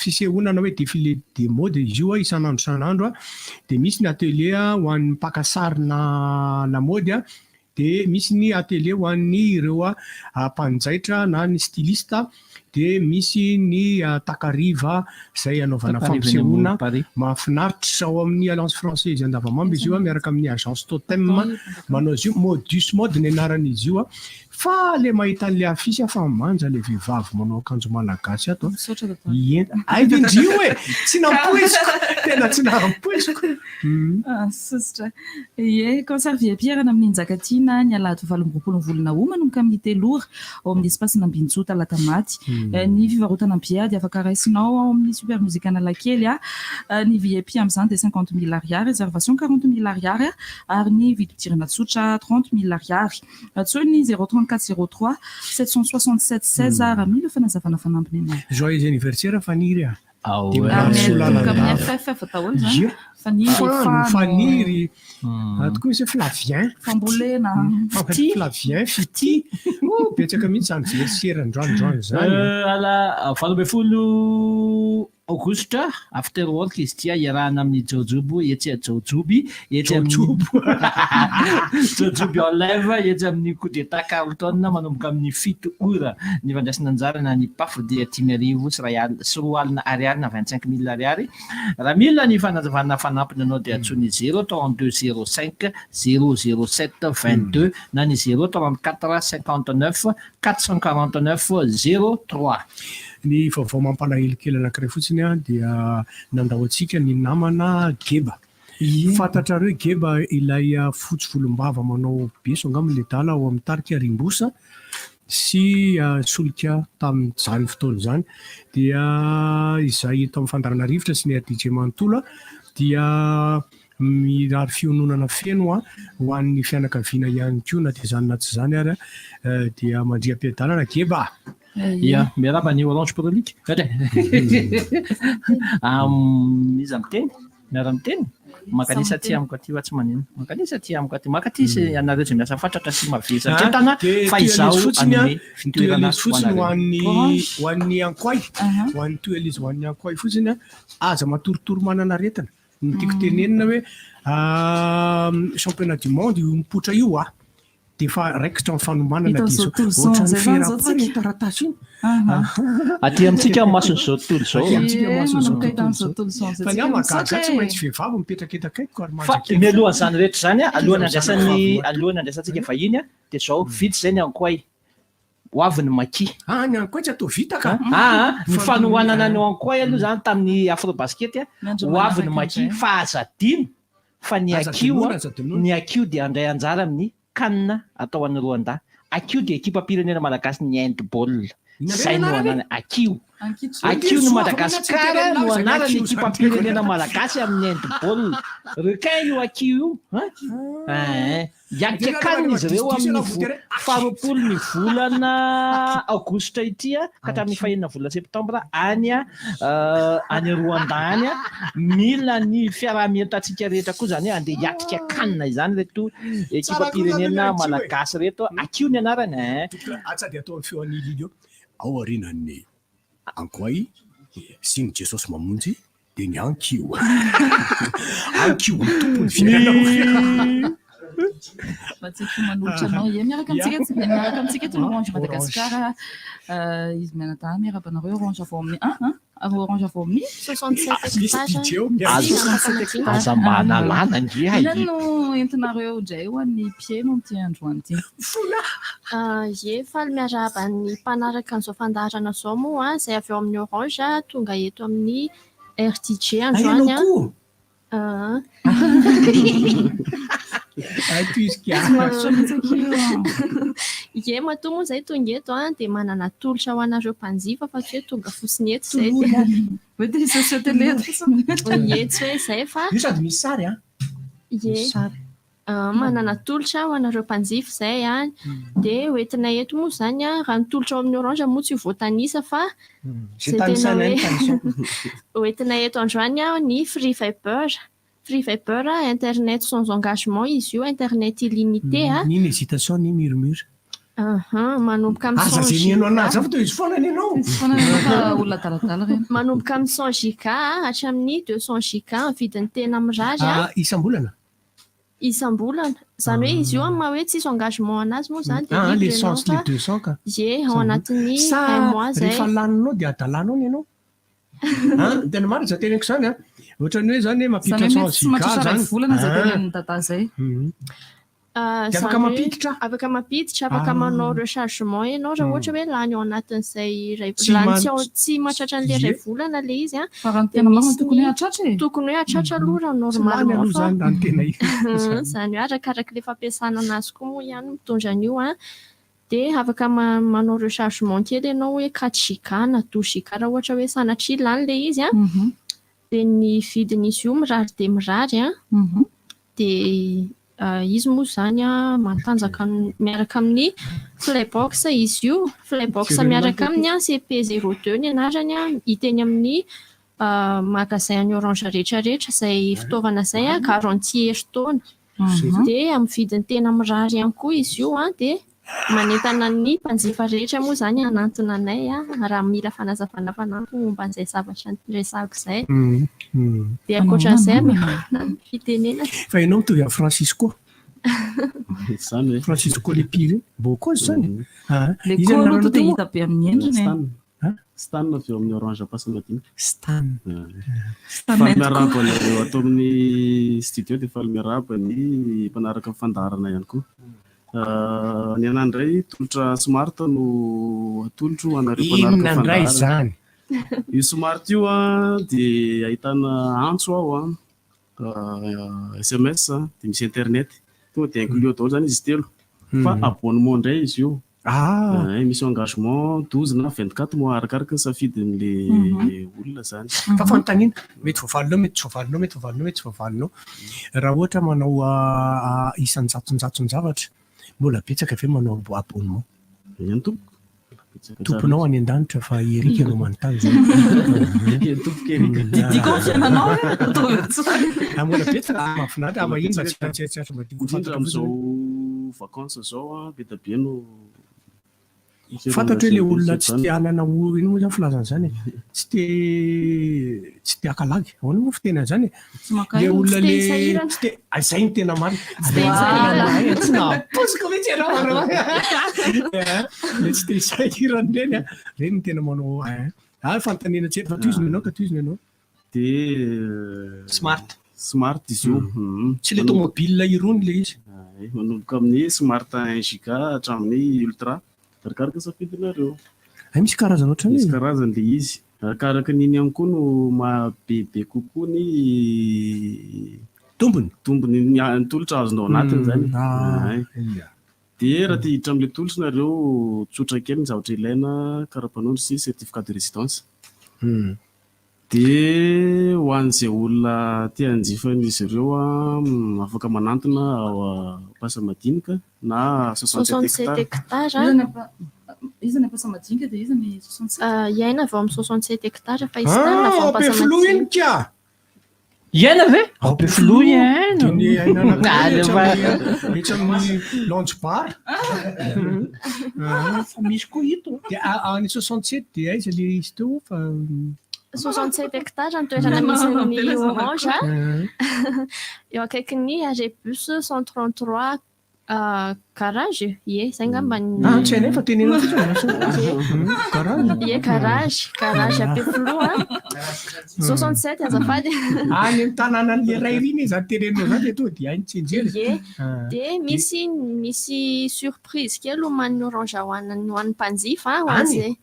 fisehoana hoe défilé des modes izy io isan'andro de misy ny atelier ho an'ny mpakasarina la mode a de misy ny atelier ho an'ny ireo mpanjaitra na ny styliste de misy ny takariva zay anaovana fampisehoana mahafinaritra ao amin'ny Alliance Française andavamamba izy io miaraka amin'ny agence Totem manao izy io modus mode ny anaran'izy io fa le mahita an'le afisy fa manja le vehivavy manao akanjo malagasy ato aivindrio hoe tsy nampoiziko tena tsy nampoiziko sosotra conservier Pierre amin'ny Njakatiana ny alahady 20 volana oma nomboka amin'ny telora ao amin'ny espace Nambinjo talata maty ny fivarotana bière dia afaka raisinao ao amin'ny super musique Analakely ny VIP amin'izany de 50 000 ariary réservation 40 000 ariary ary ny vidipidirana tsotra 30 000 ariary atsony 034 03 767 16 mille fanazavana fanampiny anao joyeux anniversaire Faniry Faniry atoko misy Flavien fambolena Flavien Fiti betsaka mihitsy zany versaire androandroany zany ala 20 Aogositra after work izy tia iarahana amin'ny Jojobo etsy Jojoby etsy amin'ny Jojoby en live etsy amin'ny coup d'état Carlton manomboka amin'ny 7 ora ny fandraisana anjarana ny paf dia 10,000 sy roa alina ariary na 25 000 ariary raha mila ny fanazavana fanampiny anao dia atsony 032 05 007 22 na ny 034 59 449 03 ny vaovao mampalahelo anankiray fotsiny dia nandahoantsika ny namana Geba fantatrareo Geba ilay fotsy volombava manao beso angamile dala ao amin'ny tarika Rimbosa sy solika tamin'izany fotoana zany dia izay eto amin'ny fandarana rivotra sy ny DJ Mantola dia mirary fiononana feno ho an'ny fianakaviana ihany koa na dia zany na tsy zany ary dia mandriam-piadalana Geba ia miaraba ny Orange Prolique izy am'teny miara am'teny makanisa ty amiko aty tsy manino makanisa ty amiko aty makaty sy anareo zay miasa fatratra sy mavy satria tana fa izao anome fitoerana fotsiny ho an'ny ankoay ho an'ny toelizy ho an'ny ankoay fotsiny aza matorotoro manana aretina ny tiako tenenina hoe championnat du monde io mipotra io de fa raikitra amin'ny fanomanana ohatran'ny fiarapareny taratasy iny aty amintsika masony zao tontolo zao fa ny amagaga tsy maintsy vehivavy mipetraketakaiko ary fa mialohan'izany rehetra zany alohan'ny andraisantsika vahiny dia zao vitsy zay ny ankoay ho avy ny maki ny ankoay tsy atao vita ka ny fanohanana ny ankoay aloha zany tamin'ny afrobasket ho avy ny maki fa azadino fa ny akio dia andray anjara amin'ny kanina atao an'ny Rwanda akio dia ekipa pirenena malagasy ny handball zay no anana akio no Madagasikara no anarany ekipa pirenena malagasy amin'ny handball requin io akio io iakika kanina izy ireo amin'ny faharoapolo ny volana aogositra ity ka hatramin'ny fahenina volana septambra any Rwanda any mila ny fiaraha-mientantsika rehetra koa zany andeha hiatika kanina izany reto ekipa pirenena malagasy reto akio ny anarany atsady atao amin'ny feoan'ny lidio ao arinan'ny ankoay sy ny Jesosy mamonjy dia ny ankio ankio tompony fiainao Matsika manolotra anao ie miaraka amintsika eto Orange Madagasikara izy mianadahy miaraka anareo Orange avao amin'ny Orange avao amin'ny 67 azambana lana ndry inona no entinareo indray ho an'ny mpieno amin'ity androany ity ie faly miarahaba ny mpanaraka an'izao fandaharana zao moa izay avy eo amin'ny Orange tonga eto amin'ny RTG androany ie matoa moa zay tonga eto dia manana tolotra ho anareo mpanjifa fa tsy hoe tonga fotsiny eto zay ie tsy hoe zay fa sady misy sary ie manana tolotra ho anareo mpanjifa zay dia hoentina eto moa zany raha ny tolotra ao amin'ny Orange moa tsy voatanisa fa hoentina eto androany ny Free Fiber internet sans engagement izy io internet illimité niny hésitation ny murmure manomboka amin'ny 100 manomboka amin'ny 100 giga hatramin'ny 200 giga ny vidiny tena mirary isam-bolana zany hoe izy io maha hoe tsisy engagement anazy moa zany l'essence le 200 ka ie ao anatin'ny un mois zay rehefa laninao dia adalanao ny ianao tena marina za teneko zany ohatrany hoe zany mampiditra 100 giga zany volana zay tenen'ny tata zay afaka mampiditra afaka manao rechargement ianao raha ohatra hoe lany ao anatin'izay tsy mahatratra an'le ray volana le izy tokony hoe atratra aloha raha normalement zany hoe arakaraka le fampiasana anazy koa moa ihany mitondra an'io dia afaka manao rechargement kely ianao hoe 4 giga na 12 giga raha ohatra hoe sanatria lany le izy dia ny vidin'izy io mirary dia mirary dia izy moa zany matanjaka miaraka amin'ny Flybox izy io Flybox miaraka amin'ny CP02 ny anarany hiteny amin'ny magasin Orange rehetrarehetra izay fitaovana izay garantie herintaona dia amin'ny vidiny tena mirary ihany koa izy io dia manentana ny mpanjifa rehetra moa zany anantona anay raha mila fanazavana fananto momba an'izay zavatra resako izay dia ankoatran'izay fitenena fa ianao mitovy amin'ny Francisco Francisco le pire boko zany le kono dia hita be amin'ny endriny Stan avy eo amin'ny Orange Passamadinika Stan faly miarahaba eo atao amin'ny studio dia faly miarahaba ny mpanaraka fandaharana ihany koa ny anandray tolotra smart no atolotro anareo mpanaraka fandaharana io smart io dia ahitana antso ao SMS dia misy internet tonga dia inclus daholo zany izy telo fa abonnement indray izy io misy engagement 12 na 24 mois arakaraka ny safidin'le olona zany fa fanontaniana mety voavalinao mety tsy voavalinao raha ohatra manao isan-jatonjaton zavatra mbola betsaka ve manao abonnement ihany tomponao any an-danitra fa erika ianao manontany zany mbola betsaka mahafinaritra mahiny mba tsy indrindra amin'izao vacances zao be da be no fantatra hoe le olona tsy tia hanana ino moa zany filazana zany tsy tia akalagy ahoana moa fitena zany le olona le tsy tia izay ny tena marina tsy naposiko mihitsy ianao le tsy tia isahirany reny reny ny tena manao fanontaniana tsy fa toizina ianao dia smart izy io tsy le tomobile irony le izy manomboka amin'ny smart 1 giga hatramin'ny ultra arakaraka safidinareo misy karazana ohatran'ny misy karazany le izy arakaraka niny ihany koa no mahabebe kokoa ny tombony ny tolotra azonao anatiny zany dia raha tia hiditra amin'ilay tolotra nareo tsotra kely ny zavatra ilaina karapanondro sy certificat de résidence dia ho an'izay olona tia hanjifan'izy ireo afaka manantona ao Passamadinika na 67 hectare izy ny Passamadinika dia izy ny 67 iaina avao amin'ny 67 hectare fa izy tana avao Passamadinika iaina ve be filoha iaina rehetra amin'ny launch bar fa misy koa hito dia any 67 dia aiza le izy teo fa 67 hectares ny toerana misy ny orange. Eo akaikin'ny Arébus 133 garage. Ie, zay ngamba ny tsy hainay fa tenena ie garage apefloa 67 azafady. Any amin'ny tanàna ny iray riny za terenao zany eto dia any tsenjely. Ie, dia misy surprise kely homan'ny orange hoan'ny mpanjifa ho an'izay.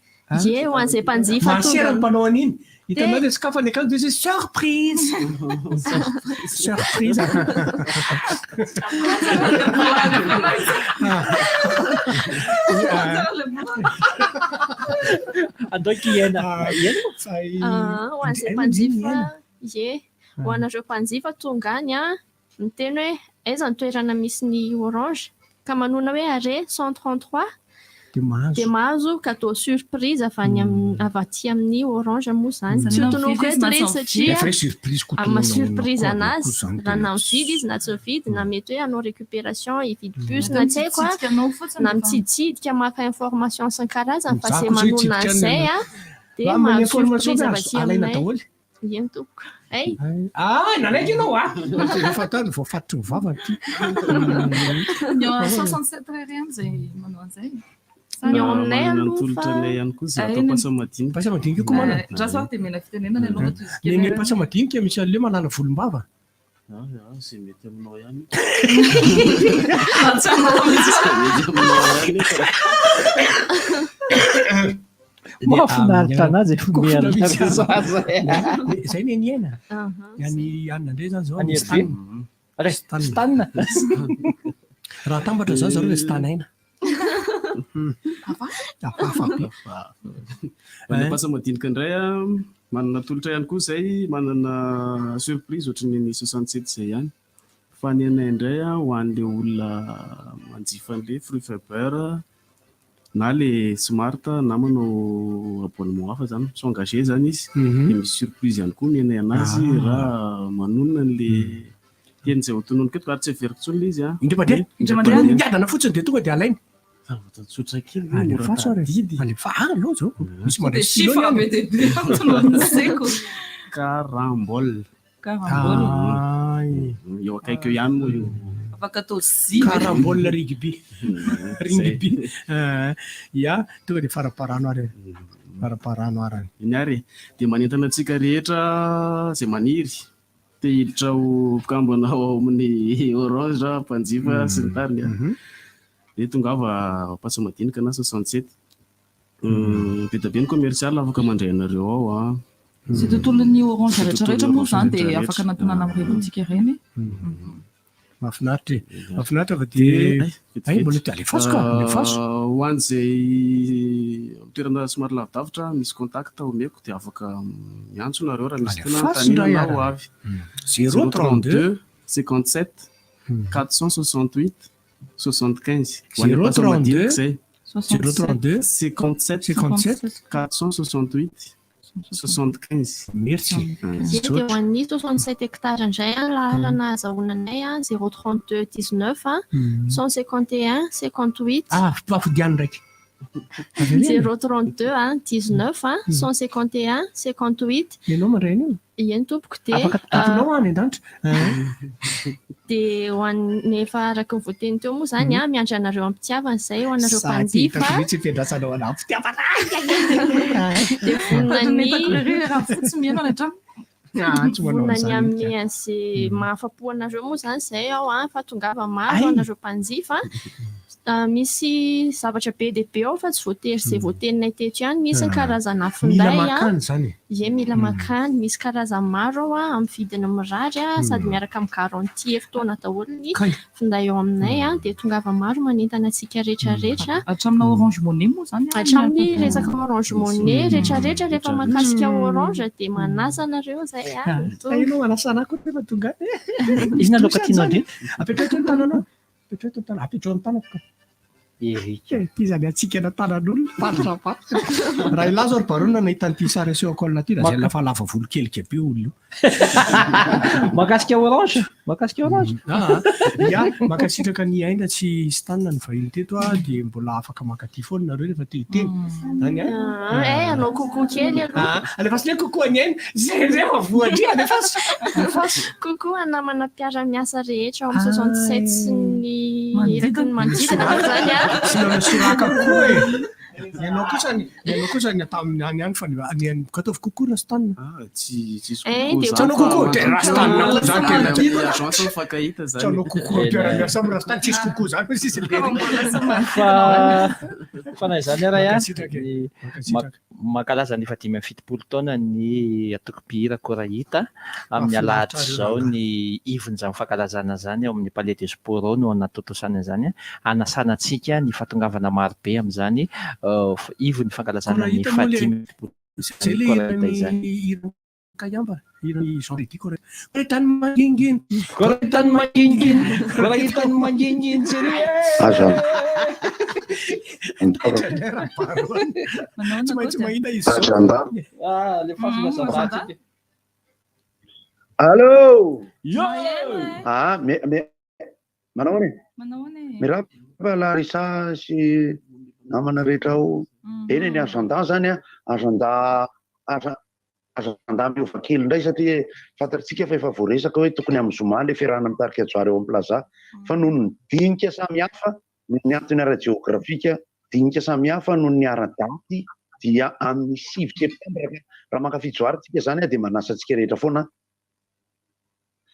Ie, ho an'izay mpanjifa masera ny mpanao an'iny. Hitanao dia sikafa ny akanjo dia surprise. Surprise. Andao kiena. Ho an'izay mpanjifa. Ie, ho an'ireo mpanjifa tonga any miteny hoe aiza ny toerana misy ny orange ka manona hoe arrêt 133 dia mahazo cadeau surprise avy aty amin'ny orange moa zany. Tsy hotonoko eto ilay satria surprise anazy raha na mividy izy na tsy mividy na mety hoe hanao récupération hividy puce na tsy haiko na mitsiditsidika maka information isan-karazany fa se manona an'izay dia mahazo surprise avy aty aminay. Eny tompoko. Nanaiky ianao fatany voafatotry ny vava ty. Ny 67 ariary zay manao an'izay. Ny ao aminay Tolotranay ihany koa zay atao pasamadinika. Pasamadinika io koa manana. Raha sao dia mena fitenenana ianao tozy. Ny pasamadinika misy an'ilay manana volombava. Zay mety aminao ihany. Mahafinaritra anazy zay ny eniena. Any andray zany zao stanna. Raha tambatra zao zareo stanaina. Ny pasamadinika indray manana tolotra ihany koa zay manana surprise ohatry ny 67 zay ihany. Fa ny anay indray ho an'ilay olona manjifa an'ilay fruit fiber na le smart na manao abonnement hafa zany s'engagé zany izy dia misy surprise ihany koa ny anay anazy raha manonona n'ilay teny izay hotononiko eto ary tsy everiko intsony ilay izy indray miadana fotsiny dia tonga dia alainy. Tsotra kely misy carambole eo akaiky eo ihany moa io afaka atao carambole rugby ia tonga dia faraparano arany iny ary dia manentana antsika rehetra zay maniry te hiditra ho mpikambanao ao amin'ny orange mpanjifa sy ny tariny dia tonga ava pasamadinika na 67 be da be ny commercial afaka mandray anareo ao Sy tontolon'ny orange rehetrarehetra moa zany dia afaka natonana amin'ny revotsika ireny. Mahafinaritra fa dia mbola te alefaso ho an'izay toerana somary lavidavitra misy contact omeko dia afaka miantso nareo raha misy tena tanina ho avy 032 57 468 75 032 57 468 75. Merci. Ho an'ny 67 hectares indray lalana azahoananay 032 19 151 58 mpafodiany ndraiky 032 19 151 58 ianao mandray an'io eny tompoko dia afanao any an-danitra dia ho an'ny efa araka ny voateny teo moa zany miandry anareo ampitiavana izay ho anareo mpanjifa tsy fiandrasanao anao ampitiavana dia vonany amin'ny an'izay mahafapo anareo moa zany izay ao fa tongava maro anareo mpanjifa misy zavatra be dia be ao fa tsy voatery izay voateninay teto ihany misy ny karazana finday ie mila makany misy karazany maro ao amin'ny vidiny mirary sady miaraka amin'ny garantie eritaona daholo ny finday ao aminay dia tongava maro manentana antsika rehetrarehetra hatramina orange monnaie moa zany hatramin'ny resaka orange monnaie rehetrarehetra rehefa mahakasika orange dia manasa anareo zay ianao manasana koa rehefa tonga izy na loka tianao ndre apetraitra ny tananao apetraitra ny tanako Ty zany atsika natanan'olona patrapatra. Raha ilaza ry barona nahitan'ity sary aseho akôlina ty raha zay lafa lava volo kelika be olona. Makasika orange. Makasika orange. Ya, makasitraka ny aina tsy stanina ny vahiny teto dia mbola afaka makaty foana nareo rehefa te hiteny. Zany anao kokoa kely alefa sy le kokoa ny aina zay rehefa voatry alefa kokoa namana mpiara-miasa rehetra ao amin'ny 67 sy ny erakiny manodidina zany sy nanao soraka koa Ianao kosa ny tamin'ny any fa ny kataovy kokoa rastanina. Tsanao kokoa te rastanina koa zany tena. Agence fakahita zany. Tsanao kokoa mpiara-miasa amin'ny rastanina tsisy kokoa zany fa sisy fa na izany ary makalaza ny 570 taona ny atokopihira Korahita amin'ny alahatra zao ny ivon'izany fankalazana zany ao amin'ny Palais des Sports no anatotosana zany anasana antsika ny fatongavana maro be amin'izany ivony fankalazana ny 570 izany. Kayamba irony Jean Redi Korahitany mangingin Korahitany mangingin Korahitany mangingin azan tsy maintsy mahita izy le fasolasabatsika. Allô manao ni mirapa Larissa sy namana rehetra ao eny ny agenda zany agenda miova kely indray satria fantatsika fa efa voaresaka hoe tokony amin'ny zoma le fiarahana mitarika ajoary eo amin'ny plaza fa noho ny dinika samihafa ny antony ara-geografika dinika samihafa noho ny ara-daty dia amin'ny 7 septambra raha mankafy joary tsika zany dia manasa antsika rehetra foana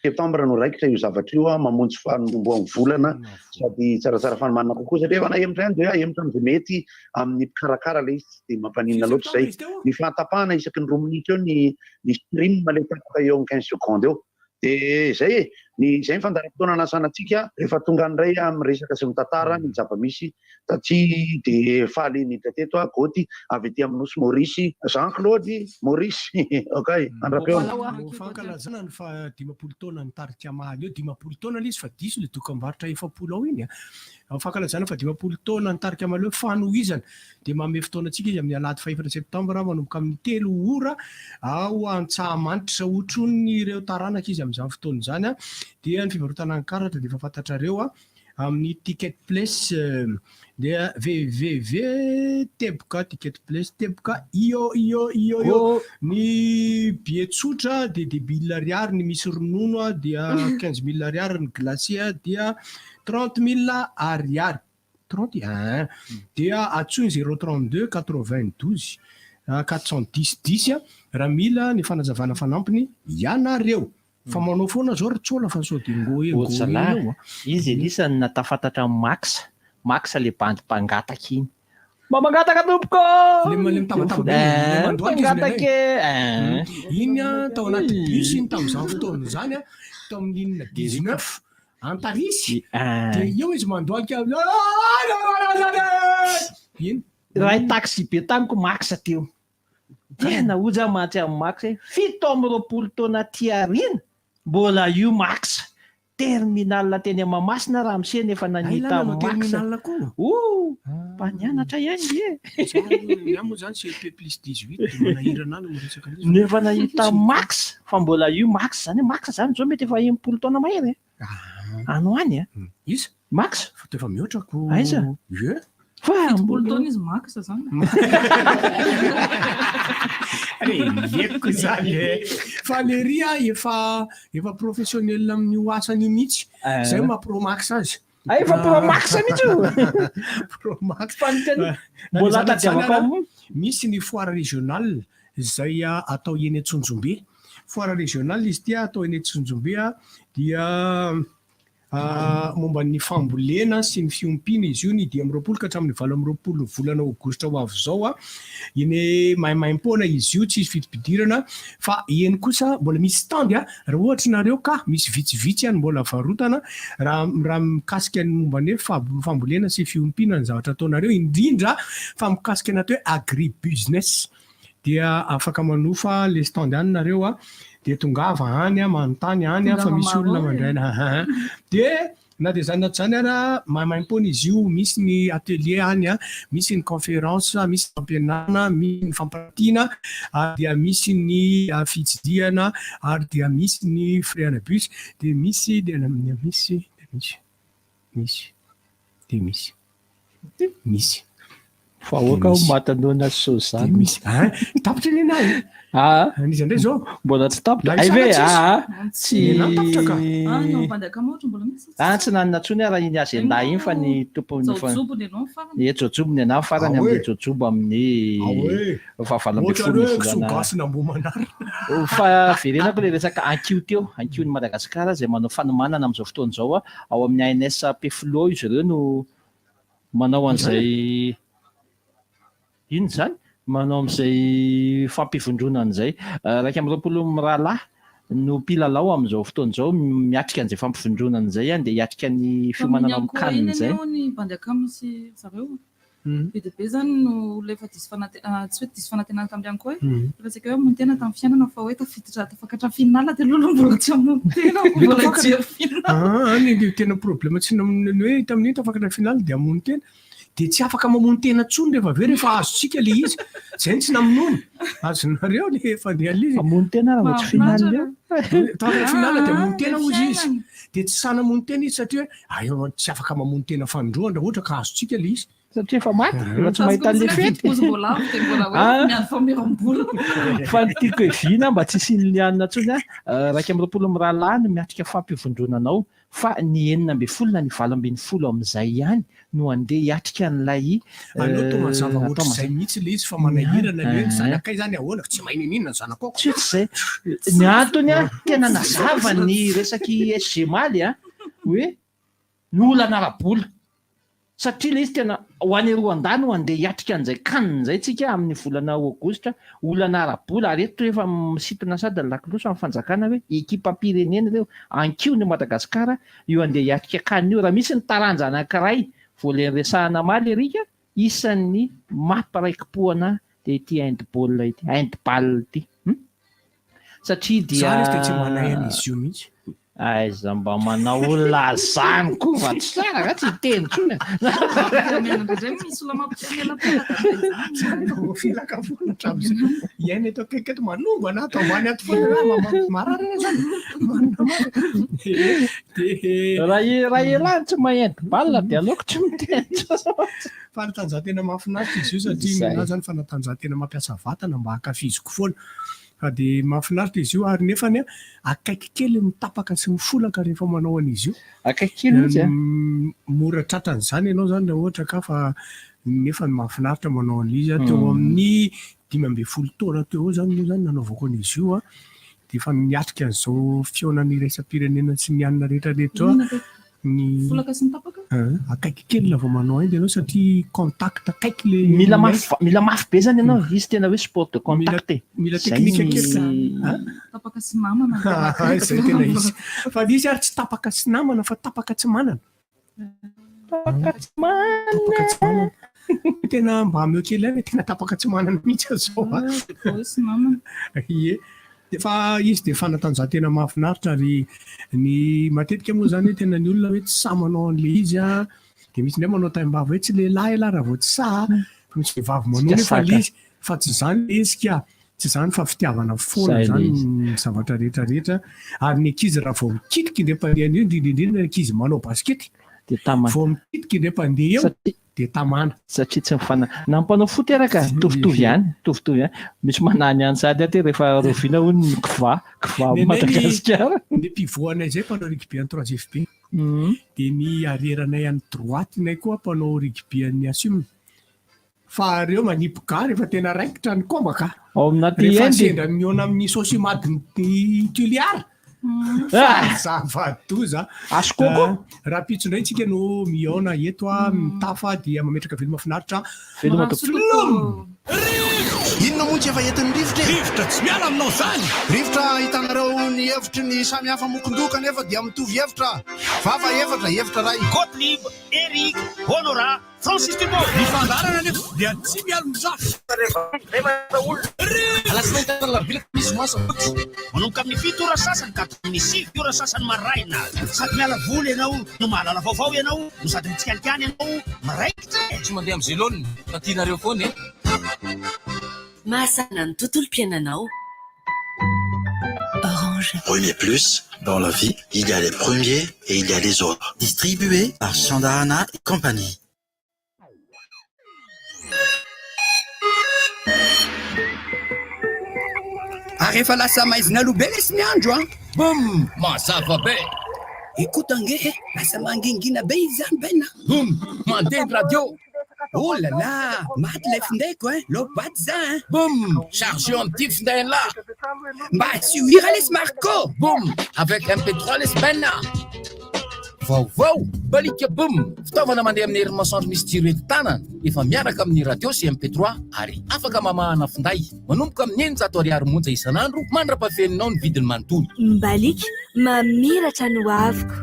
septambra no raikitra io zavatra io mamonjy fanomboan'ny volana sady tsaratsara fanomanana kokoa satria efa na hemotra ihany dia hemotra amin'izay mety amin'ny mpikarakara le izy tsy dia mampaninona loatra zay ny fahatapahana isaky ny 2 minitra eo ny stream le tapaka eo amin'ny 15 secondes eo dia zay zay ny fandaharam-potoana anasana antsika rehefa tonga andray amin'ny resaka sy mitantara ny zava-misy taty dia faly nidra teto goty avy ety amin'ny nosy Maurice Jean-Claude Maurice okay andram-peona fankalazana ny fa 10 taona ny tarika mahaly eo 10 taona le izy fa diso le dokam-barotra 7 ao iny fankalazana fa 10 taona ny tarika mahaly eo fanohizana dia manome fotoana antsika izy amin'ny alahady 1 septambra manomboka amin'ny 3 ora ao Antsahamanitra otrony ireo taranaka izy amin'izany fotoana zany dia ny fivarotana ny karatra dia efa fantatrareo amin'ny ticket place dia www teboka ticket place teboka io ny billet tsotra dia 10,000 ariary ny misy ronono dia 15,000 ariary ny glacé dia 30,000 ariary 31 dia atsoiny 032 92 410 raha mila ny fanazavana fanampiny ianareo fa manao foana zao ritsola fa sodingo izy elisany natafantatra max le bandy mpangataka iny mamangataka tompoko le mitabataba iny tao anaty bus iny tamin'izany fotoana zany tao amin'inona 19 Antarisy dia eo izy mandoaka iny raha taxi be tamiko max teo tena oja matsy amin'ny max 7 taona ty arina mbola io max terminal teny Mahamasina raha misena efa nanita max mpanianatra ihany amo zany CP plus 18 manahirana any resaka nefa nahita max fa mbola io max zany max zany zao mety efa 10 taona mahery ano any izy max fa efa mihoatrako aiza fa taona izy max zany eko zany fa le ria efa professionnel amin'ny oasany mihitsy zay mapromax azy efa promax mihitsy promax mbola tadiavaka misy ny foire régional zay atao eny Antsonjombe foire régional izy tia atao eny Antsonjombe dia momba ny fambolena sy ny fiompina izy io ny 10 ka hatramin'ny 20 volana aogositra ho avy zao iny maimaimpona izy io tsy fitipidirana fa eny kosa mbola misy stand raha ohatra nareo ka misy vitsivitsy any mbola varotana raha mikasika ny momba ny fambolena sy fiompina ny zavatra ataonareo indrindra fa mikasika na hoe agri business dia afaka manofa le stand any nareo dia tongava any manontany any fa misy olona mandraina dia na dia zany zany ara mahamaim-pona izy io, misy ny atelier any a, misy ny conférence, misy ny fampianarana, misy ny fampiratiana, ary dia misy ny fitsidiana, ary dia misy ny frérabus, dia misy dia misy fa oaka matanoana soza zany misy tapitra ny anahy izy andray zao mbola tsy tapitra ay ve tsy nanana ntsony raha iny azy andahy iny fa ny tompony jojobony anao farany amin'ny jojobo amin'ny fa verenako le resaka ankio teo, ankiony Madagasikara zay manao fanomanana amin'izao fotoana zao ao amin'ny ANS Peflo izy ireo no manao an'izay ino zany manao amin'izay fampivondrona an'izay raika amin'ny roapolo mirahalahy no mpilalao amin'izao fotoana izao miatrika an'izay fampivondrona an'izay dia hiatrika ny fiomanana amin'ny kanina izay be dia be zany no lefa tsy hoe diso fanantenana tamin'ny anko resaka hoe amontena tamin'ny fiainana fa hoe tafakatra finala dia lolo mbola tsy amontena mbola jery finala ny tena problème tsy hoe tamin'iny tafakatra finala dia amontena dia tsy afaka mamontena tsony rehefa aveo rehefa azontsika le izy zay tsy naminony azonareo lefa dia le izy amontena raha tsy finala tafakatra finala dia amontena ozy izy dia tsy sana amontena izy satria hoe tsy afaka mamontena fandroana raha ohatra ka azontsika le izy satria efa maty efa tsy mahita le fety fa ny tiako evina mba tsy isin'ny anina ntsony raika amin'ny roapolo mirahalahy no miatrika fampivondronanao fa ny 9 na ny 12 amin'izay ihany no andeha hiatrika an'ilay aleo to mazava ohatra izay mihitsy le izy fa manahirana le zanakay zany ahoana tsy mahininina zanakao tsy zay ny antony tena nazava ny resaky SGMaly hoe ny olana ara-bola satria le izy tena ho any Rwanda no andeha hiatrika an'izay kanina izay tsika amin'ny volana aogositra olana ara-bola ary eto efa misintona sady lakilosa amin'ny fanjakana hoe ekipa pirenena ireo ankiony Madagasikara io andeha hiatrika kanina io raha misy ny taranja anankiray voalen'ny resahana maly erika isan'ny mampiraiki-poana dia ity handball ity handball ity satria dia tsy manahana izy io mihitsy aiza mba manao lazany koa va tsy tsara raha tsy hiteny tsony iaina eto akaiky eto manongo ana atao many ato foana mararana zany raha elany tsy mahandball dia aleoko tsy miteny fanatanjahantena mahafinaritra izy io satria na zany fanatanjahantena mampiasa vatana mba hakafiziko foana fa dia mahafinaritra izy io ary nefany akaiky kely mitapaka sy mifolaka rehefa manao an'izy io akaiky kely izy mora tratran'izany ianao zany raha ohatra ka fa nefa ny mahafinaritra manao an'izy teo amin'ny 15 taona teo eo zany zany nanaovako an'izy io dia efa miatrika an'izao fionan'ny raisam-pirenena sy ny anina rehetrarehetra ny folaka sy mitapaka akaiky kely lava manao ainy ianao satria contact akaiky le mila mafy be zany ianao izy tena hoe sport de contact mila teknika kely tapaka sy namana zay tena izy fa izy ary tsy tapaka sy namana fa tapaka tsy manana tena mba ameo kely any tena tapaka tsy manana mihitsy azao sy namana ie fa izy dia fanatanjahantena mahafinaritra ary ny matetika moa zany tena ny olona hoe tsy sa manao an'le izy dia misy indray manao taim-bava hoe tsy lehilahy la raha vao tsy sa fa misy vehivavy manao nefa le izy fa tsy zany le izy ka tsy zany fa fitiavana foana zany zavatra rehetrarehetra ary ny ankizy raha vao mikitika indrem-pandeha io indrindrindrindra ankizy manao baskety vao mikitika indrem-pandeha eo dia tamana satria tsy mifana na mpanao foty araka tovitovy ihany misy manany any sady aty rehefa roviana ho ny kiva Madagasikara ny pivoanay zay mpanao rugby any 3FP dia ny areranay any droatinay koa mpanao rugby any assume fa reo manipoka rehefa tena raikitra ny kombaka rehefa sendra miona amin'ny sosimadiny tuliara zavatoza askoko raha pitsondray tsika no miona eto mitafa dia mametraka veloma finaritra Inona moa tsy efa entin'ny rivotra rivotra tsy miala aminao zany rivotra hitanareo ny hevitry ny samy hafa mokondoka nefa dia mitovy hevitra vava hevitra ray Gottlieb, Eric, Honora, Francis Thibault ny fandarana nefa dia tsy miala mizaha manomboka amin'ny 7 ora sasany ka amin'ny 5 ora sasany maraina sady miala voly ianao no mahalala vaovao ianao no sady mitsikalikany ianao maraikitra tsy mandeha amin'ny zelony natianareo foana mahasana ny tontolom-piainanao. Orange. Premier Plus, dans la vie, il y a les premiers et il y a les autres. Distribué par Sandahana et compagnie. Rehefa lasa maizina lobe lesy ny andro a bom mazava be écoute ange lasa mangingina be izy zany bena bom mandeha ny radio oh là là maty lay findaiko lobaty za bom chargé am'ty findainy la mba tsy hira lesy Marco bom avec MP3 lesy bena vaovao balika bom fitaovana mandeha amin'ny herin'ny masoandro misy jiro enti-tanana efa miaraka amin'ny radio sy MP3 ary afaka mamahana finday manomboka amin'ny 900 monja isan'andro mandrapafeninao ny vidiny manontolo mbalika mamiratra no aviko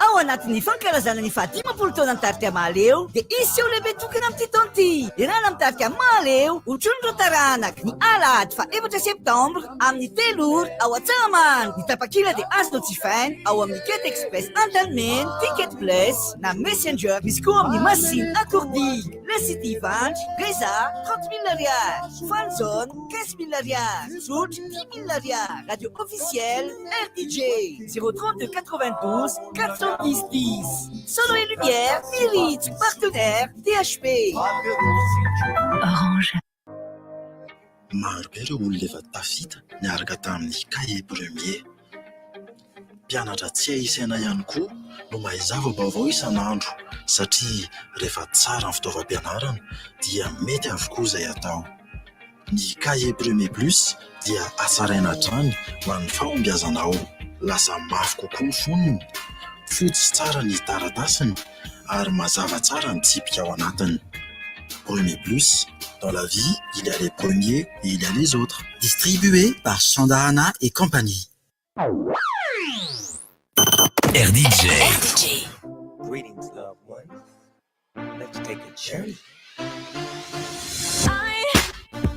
ao anatin'ny fankarazana ny 10 taona nitarika maleo dia iseho lehibe tokana amin'ity taona ity irana mitarika maleo ho trondro taranaka ny alahady fa 4 septembre amin'ny 3 ora ao Antsahamany ny tapakila dia azonao jifaina ao amin'ny Quête Express Andalmen Ticket Plus na Messenger misy koa amin'ny machine accordique le site Ivandry Reza 30 000 ariary Fan Zone 15 000 ariary Zoutr 10 000 ariary radio officielle RDJ 032 92 410 Sono et Lumière, Mérite, partenaire, THP. Orange. Maro be ireo olona efa tafita niaraka tamin'ny cahier premier. Mpianatra tsy ahisaina ihany koa no mahay zava-baovao isan'andro satria rehefa tsara ny fitaovam-pianarana dia mety avokoa izay atao. Ny cahier premier plus dia asaraina hatrany ho an'ny fahombiazanao. Lasa mafy kokoa ny foniny. Fotsy tsara ny taratasiny ary mazava tsara ny tsipika ao anatiny. Premier Plus, dans la vie, il y a les premiers et il y a les autres. Distribué par Sandahana et compagnie. RDJ. Greetings, loved ones. Let's take a journey